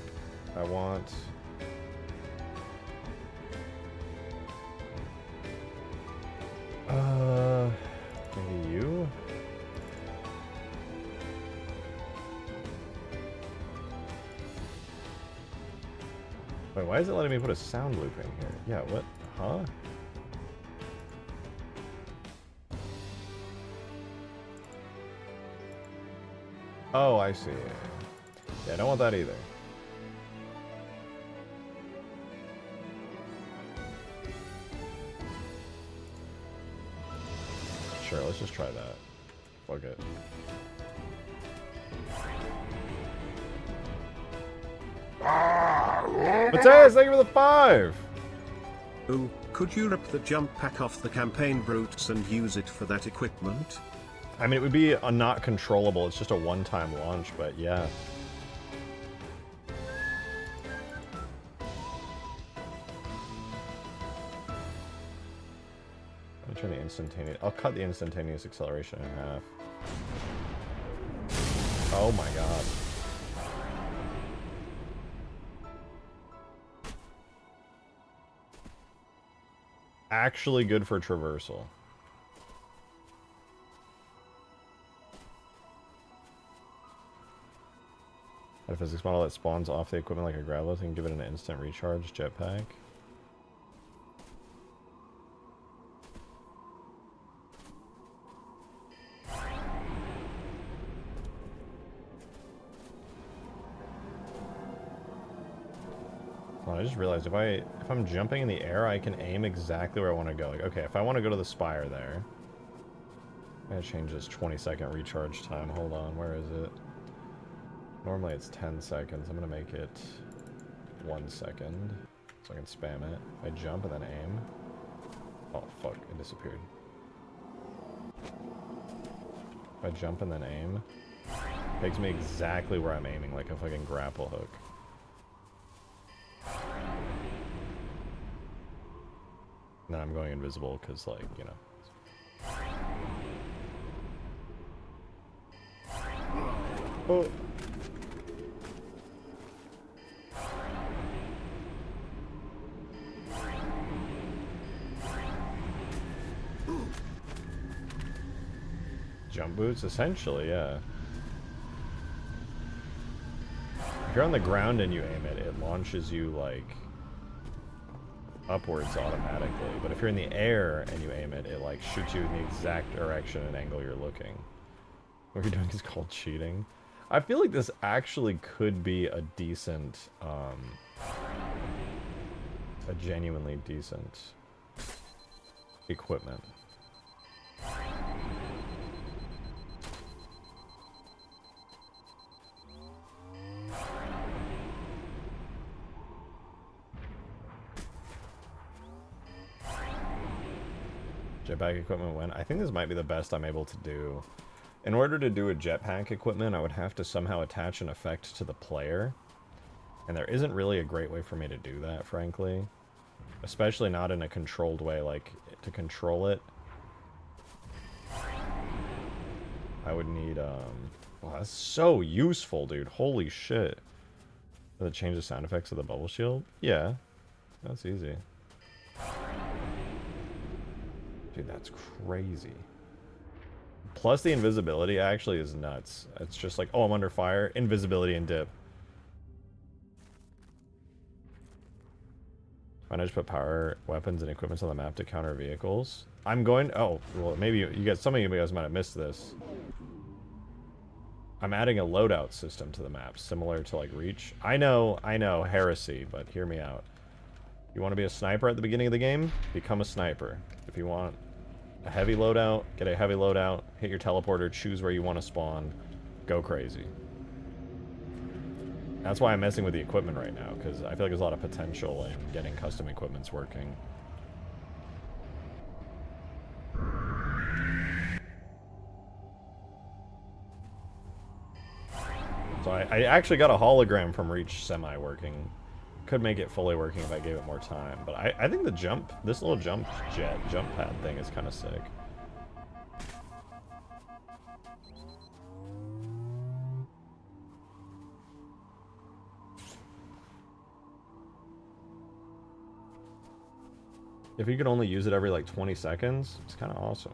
I want... maybe you? Wait, why is it letting me put a sound loop in here? Yeah, what? Huh? Oh, I see. Yeah, I don't want that either. Sure, let's just try that. Fuck it. Matthias, thank you for the 5! Ooh, could you rip the jump pack off the campaign brutes and use it for that equipment? I mean, it would be a not controllable. It's just a one-time launch, but yeah. Let me turn the instantaneous... I'll cut the instantaneous acceleration in half. Oh my god. Actually good for traversal. A physics model that spawns off the equipment like a gravel and give it an instant recharge. Jetpack. I just realized if I'm jumping in the air, I can aim exactly where I want to go. Like, okay, if I want to go to the spire there, I'm gonna change this 20-second recharge time. Hold on, where is it? Normally it's 10 seconds. I'm gonna make it 1 second so I can spam it. I jump and then aim. Oh fuck, it disappeared. If I jump and then aim, it takes me exactly where I'm aiming, like a fucking grapple hook. And then I'm going invisible because, like, you know. Oh. Jump boots, essentially, yeah. If you're on the ground and you aim it, it launches you, like, upwards automatically. But if you're in the air and you aim it, it, like, shoots you in the exact direction and angle you're looking. What you're doing is called cheating. I feel like this actually could be a decent, a genuinely decent equipment. Jetpack equipment when? I think this might be the best I'm able to do. In order to do a jetpack equipment, I would have to somehow attach an effect to the player. And there isn't really a great way for me to do that, frankly. Especially not in a controlled way, like, to control it. I would need, Wow, that's so useful, dude. Holy shit. Does it change the sound effects of the bubble shield? Yeah. That's easy. Dude, that's crazy. Plus the invisibility actually is nuts. It's just like, oh, I'm under fire, invisibility and dip. Why not just put power weapons and equipment on the map to counter vehicles? I'm going, oh, well, maybe you guys, some of you guys might have missed this. I'm adding a loadout system to the map, similar to like Reach. I know, heresy, but hear me out. You want to be a sniper at the beginning of the game? Become a sniper. If you want a heavy loadout, get a heavy loadout, hit your teleporter, choose where you want to spawn, go crazy. That's why I'm messing with the equipment right now, because I feel like there's a lot of potential in getting custom equipments working. So I actually got a hologram from Reach semi-working. Could make it fully working if I gave it more time, but I think the jump, this little jump pad thing is kind of sick. If you could only use it every like 20 seconds, it's kind of awesome.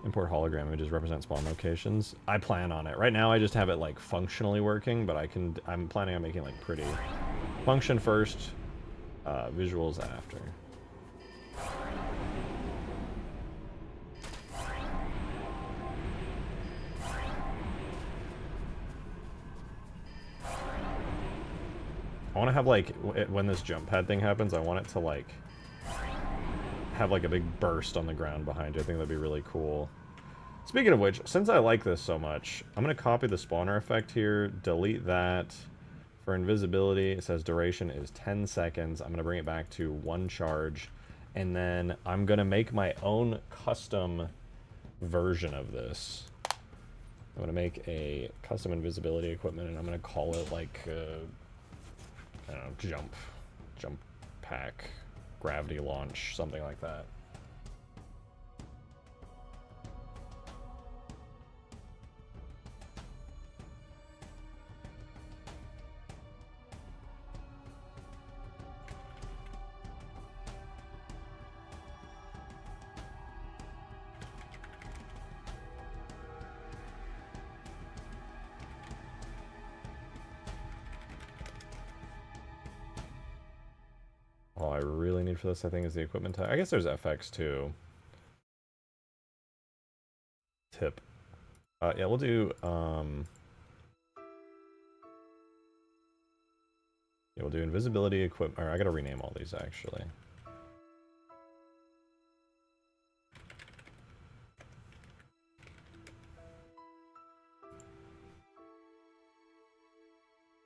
Import hologram images represent spawn locations. I plan on it. Right now I just have it like functionally working, but I'm planning on making like pretty function first, visuals after. I want to have like, when this jump pad thing happens, I want it to like have like a big burst on the ground behind you. I think that'd be really cool. Speaking of which, since I like this so much, I'm going to copy the spawner effect here, delete that. For invisibility, it says duration is 10 seconds. I'm going to bring it back to 1 charge. And then I'm going to make my own custom version of this. I'm going to make a custom invisibility equipment, and I'm going to call it like, I don't know, jump pack, gravity launch, something like that. All I really need for this, I think, is the equipment type. I guess there's FX too. Tip. Yeah, we'll do, yeah, we'll do invisibility equipment. Or I gotta rename all these, actually.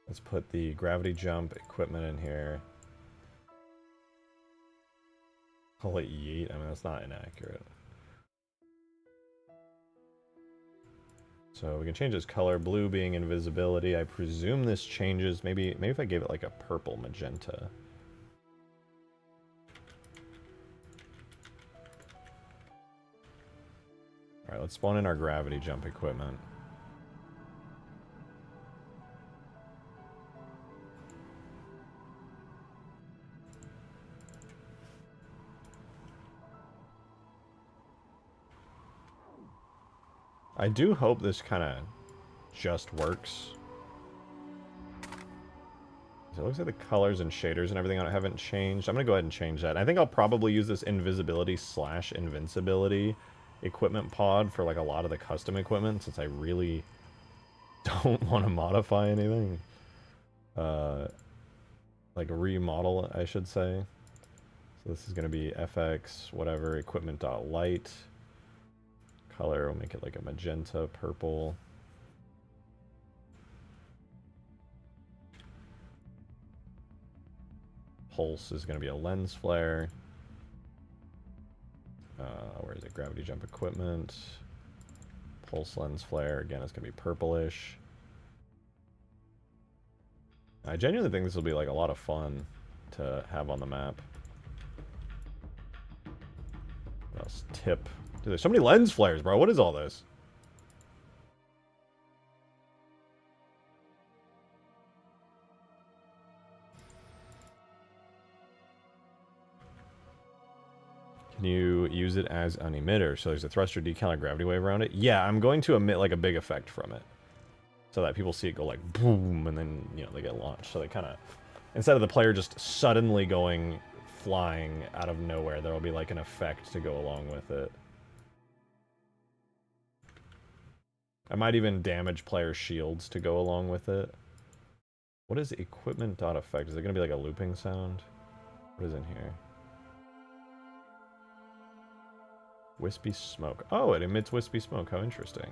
Let's put the gravity jump equipment in here. Call it yeet. I mean, that's not inaccurate. So we can change its color. Blue being invisibility. I presume this changes. Maybe if I gave it like a purple magenta. All right, let's spawn in our gravity jump equipment. I do hope this kind of just works. So it looks like the colors and shaders and everything on it haven't changed. I'm going to go ahead and change that. I think I'll probably use this invisibility / invincibility equipment pod for like a lot of the custom equipment, since I really don't want to modify anything. Like remodel, I should say. So this is going to be FX, whatever, equipment.light. Color, we'll make it like a magenta, purple. Pulse is going to be a lens flare. Where is it? Gravity jump equipment. Pulse lens flare, again, it's going to be purplish. I genuinely think this will be like a lot of fun to have on the map. What else? Tip. Dude, there's so many lens flares, bro. What is all this? Can you use it as an emitter? So there's a thruster, decal, or gravity wave around it? Yeah, I'm going to emit like a big effect from it. So that people see it go like boom, and then, you know, they get launched. So they kind of, instead of the player just suddenly going flying out of nowhere, there will be like an effect to go along with it. I might even damage player shields to go along with it. What is equipment.effect? Is it going to be like a looping sound? What is in here? Wispy smoke. Oh, it emits wispy smoke. How interesting.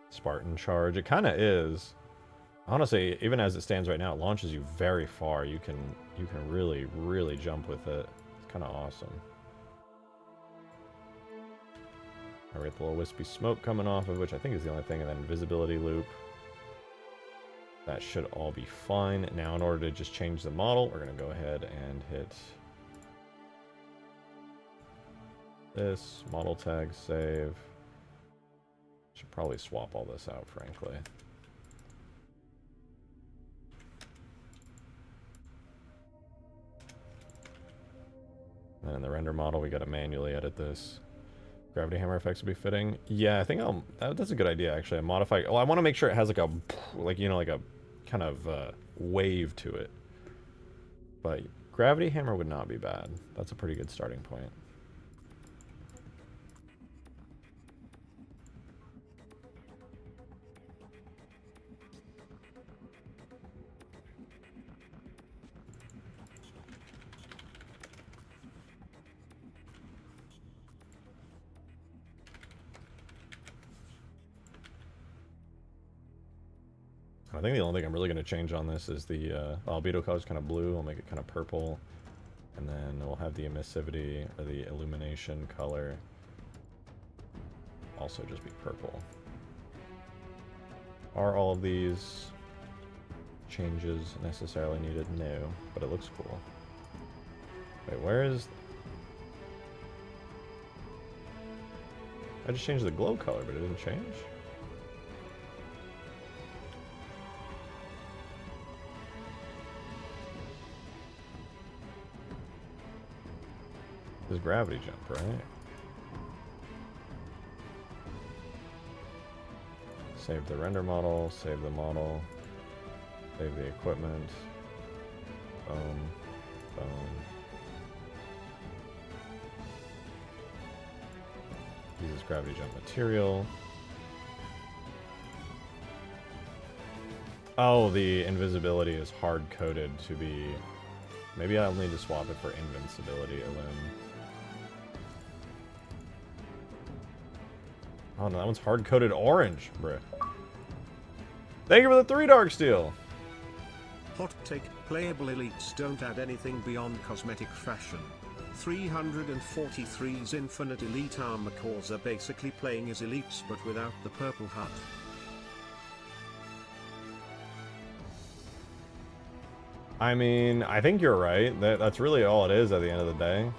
Spartan charge. It kind of is. Honestly, even as it stands right now, it launches you very far. You can really, really jump with it. It's kind of awesome. I get the little wispy smoke coming off of, which I think is the only thing, and then invisibility loop. That should all be fine. Now, in order to just change the model, we're going to go ahead and hit this, model tag, save. Should probably swap all this out, frankly. And in the render model, we got to manually edit this. Gravity hammer effects will be fitting. Yeah, I think that's a good idea, actually. I modify. Oh, I want to make sure it has like a, like, you know, like a kind of wave to it. But gravity hammer would not be bad. That's a pretty good starting point. I think the only thing I'm really going to change on this is the albedo color is kind of blue. I'll make it kind of purple. And then we'll have the emissivity, or the illumination color, also just be purple. Are all of these changes necessarily needed? No, but it looks cool. Wait, where is... I just changed the glow color, but it didn't change? This is gravity jump, right? Save the render model, save the model, save the equipment. Boom, boom. Uses gravity jump material. Oh, the invisibility is hard-coded to be... Maybe I'll need to swap it for invincibility alone. Oh no, that one's hard-coded orange, bruh. Thank you for the 3 dark steel! Hot take, playable elites don't add anything beyond cosmetic fashion. 343's infinite elite armor cores are basically playing as elites but without the purple hut. I mean, I think you're right. That's really all it is at the end of the day.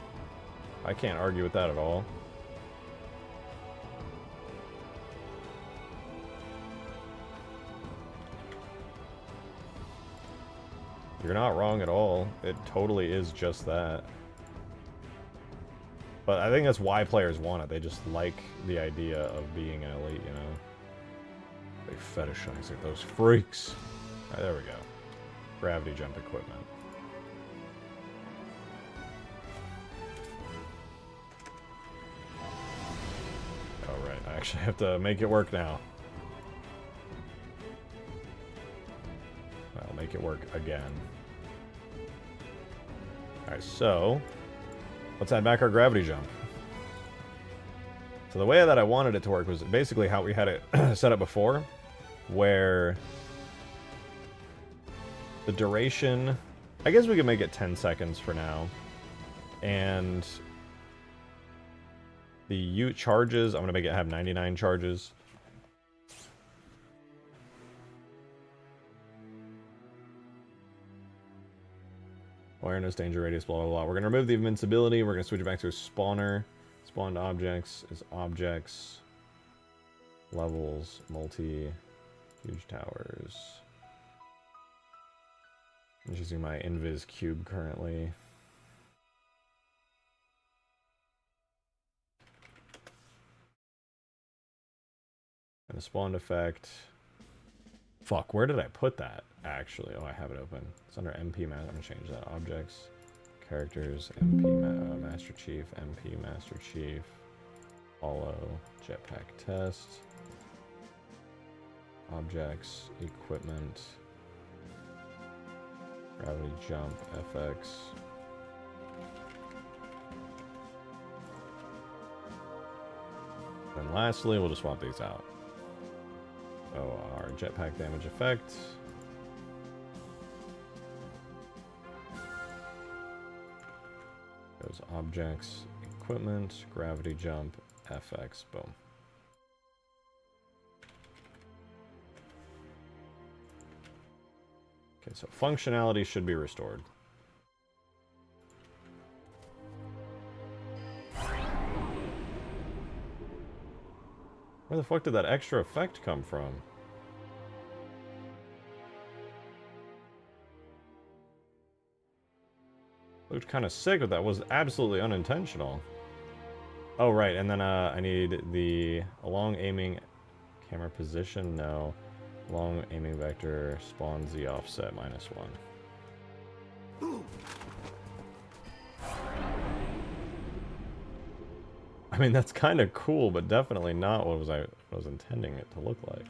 I can't argue with that at all. You're not wrong at all. It totally is just that. But I think that's why players want it. They just like the idea of being an elite, you know? They fetishize it, those freaks. Alright, there we go. Gravity jump equipment. Alright, I actually have to make it work now. I'll make it work again. Alright, so let's add back our gravity jump. So the way that I wanted it to work was basically how we had it set up before, where the duration, I guess we could make it 10 seconds for now, and the charges, I'm going to make it have 99 charges. Awareness, danger radius, blah, blah, blah. We're going to remove the invincibility. We're going to switch it back to a spawner. Spawned objects is objects. Levels, multi, huge towers. I'm just using my invis cube currently. And the spawned effect. Fuck, where did I put that, actually? Oh, I have it open. It's under MP Master. I'm gonna change that. Objects, characters, MP Master Chief, MP Master Chief, Holo, Jetpack Test, objects, equipment, gravity jump, FX. And lastly, we'll just swap these out. So our jetpack damage effect. Goes objects, equipment, gravity jump, FX, boom. Okay, so functionality should be restored. Where the fuck did that extra effect come from? Looked kind of sick, but that was absolutely unintentional. Oh, right, and then I need the long aiming camera position. No. Long aiming vector spawns the offset -1. I mean, that's kind of cool, but definitely not what I was intending it to look like.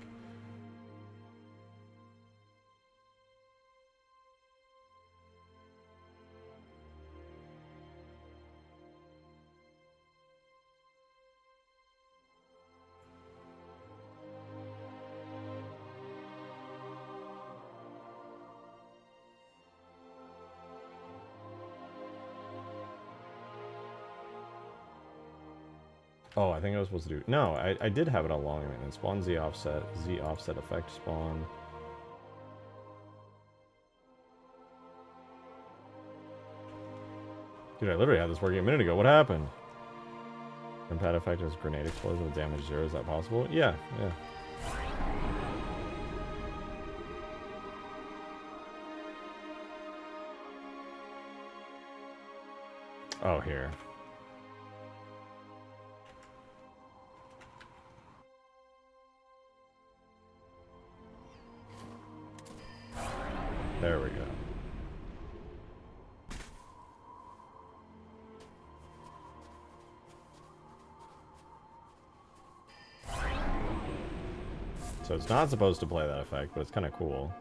Oh, I think I was supposed to do... No, I did have it on long aiming. Then spawn Z offset effect spawn. Dude, I literally had this working a minute ago. What happened? Impact effect is grenade explosion with damage 0. Is that possible? Yeah, yeah. Oh, here. There we go. So it's not supposed to play that effect, but it's kind of cool.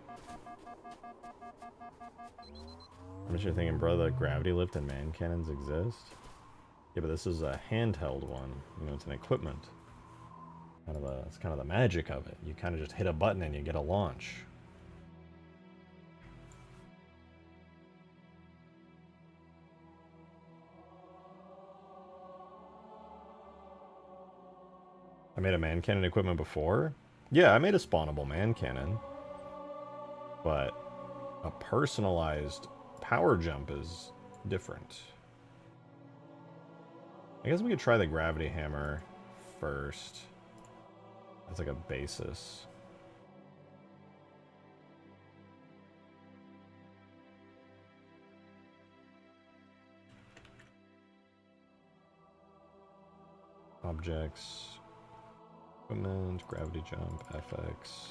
I'm just thinking, bro, that gravity lift and man cannons exist. Yeah, but this is a handheld one. You know, it's an equipment. It's kind of the magic of it. You kind of just hit a button and you get a launch. I made a man cannon equipment before. Yeah, I made a spawnable man cannon. But a personalized power jump is different. I guess we could try the gravity hammer first. That's like a basis. Objects. Equipment, gravity jump, FX.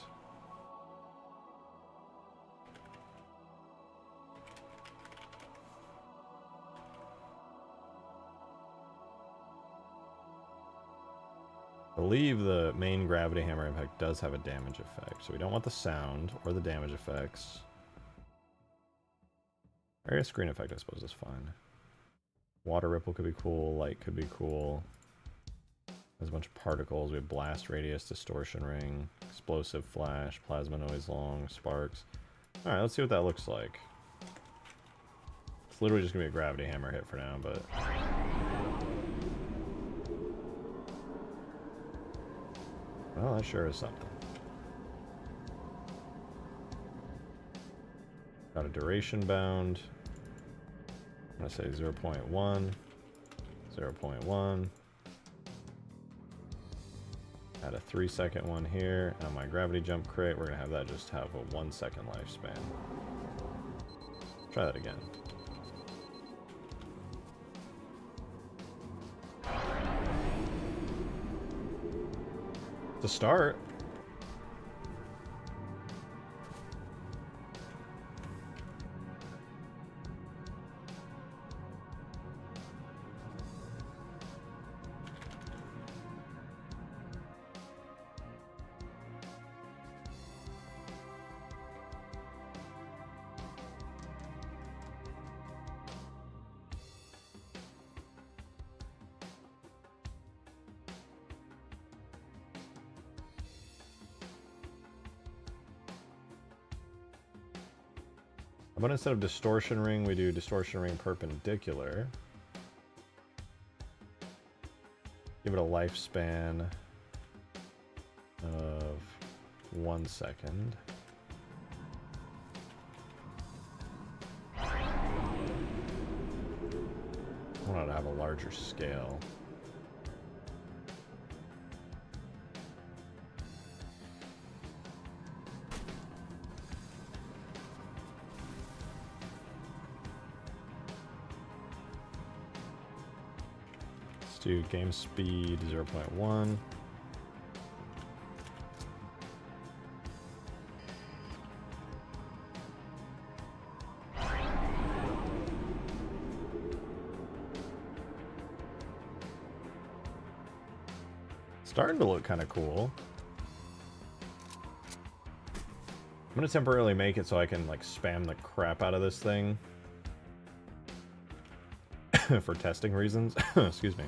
I believe the main gravity hammer impact does have a damage effect, so we don't want the sound or the damage effects. Area screen effect, I suppose, is fine. Water ripple could be cool, light could be cool. There's a bunch of particles. We have blast radius, distortion ring, explosive flash, plasma noise long, sparks. Alright, let's see what that looks like. It's literally just gonna be a gravity hammer hit for now, but... well, that sure is something. Got a duration bound. I'm gonna say 0.1, 0.1. Add a 3-second one here. And on my gravity jump crit, we're gonna have that just have a 1-second lifespan. Try that again. To start. But instead of distortion ring, we do distortion ring perpendicular. Give it a lifespan of 1 second. I want it to have a larger scale. do game speed 0.1. Starting to look kind of cool. I'm gonna temporarily make it so I can like spam the crap out of this thing for testing reasons. Excuse me.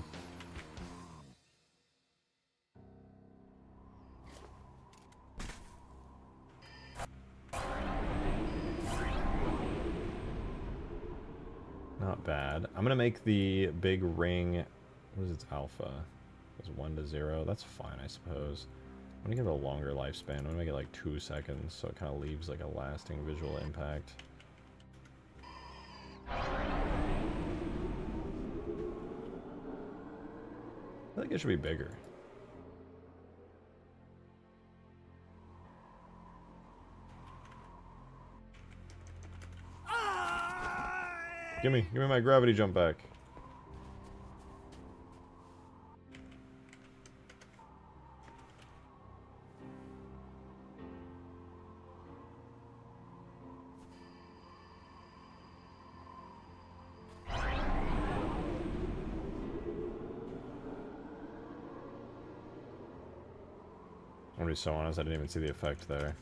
Not bad. I'm gonna make the big ring. What is its alpha? It's 1 to 0. That's fine, I suppose. I'm gonna give it a longer lifespan. I'm gonna make it like 2 seconds, so it kind of leaves like a lasting visual impact. I think it should be bigger. Give me my gravity jump back. I'm gonna be so honest, I didn't even see the effect there.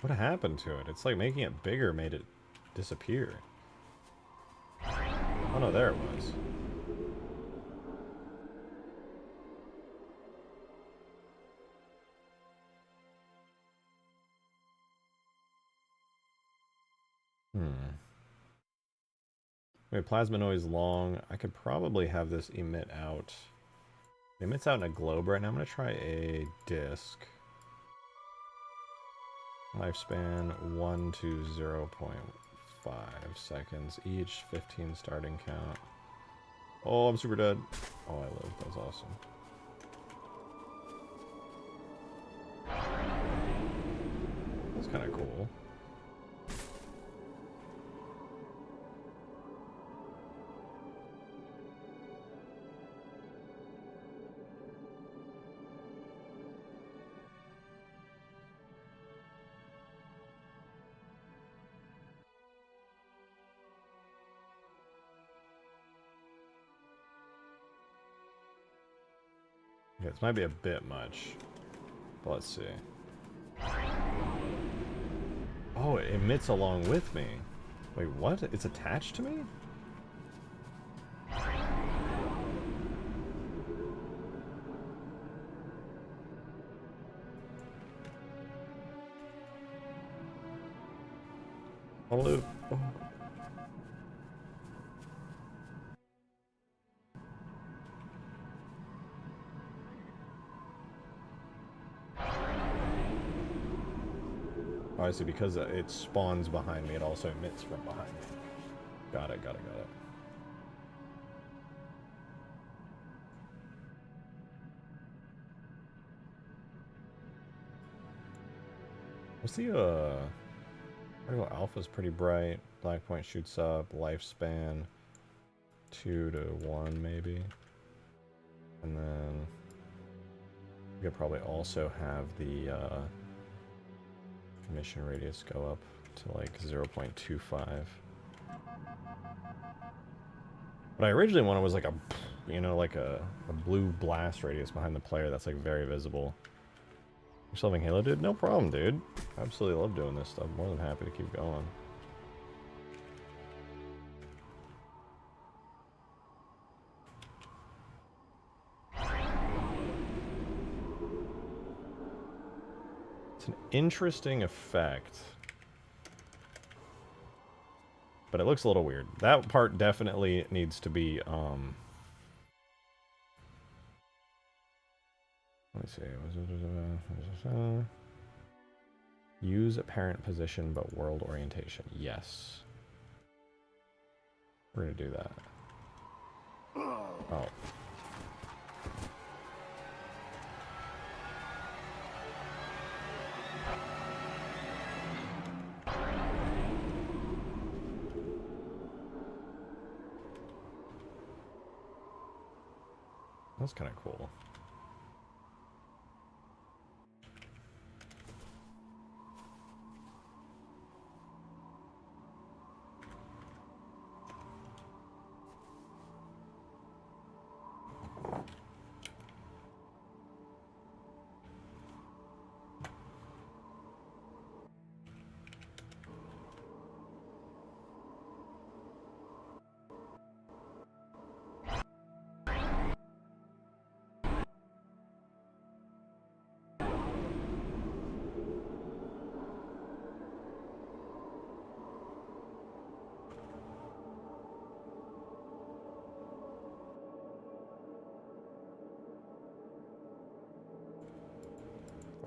What happened to it? It's like making it bigger made it disappear. Oh no, there it was. Wait, plasma noise long. I could probably have this emit out. It emits out in a globe right now. I'm gonna try a disc. Lifespan 1 to 0.5 seconds each, 15 starting count. Oh, I'm super dead. Oh, I lived. That was awesome. That's kind of cool. Okay, this might be a bit much, but let's see. Oh, it emits along with me. Wait, what? It's attached to me? Hello. Oh. Oh, I see, because it spawns behind me, it also emits from behind me. Got it, got it, got it. What's the, particle alpha's pretty bright. Black point shoots up, lifespan 2 to 1 maybe. And then you could probably also have the emission radius go up to like 0.25. What I originally wanted was like a, you know, like a blue blast radius behind the player that's like very visible. You're solving Halo, dude? No problem, dude. I absolutely love doing this stuff. More than happy to keep going. an interesting effect. But it looks a little weird. That part definitely needs to be, let me see. Use apparent position but world orientation. Yes. We're gonna do that. Oh. That's kind of cool.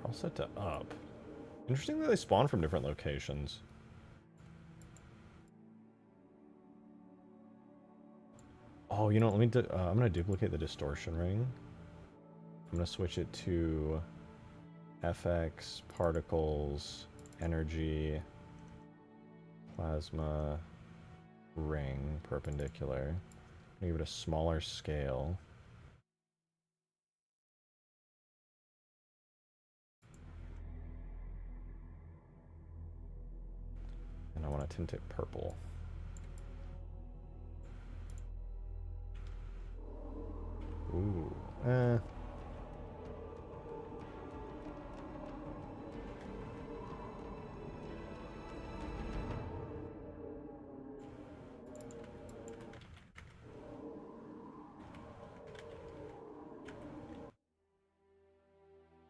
All set to up. Interesting that they spawn from different locations. Oh, you know, let me. I'm gonna duplicate the distortion ring. I'm gonna switch it to FX, particles, energy, plasma, ring, perpendicular. Give it a smaller scale. And I want to tint it purple. Ooh,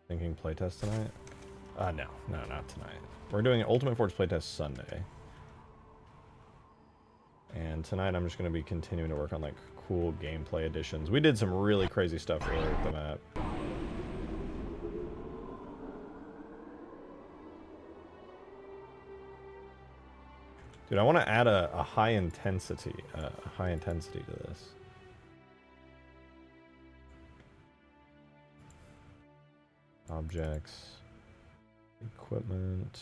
Thinking playtest tonight? No, not tonight. We're doing an Ultimate Force playtest Sunday. And tonight I'm just going to be continuing to work on like cool gameplay additions. We did some really crazy stuff earlier with the map. Dude, I want to add a high intensity to this. Objects, equipment,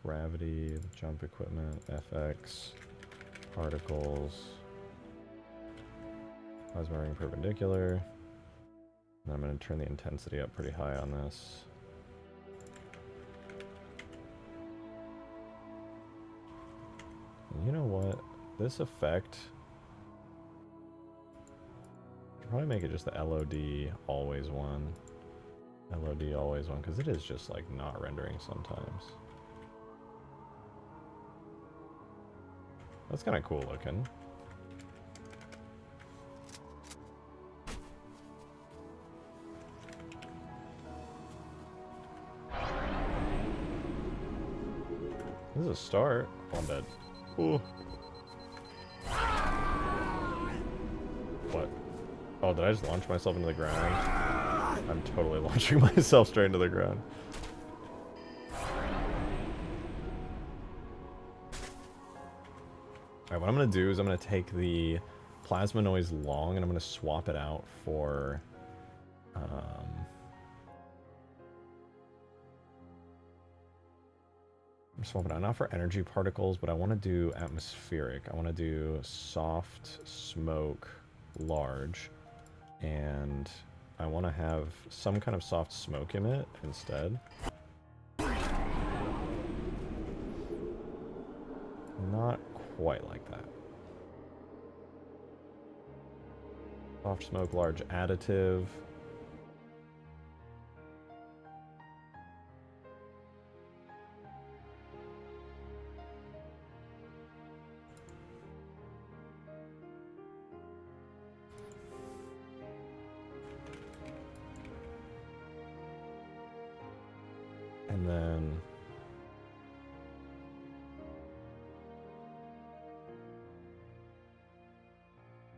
gravity, jump equipment, FX, particles, plasma ring perpendicular. And I'm going to turn the intensity up pretty high on this. And you know what? This effect, I'll probably make it just the LOD always one. LOD always one, because it is just like not rendering sometimes. That's kind of cool looking. This is a start. Oh, I'm dead. Ooh. What? Oh, did I just launch myself into the ground? I'm totally launching myself straight into the ground. Alright, what I'm going to do is I'm going to take the plasma noise long and I'm going to swap it out for... I'm swapping out not for energy particles, but I want to do atmospheric. I want to do soft smoke large, and I want to have some kind of soft smoke in it instead. Not quite like that. Soft smoke large additive. And then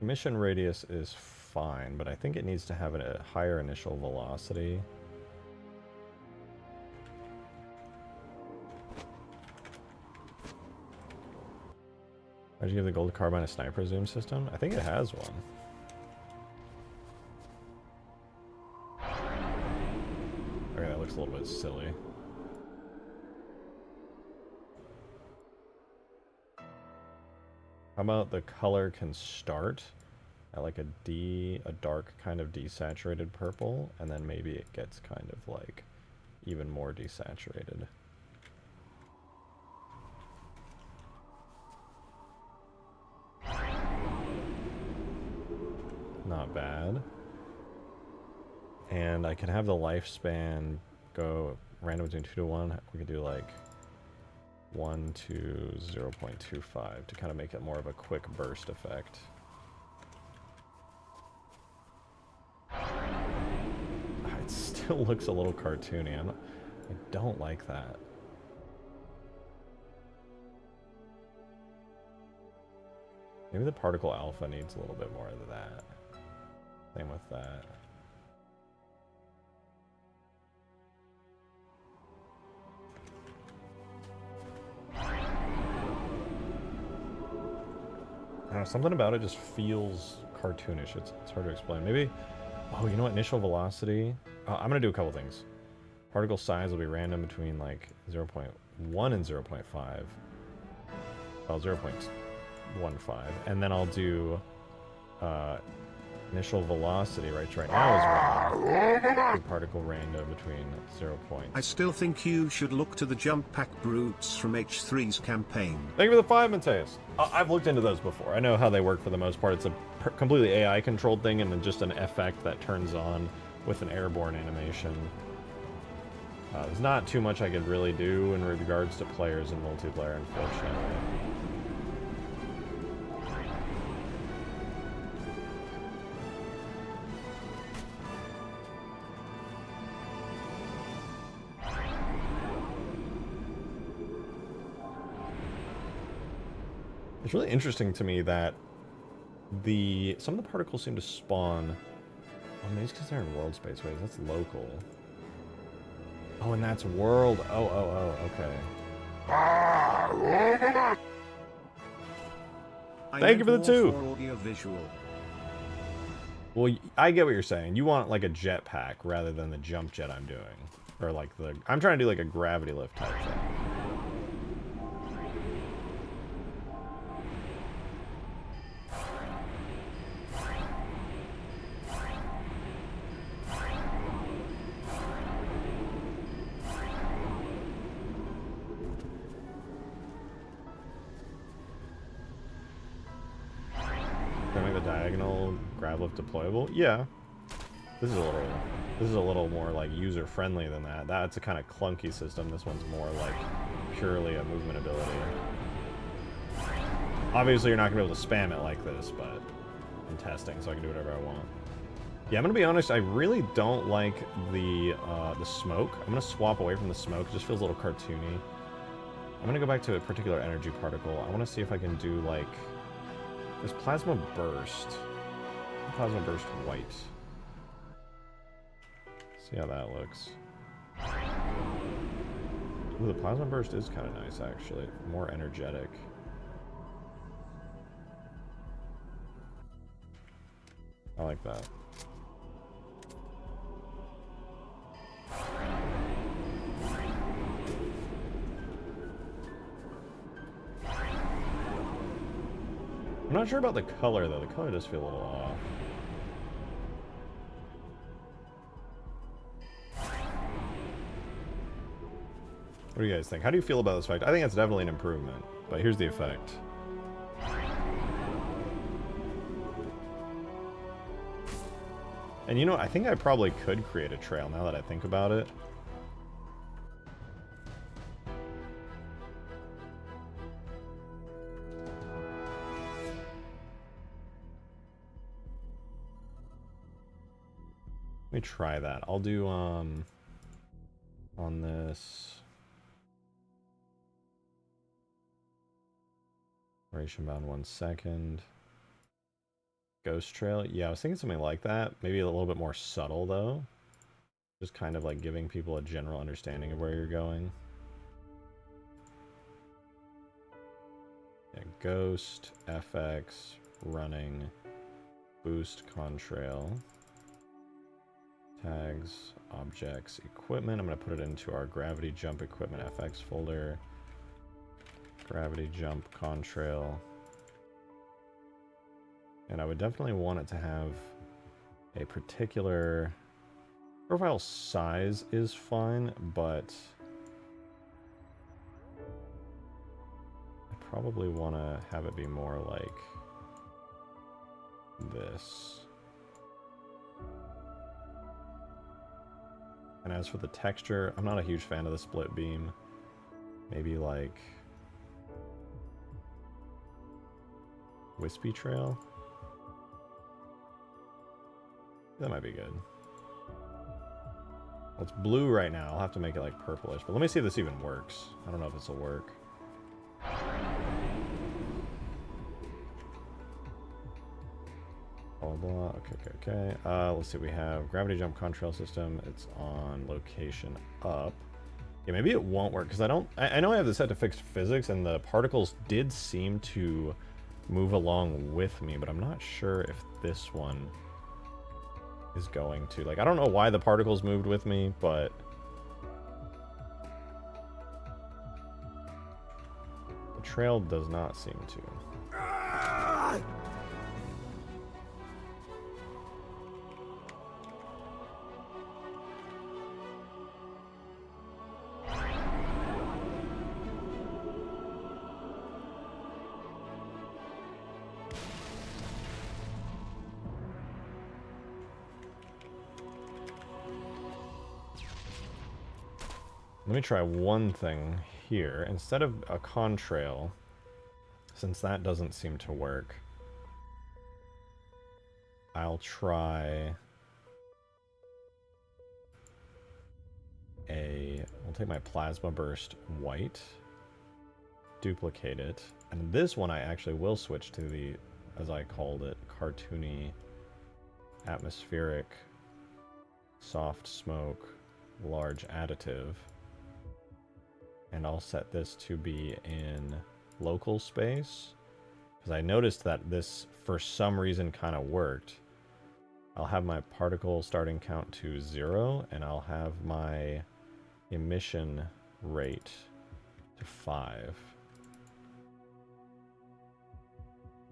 Mission radius is fine, but I think it needs to have a higher initial velocity. Why'd you give the gold carbine a sniper zoom system? I think it has one. Okay, that looks a little bit silly. How about the color can start at like a dark kind of desaturated purple, and then maybe it gets kind of like even more desaturated. Not bad. And I can have the lifespan go random between 2 to 1. We could do like 1 to 0.25 to kind of make it more of a quick burst effect. It still looks a little cartoony. I don't like that. Maybe the particle alpha needs a little bit more of that. Same with that. I don't know, something about it just feels cartoonish. It's hard to explain. Maybe, oh, you know what? Initial velocity. I'm going to do a couple things. Particle size will be random between like 0.1 and 0.5. Well, 0.15. And then I'll do initial velocity, right now is random. Particle random between 0. I still think you should look to the jump pack brutes from H3's campaign. Thank you for the 5, Mateus. I've looked into those before. I know how they work for the most part. It's a completely AI controlled thing and then just an effect that turns on with an airborne animation. There's not too much I could really do in regards to players in multiplayer, unfortunately. It's really interesting to me that some of the particles seem to spawn. Oh, maybe it's because they're in world space. Wait, that's local. Oh, and that's world. Oh, okay. Thank you for the 2. Well, I get what you're saying. You want like a jetpack rather than the jump jet I'm doing, or like I'm trying to do like a gravity lift type thing. Deployable? Yeah. This is a little more like user friendly than that. That's a kind of clunky system. This one's more like purely a movement ability. Obviously you're not gonna be able to spam it like this, but I'm testing so I can do whatever I want. Yeah, I'm gonna be honest, I really don't like the smoke. I'm gonna swap away from the smoke. It just feels a little cartoony. I'm gonna go back to a particular energy particle. I wanna see if I can do like this plasma burst. Plasma burst white. See how that looks. Ooh, the plasma burst is kind of nice, actually. More energetic. I like that. I'm not sure about the color, though. The color does feel a little off. What do you guys think? How do you feel about this effect? I think it's definitely an improvement, but here's the effect. And you know, I think I probably could create a trail now that I think about it. Let me try that. I'll do, on this... Duration bound 1 second. Ghost trail. Yeah, I was thinking something like that. Maybe a little bit more subtle, though. Just kind of like giving people a general understanding of where you're going. Yeah, Ghost, FX, running, boost, contrail, tags, objects, equipment. I'm going to put it into our gravity jump equipment FX folder. Gravity jump, contrail. And I would definitely want it to have a particular profile size is fine, but I probably want to have it be more like this. And as for the texture, I'm not a huge fan of the split beam. Maybe like wispy trail. That might be good. Well, it's blue right now. I'll have to make it like purplish. But let me see if this even works. I don't know if this will work. Blah, blah. Okay. Let's see. We have gravity jump contrail system. It's on location up. Yeah, maybe it won't work because I know I have this set to fixed physics, and the particles did seem to move along with me, but I'm not sure if this one is going to. Like, I don't know why the particles moved with me, but the trail does not seem to. Let me try one thing here. Instead of a contrail, since that doesn't seem to work, I'll try I'll take my plasma burst white, duplicate it, and this one I actually will switch to the, as I called it, cartoony, atmospheric, soft smoke, large additive. And I'll set this to be in local space, because I noticed that this, for some reason, kind of worked. I'll have my particle starting count to 0, and I'll have my emission rate to 5.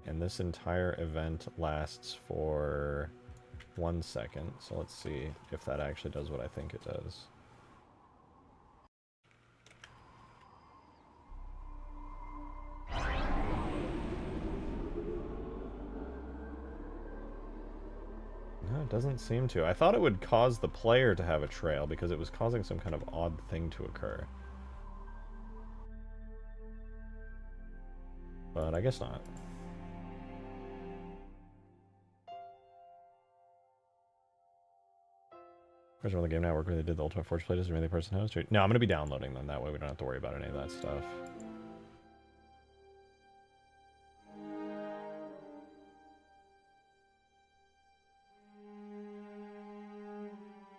And this entire event lasts for 1 second, so let's see if that actually does what I think it does. No, it doesn't seem to. I thought it would cause the player to have a trail because it was causing some kind of odd thing to occur. But I guess not. Question on the Game Network where they did the Ultimate Forge playlists or maybe the person host? No, I'm going to be downloading them. That way we don't have to worry about any of that stuff.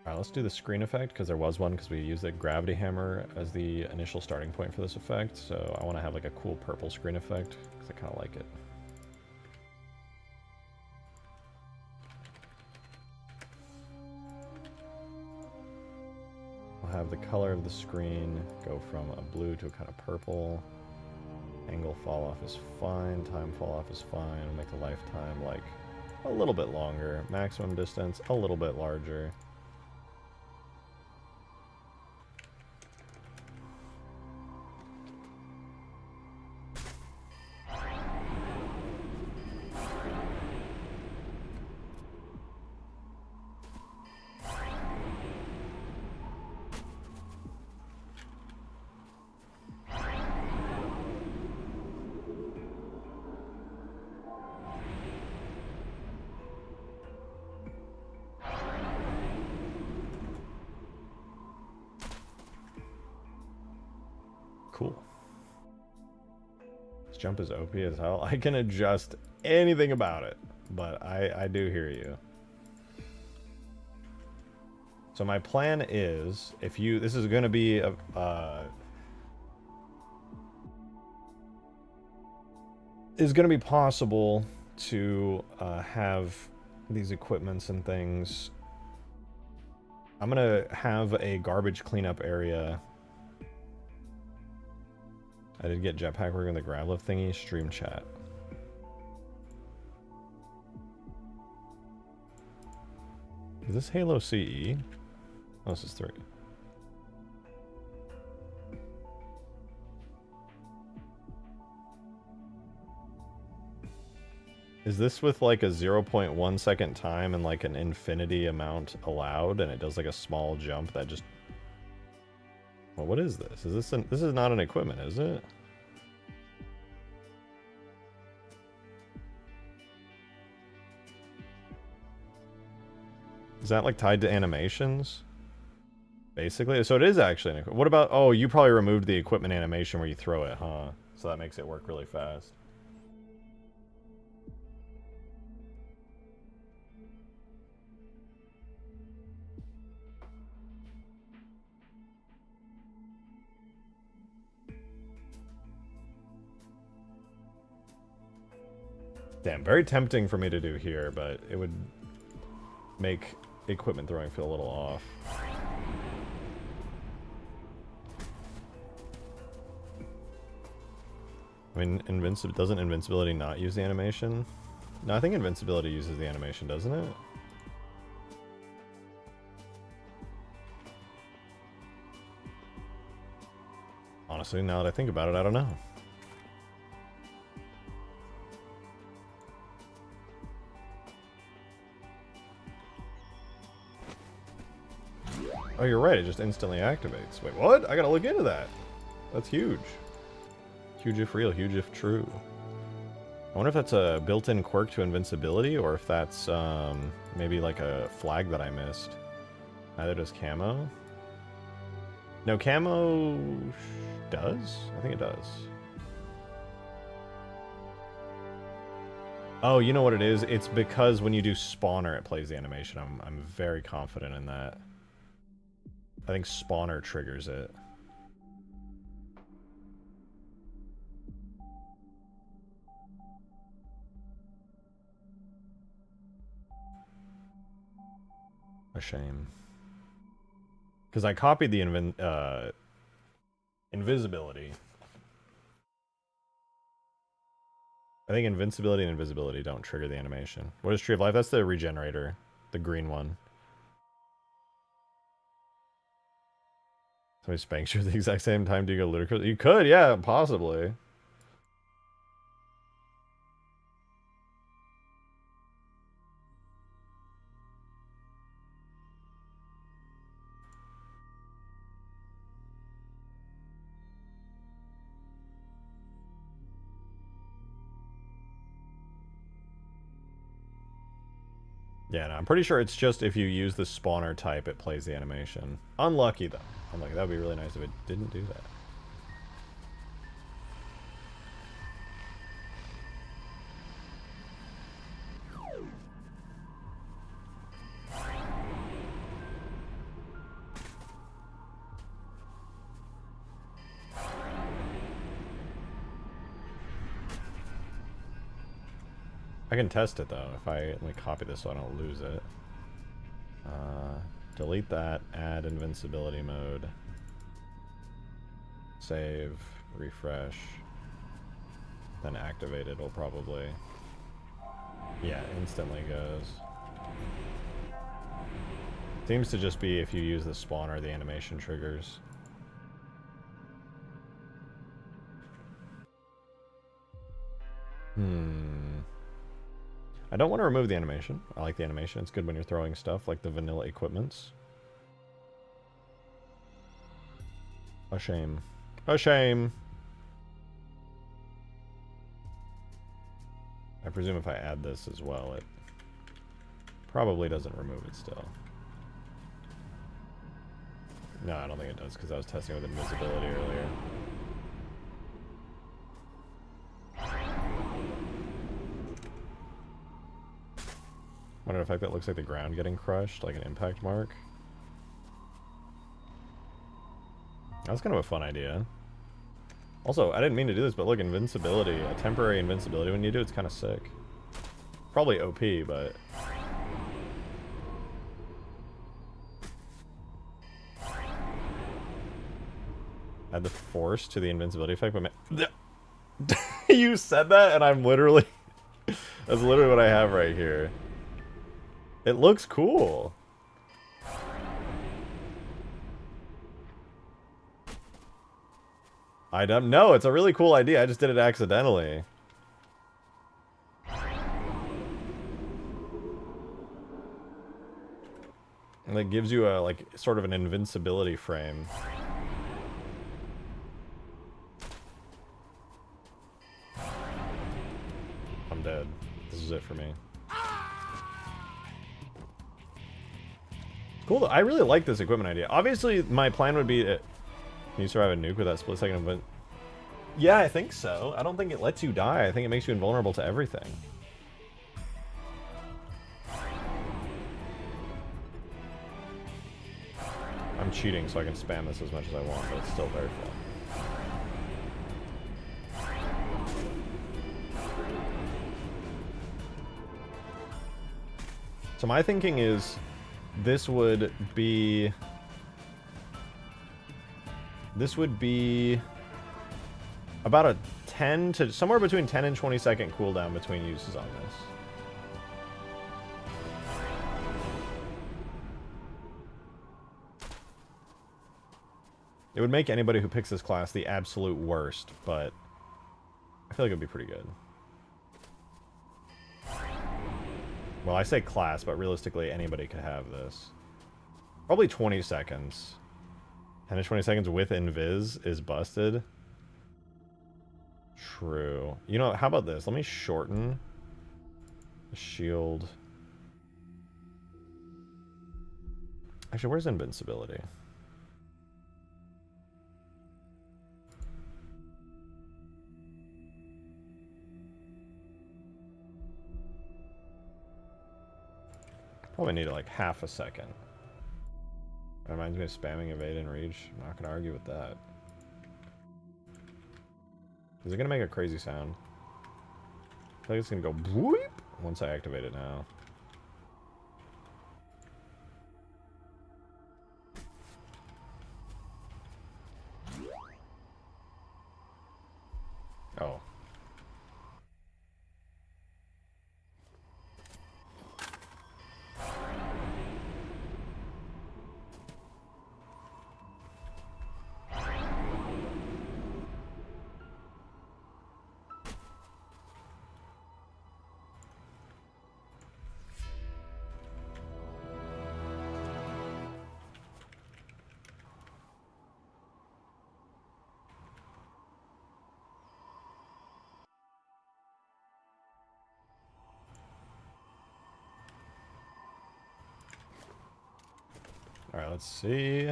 Alright, let's do the screen effect, because there was one, because we used the gravity hammer as the initial starting point for this effect, so I want to have like a cool purple screen effect, because I kind of like it. We'll have the color of the screen go from a blue to a kind of purple. Angle fall off is fine, time fall off is fine. We'll make the lifetime like a little bit longer, maximum distance a little bit larger. Cool. This jump is OP as hell. I can adjust anything about it. but I do hear you. So my plan is, if you, this is going to be a, is going to be possible to have these equipments and things. I'm going to have a garbage cleanup area. I did get Jetpack working the grab lift thingy. Stream chat. Is this Halo CE? Oh, this is 3. Is this with like a 0.1 second time and like an infinity amount allowed, and it does like a small jump that just... Well, what is this? Is this this is not an equipment, is it? Is that like tied to animations? Basically, so it is actually an equipment. What about, oh, you probably removed the equipment animation where you throw it, huh? So that makes it work really fast. Damn, very tempting for me to do here, but it would make equipment throwing feel a little off. I mean, doesn't invincibility not use the animation? No, I think invincibility uses the animation, doesn't it? Honestly, now that I think about it, I don't know. Oh, you're right, it just instantly activates. Wait, what? I gotta look into that. That's huge. Huge if real, huge if true. I wonder if that's a built-in quirk to invincibility, or if that's maybe like a flag that I missed. Neither does camo. No, camo does? I think it does. Oh, you know what it is? It's because when you do spawner, it plays the animation. I'm very confident in that. I think spawner triggers it. A shame. Because I copied the invisibility. I think invincibility and invisibility don't trigger the animation. What is Tree of Life? That's the regenerator. The green one. Somebody spanks you at the exact same time. Do you go ludicrous? You could, yeah, possibly. Yeah, no, I'm pretty sure it's just if you use the spawner type, it plays the animation. Unlucky, though. Unlucky. That would be really nice if it didn't do that. I can test it though, if I let me copy this so I don't lose it. Delete that, add invincibility mode. Save, refresh. Then activate it'll probably... Yeah, instantly goes. Seems to just be if you use the spawner, the animation triggers. I don't want to remove the animation. I like the animation. It's good when you're throwing stuff like the vanilla equipments. A shame. A shame. I presume if I add this as well, it probably doesn't remove it still. No, I don't think it does because I was testing with invisibility earlier. What an effect that looks like the ground getting crushed, like an impact mark. That's kind of a fun idea. Also, I didn't mean to do this, but look, invincibility. A temporary invincibility when you do it's kind of sick. Probably OP, but... Add the force to the invincibility effect, but... You said that, and I'm literally... That's literally what I have right here. It looks cool. I don't know. It's a really cool idea. I just did it accidentally. And it gives you a, like, sort of an invincibility frame. I'm dead. This is it for me. Cool. I really like this equipment idea. Obviously, my plan would be to... Can you survive a nuke with that split second event? Yeah, I think so. I don't think it lets you die. I think it makes you invulnerable to everything. I'm cheating so I can spam this as much as I want, but it's still very fun. So my thinking is this would be about a 10 to somewhere between 10 and 20 second cooldown between uses on this. It would make anybody who picks this class the absolute worst, but I feel like it'd be pretty good. Well, I say class, but realistically anybody could have this. Probably 20 seconds. 10 to 20 seconds with invis is busted. True. You know, how about this? Let me shorten the shield. Actually, where's invincibility? Probably need like half a second. That reminds me of spamming evade and reach. I'm not gonna argue with that. Is it gonna make a crazy sound? I feel like it's gonna go boop once I activate it now. Oh. Alright, let's see.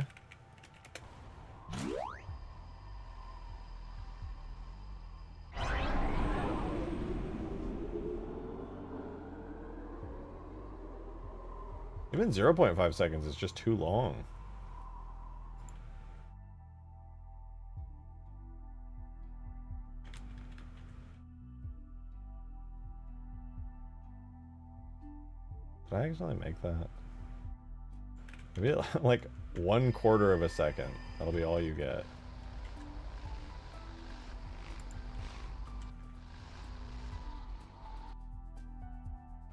Even 0.5 seconds is just too long. Did I accidentally make that? Maybe like 1/4 of a second. That'll be all you get.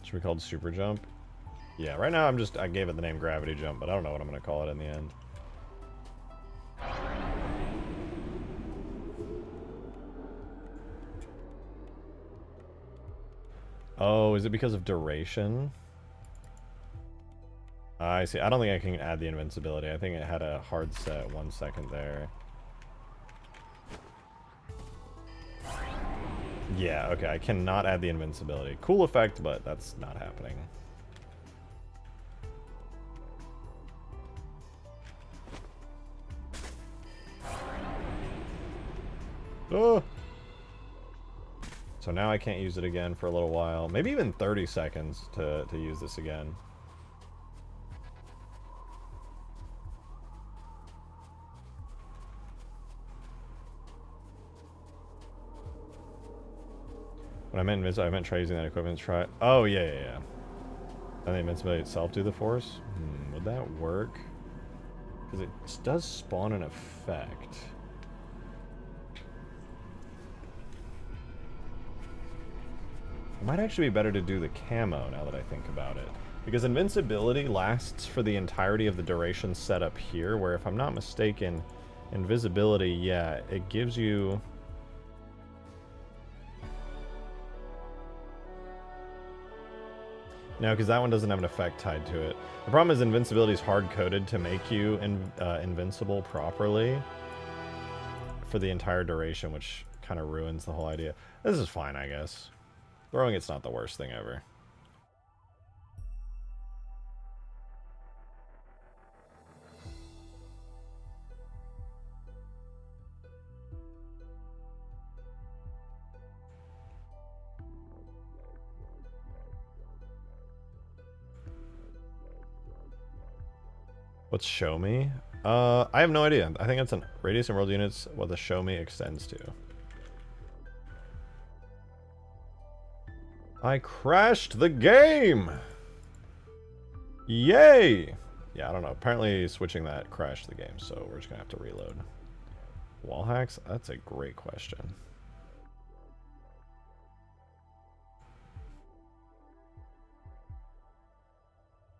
Should be called super jump? Yeah, right now I gave it the name gravity jump, but I don't know what I'm gonna call it in the end. Oh, is it because of duration? I see. I don't think I can add the invincibility. I think it had a hard set 1 second there. Yeah, okay. I cannot add the invincibility. Cool effect, but that's not happening. Oh! So now I can't use it again for a little while. Maybe even 30 seconds to use this again. When I meant I meant try using that equipment to try... Oh, yeah. And the invincibility itself do the force? Would that work? Because it does spawn an effect. It might actually be better to do the camo now that I think about it. Because invincibility lasts for the entirety of the duration set up here, where if I'm not mistaken, invisibility, yeah, it gives you... No, because that one doesn't have an effect tied to it. The problem is invincibility is hard-coded to make you invincible properly for the entire duration, which kind of ruins the whole idea. This is fine, I guess. Throwing it's not the worst thing ever. What's show me? I have no idea. I think it's a radius in world units what the show me extends to. I crashed the game! Yay! Yeah, I don't know. Apparently switching that crashed the game, so we're just gonna have to reload. Wall hacks? That's a great question.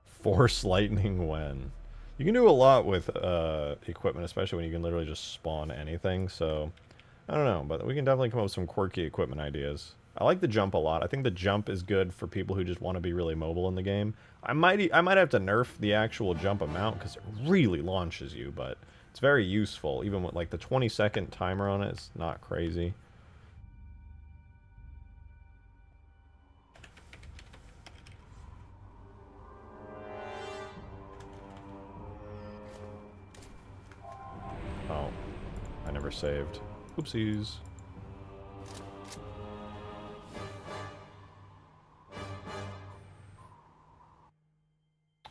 Force lightning when? You can do a lot with equipment, especially when you can literally just spawn anything, so... I don't know, but we can definitely come up with some quirky equipment ideas. I like the jump a lot. I think the jump is good for people who just want to be really mobile in the game. I might have to nerf the actual jump amount, because it really launches you, but it's very useful. Even with like the 20-second timer on it, it's not crazy. Oh, I never saved. Oopsies.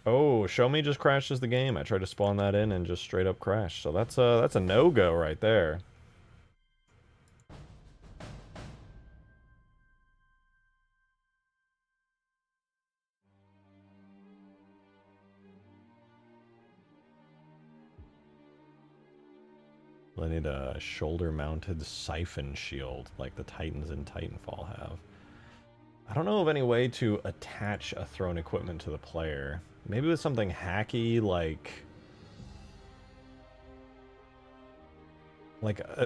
Oh, show me just crashes the game. I tried to spawn that in and just straight up crashed. So that's a no-go right there. I need a shoulder-mounted siphon shield like the Titans in Titanfall have. I don't know of any way to attach a thrown equipment to the player. Maybe with something hacky like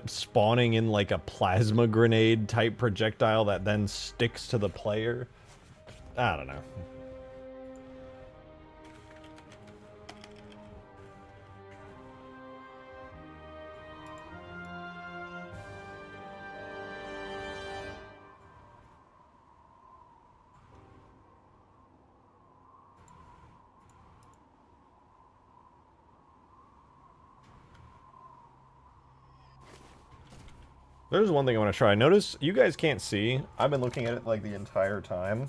spawning in like a plasma grenade type projectile that then sticks to the player. I don't know. There's one thing I want to try. Notice, you guys can't see. I've been looking at it like the entire time.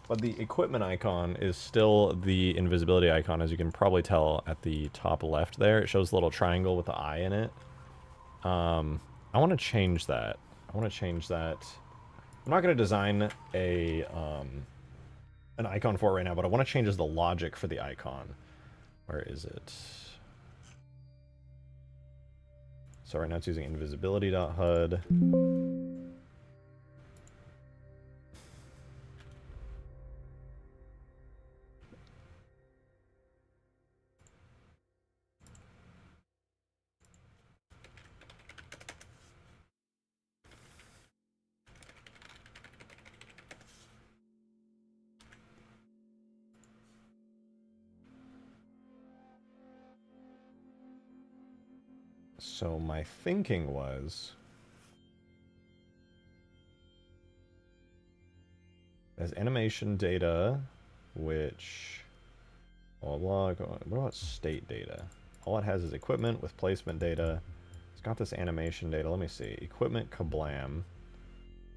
But the equipment icon is still the invisibility icon, as you can probably tell at the top left there. It shows a little triangle with the eye in it. I want to change that. I'm not going to design a an icon for it right now, but I want to change the logic for the icon. Where is it? So right now it's using invisibility.hud. So my thinking was, as animation data, which, blah, blah, blah, what about state data? All it has is equipment with placement data. It's got this animation data. Let me see. Equipment kablam.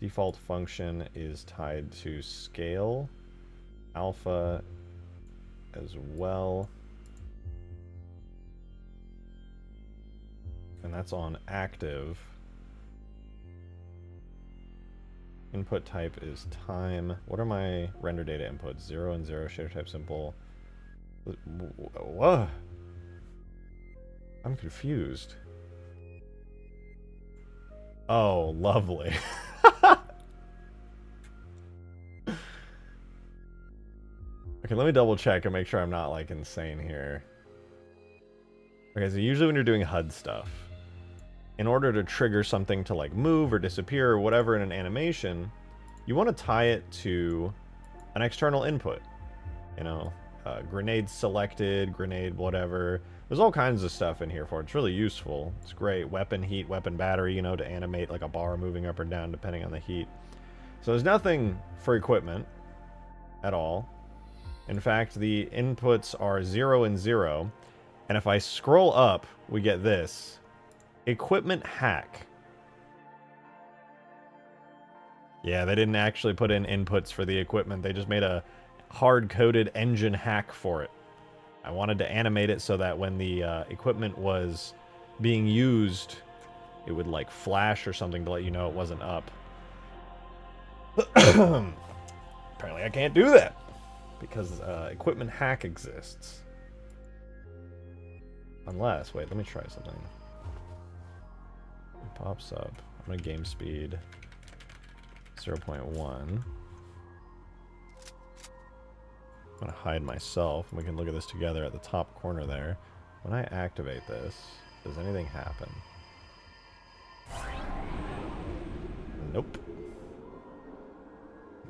Default function is tied to scale, alpha as well. And that's on active. Input type is time. What are my render data inputs? 0 and 0, shader type simple. What? I'm confused. Oh, lovely. Okay, let me double check and make sure I'm not like insane here. Okay, so usually when you're doing HUD stuff, in order to trigger something to like move or disappear or whatever in an animation, you want to tie it to an external input. You know, grenade selected, grenade whatever. There's all kinds of stuff in here for it. It's really useful. It's great. Weapon heat, weapon battery, you know, to animate like a bar moving up or down depending on the heat. So there's nothing for equipment at all. In fact, the inputs are 0 and 0. And if I scroll up, we get this. Equipment hack. Yeah, they didn't actually put in inputs for the equipment. They just made a hard-coded engine hack for it. I wanted to animate it so that when the equipment was being used, it would like flash or something to let you know it wasn't up. Apparently I can't do that because equipment hack exists. Unless, wait, let me try something. It pops up. I'm gonna game speed 0.1. I'm gonna hide myself, and we can look at this together at the top corner there. When I activate this, does anything happen? Nope.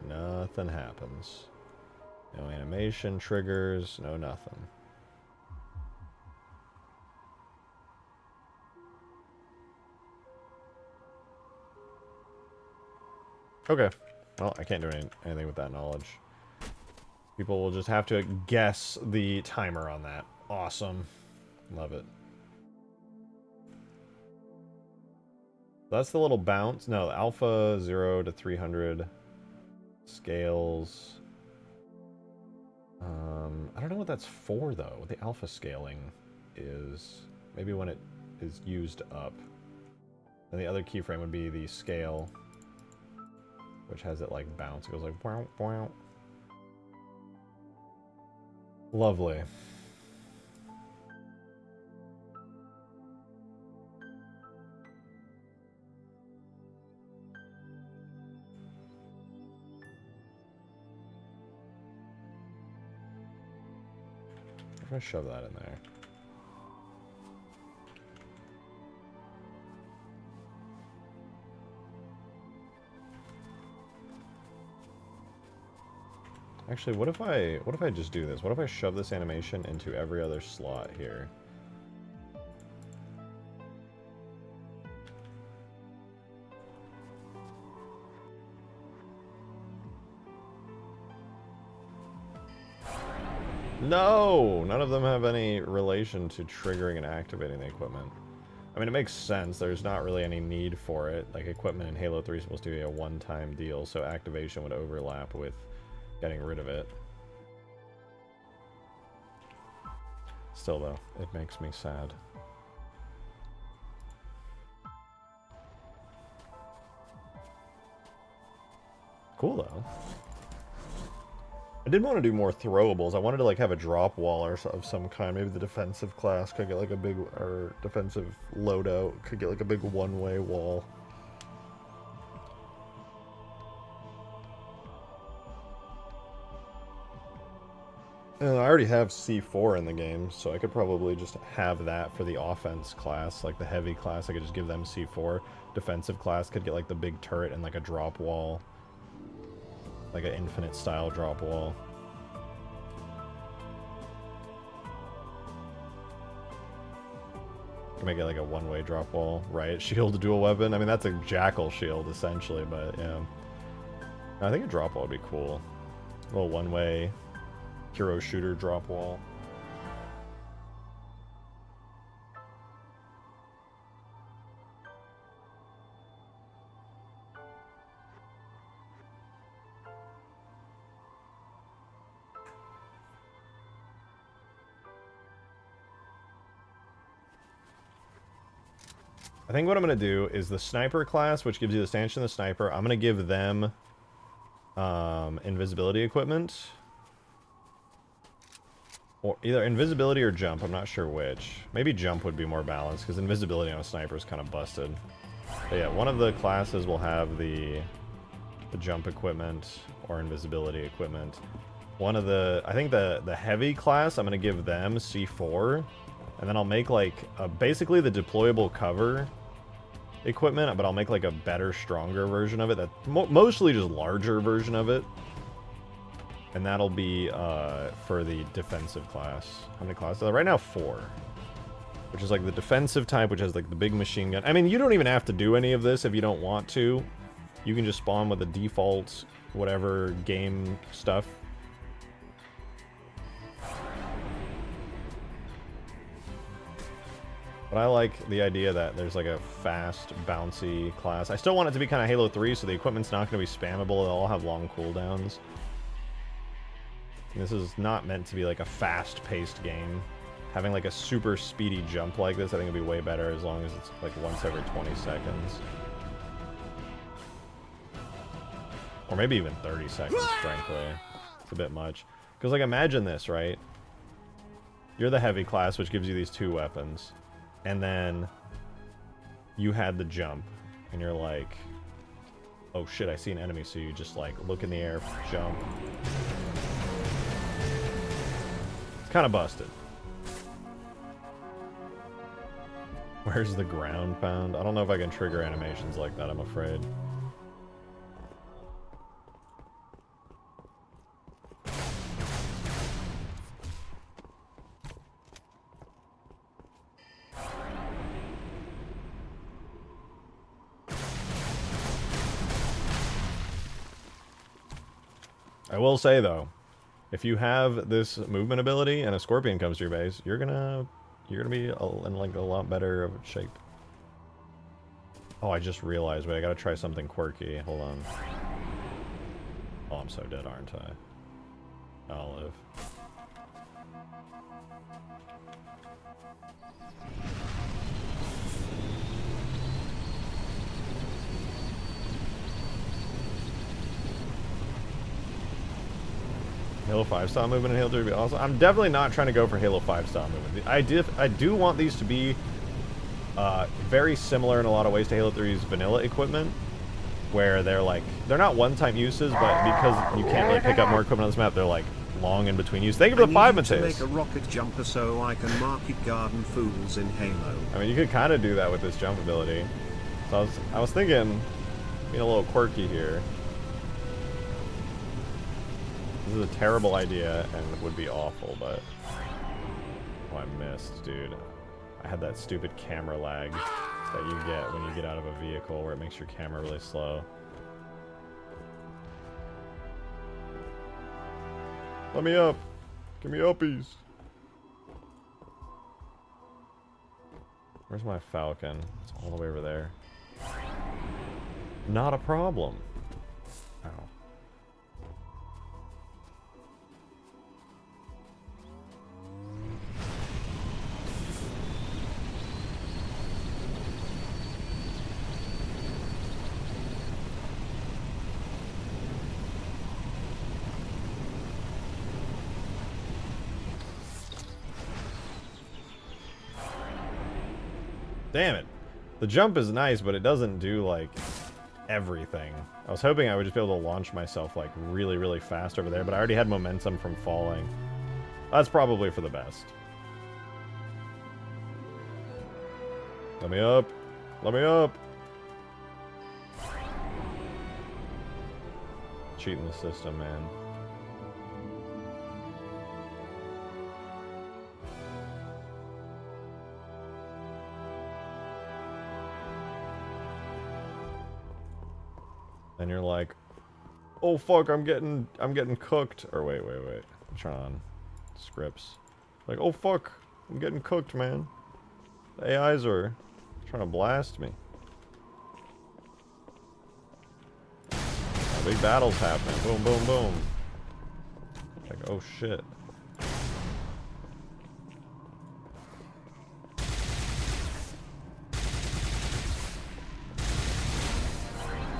Nothing happens. No animation triggers, no nothing. Okay. Well, I can't do anything with that knowledge. People will just have to guess the timer on that. Awesome. Love it. That's the little bounce. No, alpha 0 to 300 scales. I don't know what that's for, though. What the alpha scaling is. Maybe when it is used up. And the other keyframe would be the scale, which has it like bounce. It goes like wow, wow. Lovely. I'm gonna shove that in there. Actually, what if I just do this? What if I shove this animation into every other slot here? No! None of them have any relation to triggering and activating the equipment. I mean, it makes sense. There's not really any need for it. Like, equipment in Halo 3 is supposed to be a one-time deal, so activation would overlap with getting rid of it. Still, though, it makes me sad. Cool, though. I did want to do more throwables. I wanted to like have a drop wall or of some kind. Maybe the defensive class could get like a big, or defensive loadout could get like a big one-way wall. I already have C4 in the game, so I could probably just have that for the offense class, like the heavy class. I could just give them C4. Defensive class could get like the big turret and like a drop wall. Like an infinite style drop wall. Can make it like a one-way drop wall. Riot shield, dual weapon. I mean, that's a jackal shield essentially, but yeah. I think a drop wall would be cool. A little one-way hero shooter drop wall. I think what I'm going to do is the sniper class, which gives you the stanchion and the sniper, I'm going to give them invisibility equipment. Or either invisibility or jump, I'm not sure which. Maybe jump would be more balanced, because invisibility on a sniper is kind of busted. But yeah, one of the classes will have the jump equipment or invisibility equipment. One of the, I think the heavy class, I'm going to give them C4. And then I'll make like, basically the deployable cover equipment, but I'll make like a better, stronger version of it. That mostly just larger version of it. And that'll be for the defensive class. How many classes? Right now, 4. Which is like the defensive type, which has like the big machine gun. I mean, you don't even have to do any of this if you don't want to. You can just spawn with the default, whatever, game stuff. But I like the idea that there's like a fast, bouncy class. I still want it to be kind of Halo 3, so the equipment's not going to be spammable. They'll all have long cooldowns. This is not meant to be like a fast-paced game. Having like a super speedy jump like this, I think would be way better as long as it's like once every 20 seconds. Or maybe even 30 seconds, frankly. It's a bit much. Because like imagine this, right? You're the heavy class, which gives you these 2 weapons. And then you had the jump. And you're like, oh shit, I see an enemy. So you just like look in the air, jump. Kind of busted. Where's the ground pound? I don't know if I can trigger animations like that, I'm afraid. I will say though, if you have this movement ability and a scorpion comes to your base, you're gonna be in like a lot better of shape. Oh, I just realized, wait, I gotta try something quirky. Hold on. Oh, I'm so dead, aren't I? I'll live. Halo 5 style movement in Halo 3 would be awesome. I'm definitely not trying to go for Halo 5 style movement. I do want these to be very similar in a lot of ways to Halo 3's vanilla equipment, where they're not one-time uses, but because you can't really pick up more equipment on this map, they're like long in between use. Thank you for the 5, Mateus. Make a rocket jumper so I can market garden fools in Halo. I mean, you could kind of do that with this jump ability. So I was thinking, being a little quirky here. This is a terrible idea and would be awful, but... Oh, I missed, dude. I had that stupid camera lag that you get when you get out of a vehicle where it makes your camera really slow. Let me up! Give me uppies! Where's my Falcon? It's all the way over there. Not a problem. Ow. Damn it. The jump is nice, but it doesn't do, like, everything. I was hoping I would just be able to launch myself, like, really, really fast over there, but I already had momentum from falling. That's probably for the best. Let me up. Let me up. Cheating the system, man. And you're like, oh fuck, I'm getting cooked. Or wait. I'm trying on scripts. Like, oh fuck, I'm getting cooked, man. The AIs are trying to blast me. Big battles happening. Boom, boom, boom. Like, oh shit.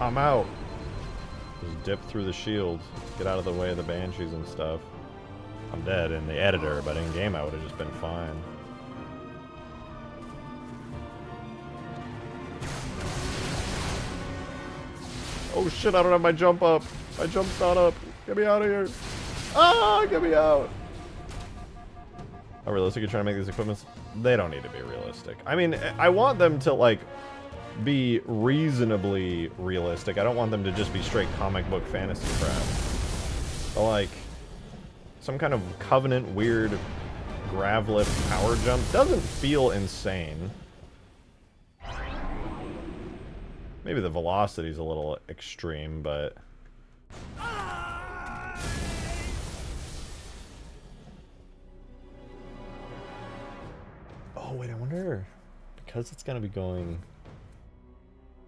I'm out. Just dip through the shield. Get out of the way of the banshees and stuff. I'm dead in the editor, but in game I would have just been fine. Oh shit, I don't have my jump up. My jump's not up. Get me out of here. Ah, get me out. How realistic are you trying to make these equipments? They don't need to be realistic. I mean, I want them to, like, be reasonably realistic. I don't want them to just be straight comic book fantasy crap. But, like, some kind of Covenant weird grav lift power jump doesn't feel insane. Maybe the velocity's a little extreme, but... Oh, wait, I wonder... Because it's going to be going...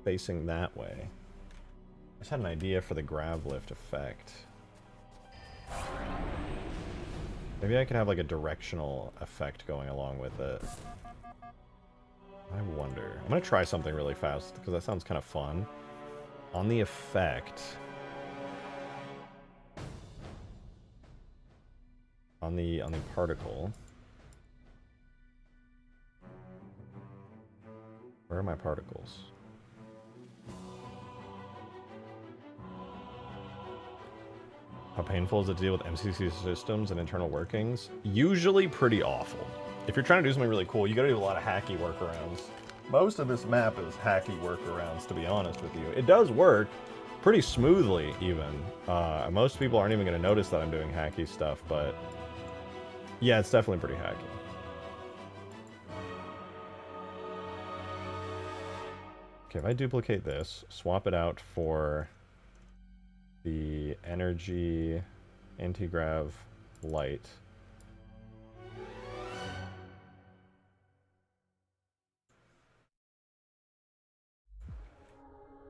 facing that way. I just had an idea for the grav lift effect. Maybe I could have like a directional effect going along with it. I wonder. I'm going to try something really fast because that sounds kind of fun. On the effect... On the particle... Where are my particles? How painful is it to deal with MCC systems and internal workings? Usually pretty awful. If you're trying to do something really cool, you gotta do a lot of hacky workarounds. Most of this map is hacky workarounds, to be honest with you. It does work pretty smoothly, even. Most people aren't even gonna notice that I'm doing hacky stuff, but... Yeah, it's definitely pretty hacky. Okay, if I duplicate this, swap it out for the energy anti-grav light.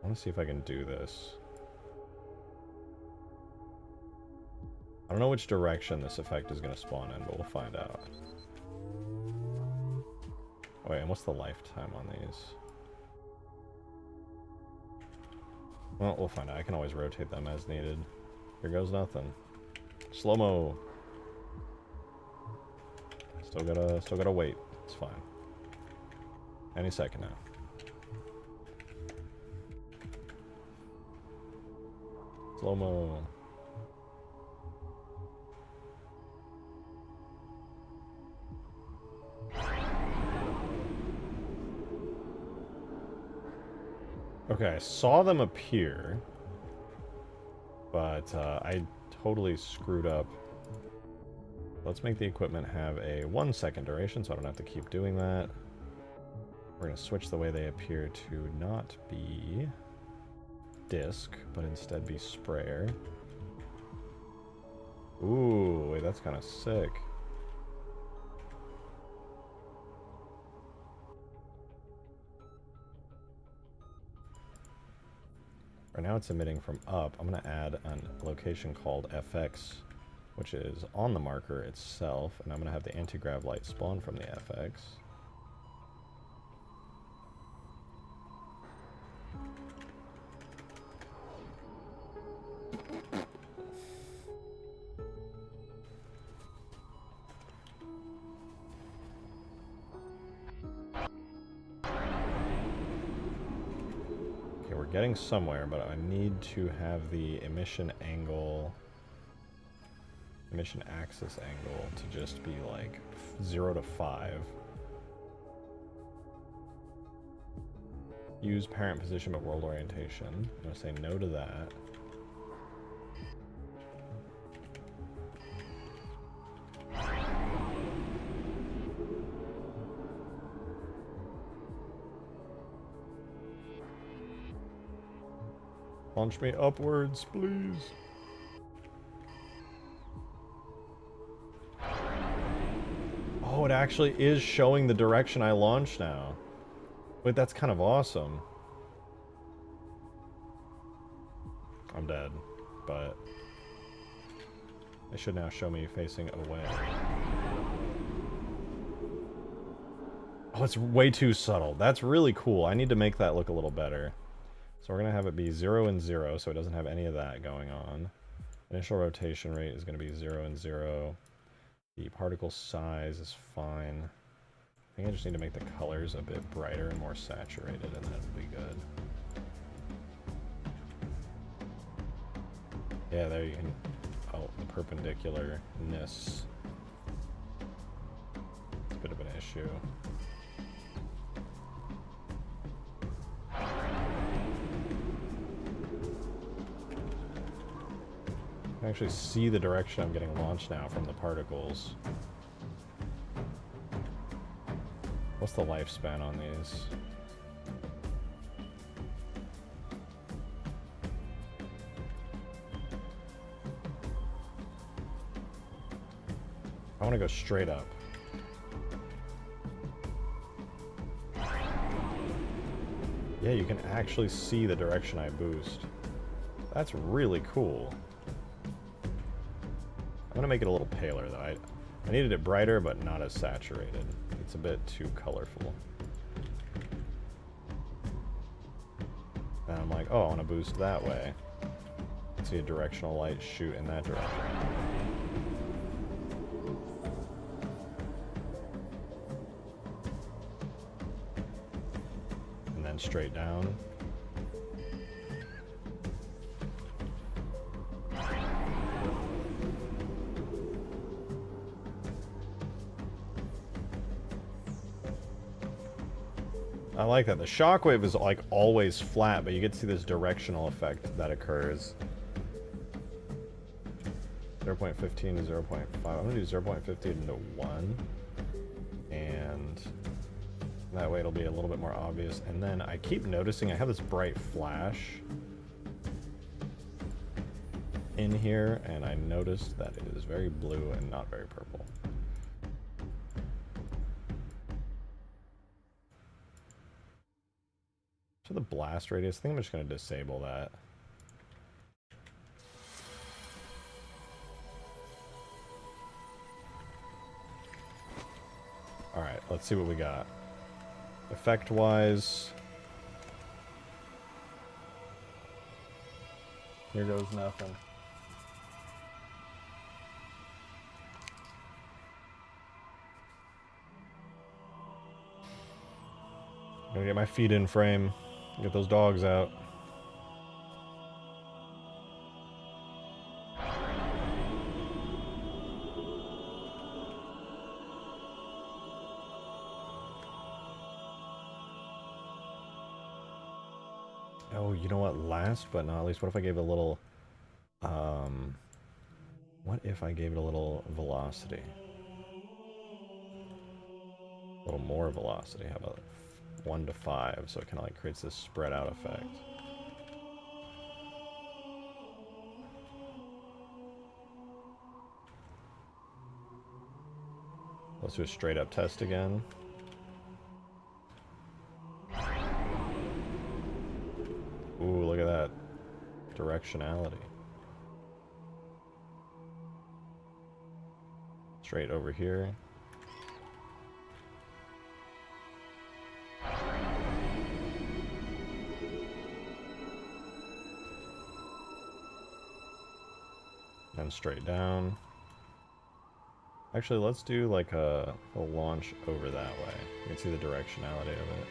I want to see if I can do this. I don't know which direction this effect is going to spawn in, but we'll find out. Oh, wait, and what's the lifetime on these? Well, we'll find out. I can always rotate them as needed. Here goes nothing. Slow-mo. Still gotta wait. It's fine. Any second now. Slow-mo. Okay, I saw them appear, but I totally screwed up. Let's make the equipment have a 1 second duration, so I don't have to keep doing that. We're going to switch the way they appear to not be disc, but instead be sprayer. Ooh, wait, that's kind of sick. Right now it's emitting from up. I'm going to add a location called FX, which is on the marker itself, and I'm going to have the anti-grav light spawn from the FX. Getting somewhere, but I need to have the emission axis angle to just be like 0 to 5. Use parent position but world orientation. I'm gonna say no to that. Launch me upwards, please. Oh, it actually is showing the direction I launched now. Wait, that's kind of awesome. I'm dead, but it should now show me facing away. Oh, it's way too subtle. That's really cool. I need to make that look a little better. So we're going to have it be 0 and 0, so it doesn't have any of that going on. Initial rotation rate is going to be 0 and 0. The particle size is fine. I think I just need to make the colors a bit brighter and more saturated, and that'll be good. Yeah, there you can... Oh, the perpendicularness. It's a bit of an issue. I can actually see the direction I'm getting launched now from the particles. What's the lifespan on these? I want to go straight up. Yeah, you can actually see the direction I boost. That's really cool. I'm going to make it a little paler, though. I needed it brighter, but not as saturated. It's a bit too colorful. And I'm like, oh, I want to boost that way. See a directional light shoot in that direction. And then straight down. I like that. The shockwave is like always flat, but you get to see this directional effect that occurs. 0.15 to 0.5. I'm going to do 0.15 to 1. And that way it'll be a little bit more obvious. And then I keep noticing I have this bright flash in here, and I noticed that it is very blue and not very purple. So the blast radius, I think I'm just going to disable that. Alright, let's see what we got. Effect-wise... Here goes nothing. I'm gonna get my feet in frame. Get those dogs out. Oh, you know what? Last but not least, what if I gave it a little... what if I gave it a little velocity? A little more velocity. How about 1 to 5, so it kind of like creates this spread out effect. Let's do a straight up test again. Ooh, look at that directionality. Straight over here. And straight down. Actually, let's do like a launch over that way. You can see the directionality of it.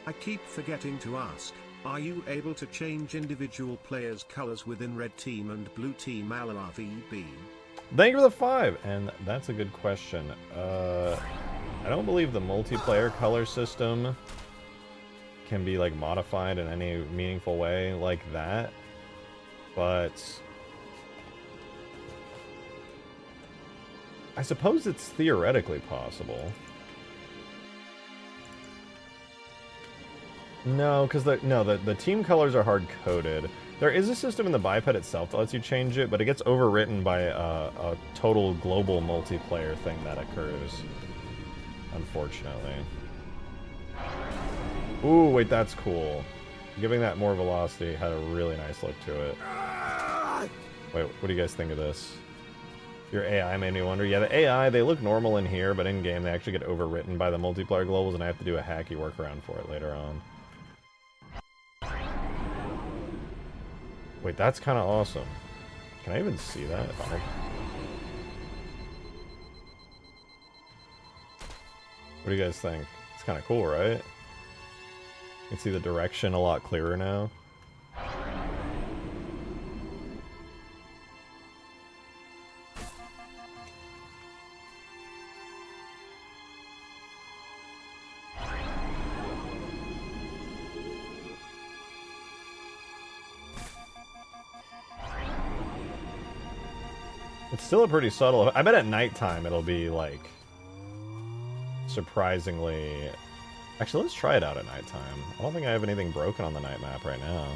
I keep forgetting to ask, are you able to change individual players' colors within red team and blue team LOADOUTS? Thank you for the 5, and that's a good question. I don't believe the multiplayer color system can be like modified in any meaningful way like that, but I suppose it's theoretically possible. No, because the team colors are hard-coded. There is a system in the biped itself that lets you change it, but it gets overwritten by a total global multiplayer thing that occurs, unfortunately. Ooh, wait, that's cool. Giving that more velocity had a really nice look to it. Wait, what do you guys think of this? Your AI made me wonder. Yeah, the AI, they look normal in here, but in-game they actually get overwritten by the multiplayer globals, and I have to do a hacky workaround for it later on. Wait, that's kind of awesome. Can I even see that? If I don't... What do you guys think? It's kind of cool, right? You can see the direction a lot clearer now. It's still a pretty subtle... I bet at nighttime it'll be, like, surprisingly... Actually, let's try it out at nighttime. I don't think I have anything broken on the night map right now.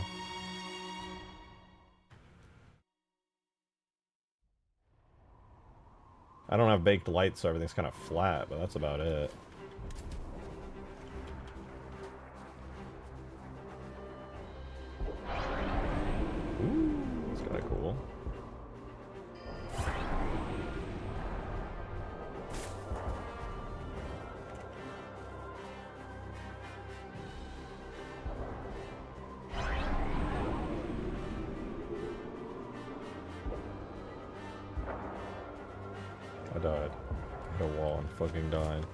I don't have baked lights, so everything's kind of flat, but that's about it. Ooh, that's kind of cool. I died. Hit a wall and fucking died.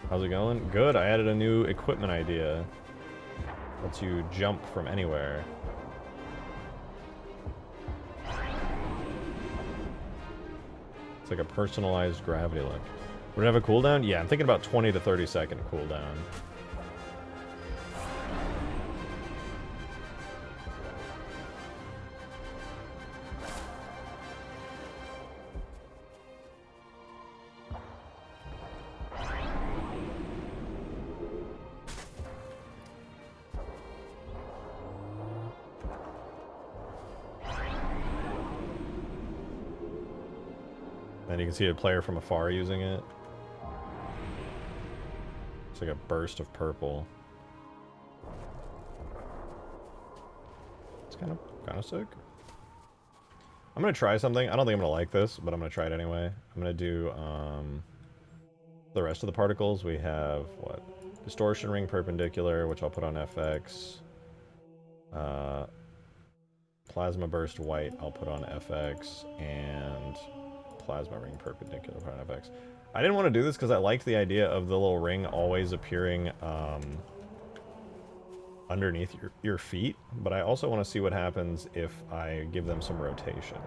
How's it going? Good, I added a new equipment idea. Lets you jump from anywhere. It's like a personalized gravity look. Would it have a cooldown? Yeah, I'm thinking about 20 to 30 second cooldown. And you can see a player from afar using it. It's like a burst of purple. It's kind of sick. I'm gonna try something. I don't think I'm gonna like this, but I'm gonna try it anyway. I'm gonna do the rest of the particles. We have what? Distortion ring perpendicular, which I'll put on FX. Plasma burst white, I'll put on FX, and plasma ring perpendicular on FX. I didn't want to do this because I liked the idea of the little ring always appearing underneath your feet, but I also want to see what happens if I give them some rotation.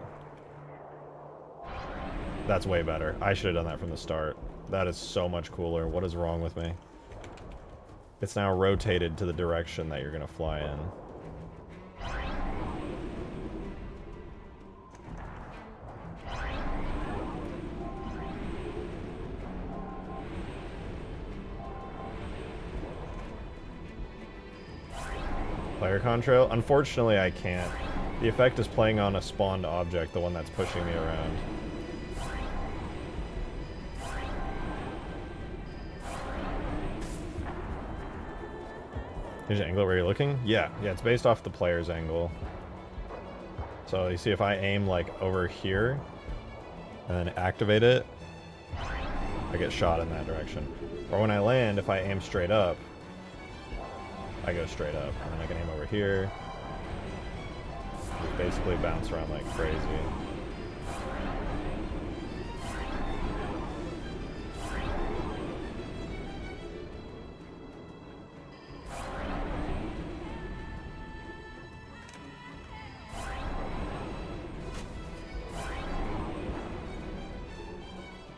That's way better. I should have done that from the start. That is so much cooler. What is wrong with me? It's now rotated to the direction that you're going to fly in. Player control? Unfortunately, I can't. The effect is playing on a spawned object, the one that's pushing me around. Here's the angle where you're looking? Yeah, it's based off the player's angle. So you see if I aim like over here and then activate it, I get shot in that direction. Or when I land, if I aim straight up, I go straight up, and then I can aim over here. Just basically bounce around like crazy.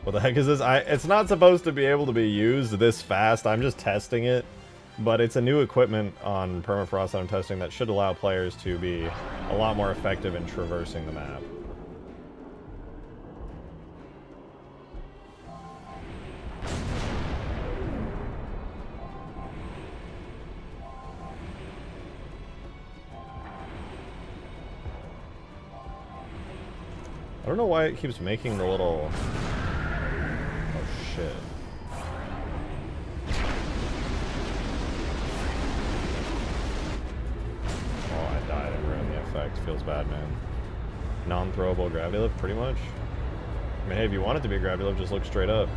What the heck is this? It's not supposed to be able to be used this fast. I'm just testing it. But it's a new equipment on Permafrost that I'm testing that should allow players to be a lot more effective in traversing the map. I don't know why it keeps making the little... Oh shit. Feels bad, man. Non-throwable gravity lift, pretty much. I mean, hey, if you want it to be a gravity lift, just look straight up.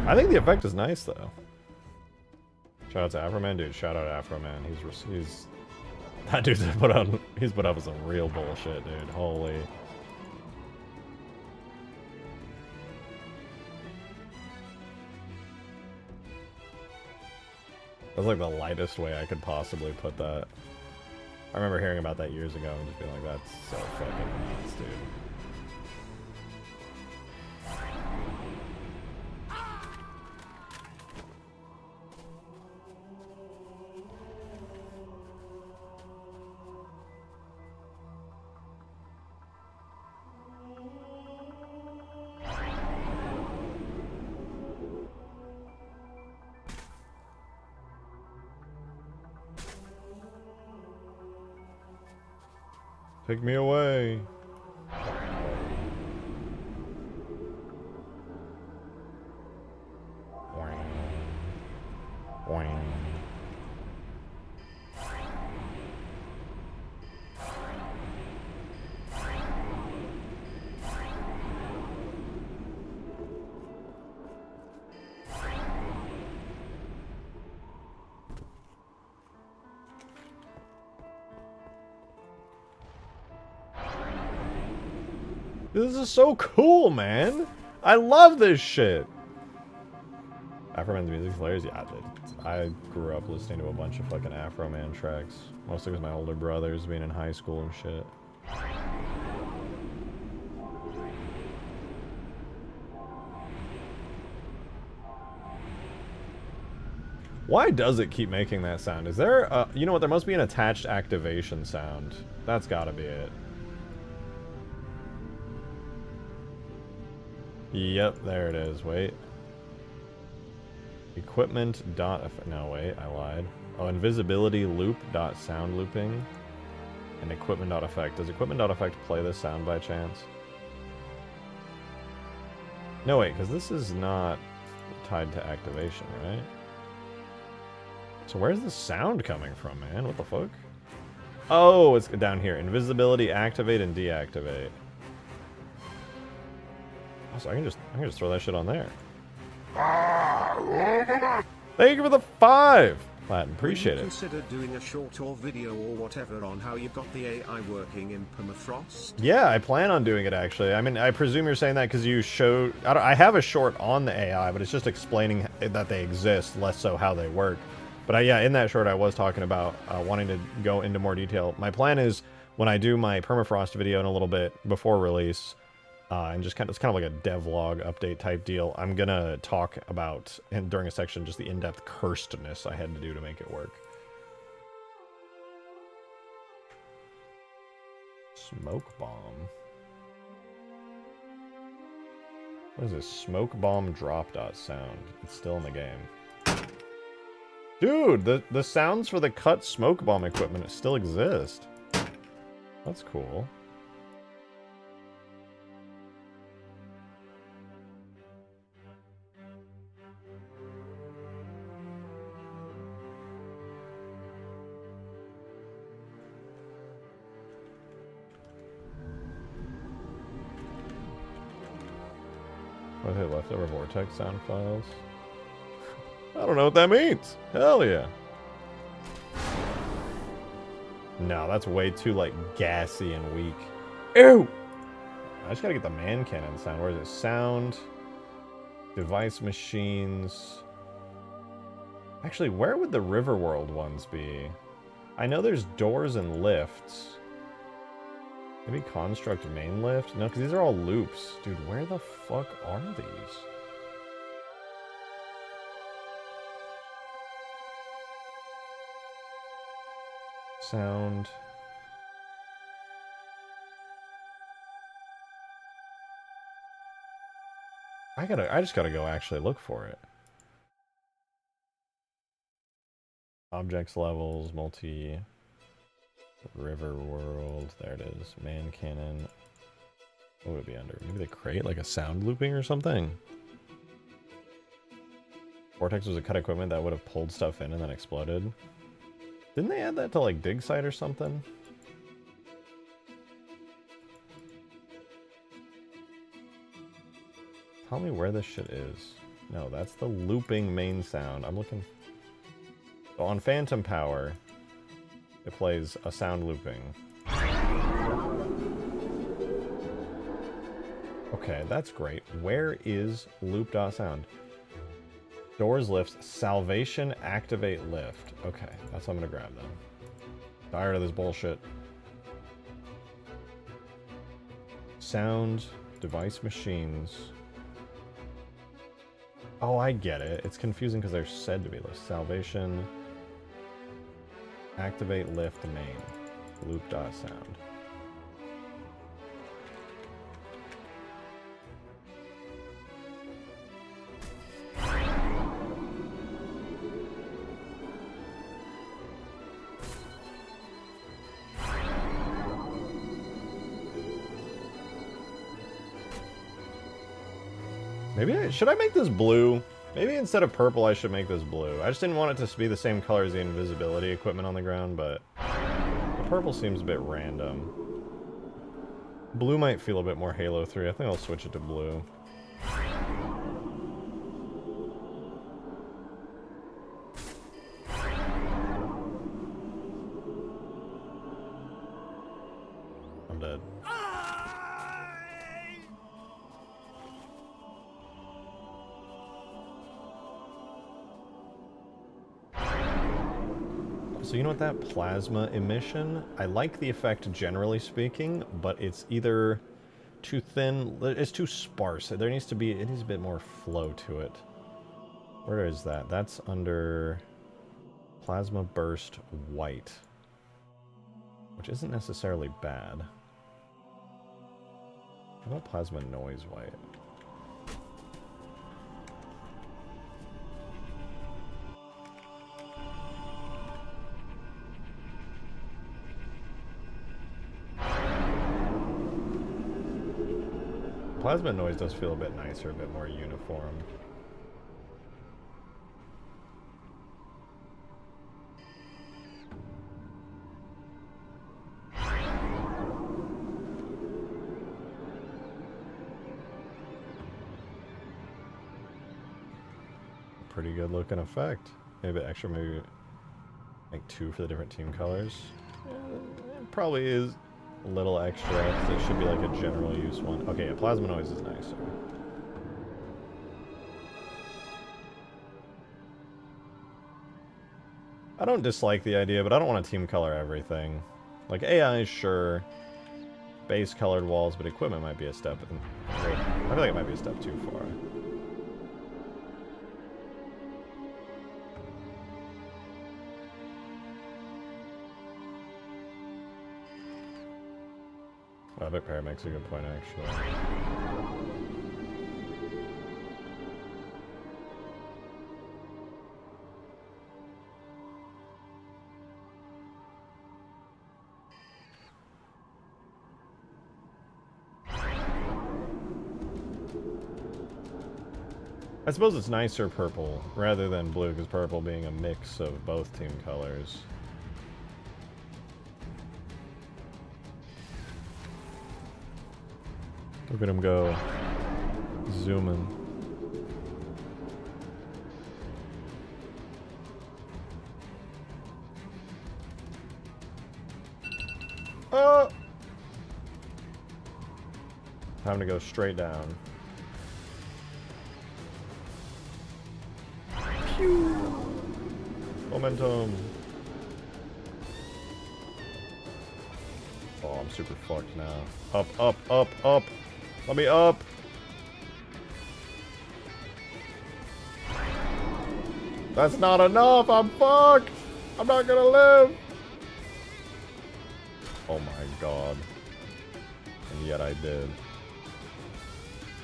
I think the effect is nice, though. Shout out to Afroman, dude. Shout out to Afroman. He's that dude's he's put up with some real bullshit, dude. Holy. That's like the lightest way I could possibly put that. I remember hearing about that years ago and just being like, that's so fucking nuts, dude. Take me away. This is so cool, man. I love this shit. Afroman's music's hilarious. Yeah, I grew up listening to a bunch of fucking Afroman tracks. Mostly with my older brothers being in high school and shit. Why does it keep making that sound? Is there, you know what, there must be an attached activation sound. That's gotta be it. Yep, there it is. Wait. Equipment dot... No, wait, I lied. Oh, invisibility loop dot sound looping. And equipment dot effect. Does equipment dot effect play this sound by chance? No, wait, because this is not tied to activation, right? So where's the sound coming from, man? What the fuck? Oh, it's down here. Invisibility, activate, and deactivate. So I can just throw that shit on there. Thank you for the 5, Latin. Appreciate it. Consider doing a short or video or whatever on how you got the AI working in Permafrost. Yeah, I plan on doing it actually. I mean, I presume you're saying that because you showed. I have a short on the AI, but it's just explaining that they exist, less so how they work. But yeah, in that short, I was talking about wanting to go into more detail. My plan is when I do my Permafrost video in a little bit before release. And just it's kind of like a devlog update type deal. I'm gonna talk about, and during a section, just the in-depth cursedness I had to do to make it work. Smoke bomb. What is this? Smoke bomb drop dot sound. It's still in the game. Dude, the sounds for the cut smoke bomb equipment still exist. That's cool. What are they, leftover vortex sound files? I don't know what that means. Hell yeah. No, that's way too, like, gassy and weak. Ew! I just gotta get the man cannon sound. Where is it? Sound. Device machines. Actually, where would the Riverworld ones be? I know there's doors and lifts. Maybe construct main lift? No, because these are all loops. Dude, where the fuck are these? Sound. I just gotta go actually look for it. Objects levels, multi... River World, there it is. Man cannon. What would it be under? Maybe the crate, like a sound looping or something? Vortex was a cut equipment that would have pulled stuff in and then exploded. Didn't they add that to like dig site or something? Tell me where this shit is. No, that's the looping main sound. I'm looking... So on Phantom Power, it plays a sound looping. Okay, that's great. Where is loop.sound? Doors, lifts, salvation, activate, lift. Okay, that's what I'm gonna grab then. Tired of this bullshit. Sound, device, machines. Oh, I get it. It's confusing because they're said to be lift. Salvation, activate, lift, main. Loop.sound. Maybe should I make this blue? Maybe instead of purple I should make this blue. I just didn't want it to be the same color as the invisibility equipment on the ground, but the purple seems a bit random. Blue might feel a bit more Halo 3. I think I'll switch it to blue. I'm dead. So you know what, that plasma emission, I like the effect generally speaking, but it's either too thin, it's too sparse. There needs to be, it needs a bit more flow to it. Where is that? That's under plasma burst white, which isn't necessarily bad. How about plasma noise white? Plasma noise does feel a bit nicer, a bit more uniform. Pretty good looking effect. Maybe extra, maybe like 2 for the different team colors. It probably is a little extra, because it should be like a general use one. Okay, yeah, plasma noise is nicer. I don't dislike the idea, but I don't want to team color everything. Like AI, sure. Base colored walls, but equipment might be a step. I feel like it might be a step too far. I bet Perry makes a good point, actually. I suppose it's nicer purple rather than blue, because purple being a mix of both team colors. Look at him go. Zooming. Oh! Time to go straight down. Pew! Momentum. Oh, I'm super fucked now. Up, up, up, up! Let me up! That's not enough! I'm fucked! I'm not gonna live! Oh my god. And yet I did.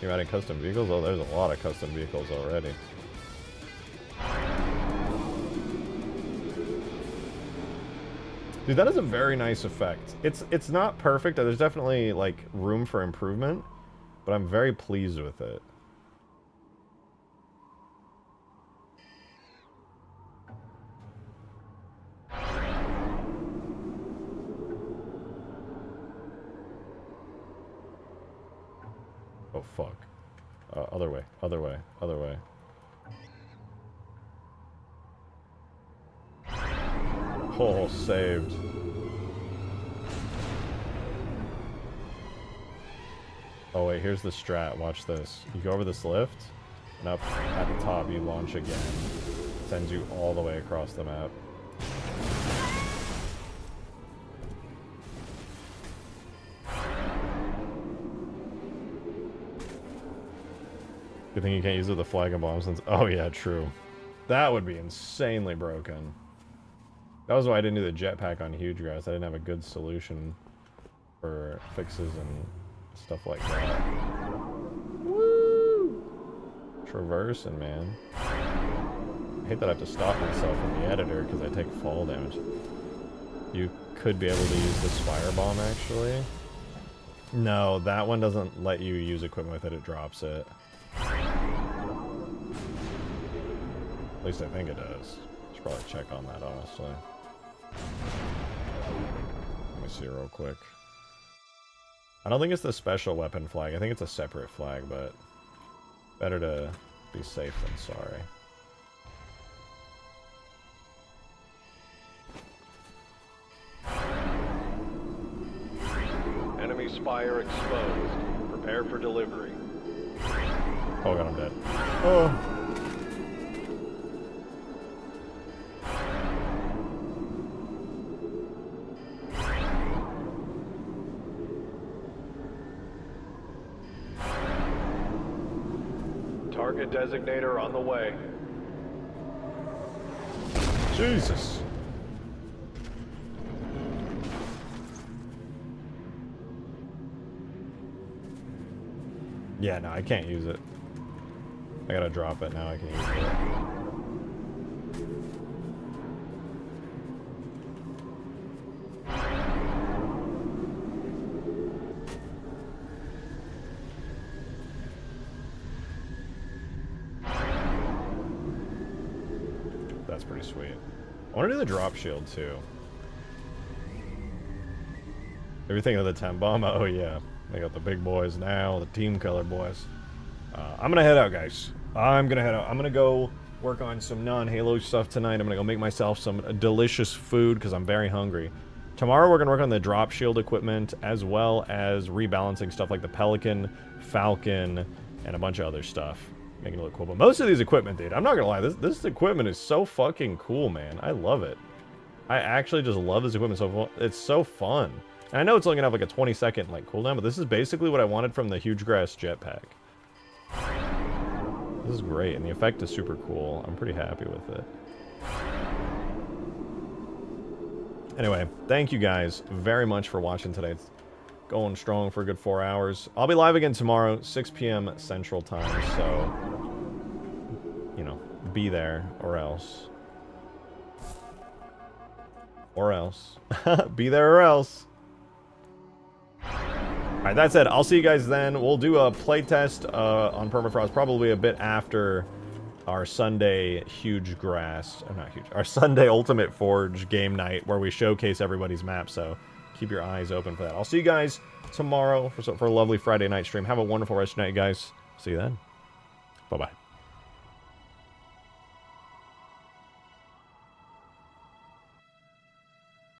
You're adding custom vehicles? Oh, there's a lot of custom vehicles already. Dude, that is a very nice effect. It's not perfect. There's definitely, like, room for improvement. But I'm very pleased with it. Oh, fuck. Other way, other way, other way. Oh, saved. Oh wait, here's the strat. Watch this. You go over this lift, and up at the top you launch again. Sends you all the way across the map. Good thing you can't use it with the flag and bomb since... Oh yeah, true. That would be insanely broken. That was why I didn't do the jetpack on huge grass. I didn't have a good solution for fixes and stuff like that. Woo! Traversing, man. I hate that I have to stop myself in the editor because I take fall damage. You could be able to use this fire bomb, actually. No, that one doesn't let you use equipment with it. It drops it. At least I think it does. Should probably check on that, honestly. Let me see real quick. I don't think it's the special weapon flag. I think it's a separate flag, but better to be safe than sorry. Enemy spire exposed. Prepare for delivery. Oh god, I'm dead. Oh. Target designator on the way. Jesus. Yeah, no, I can't use it. I gotta drop it now. I can use it. That's pretty sweet. I want to do the drop shield too. Everything of the temp bomb. Oh yeah, they got the big boys now. The team color boys. I'm gonna head out, guys. I'm gonna head out. I'm gonna go work on some non-Halo stuff tonight. I'm gonna go make myself some delicious food because I'm very hungry. Tomorrow we're gonna work on the drop shield equipment as well as rebalancing stuff like the Pelican, Falcon, and a bunch of other stuff. Making it look cool. But most of these equipment, dude, I'm not gonna lie, this equipment is so fucking cool, man. I love it. I actually just love this equipment. It's so fun. And I know it's only gonna have like a 20-second like cooldown, but this is basically what I wanted from the huge grass jetpack. This is great, and the effect is super cool. I'm pretty happy with it. Anyway, thank you guys very much for watching today. It's going strong for a good 4 hours. I'll be live again tomorrow, 6 p.m. Central Time, so, you know, be there or else. Or else. Be there or else. Alright, that said, I'll see you guys then. We'll do a playtest on Permafrost probably a bit after our Sunday huge grass, not huge, our Sunday Ultimate Forge game night where we showcase everybody's map, so keep your eyes open for that. I'll see you guys tomorrow for a lovely Friday night stream. Have a wonderful rest of the night, guys. See you then. Bye-bye.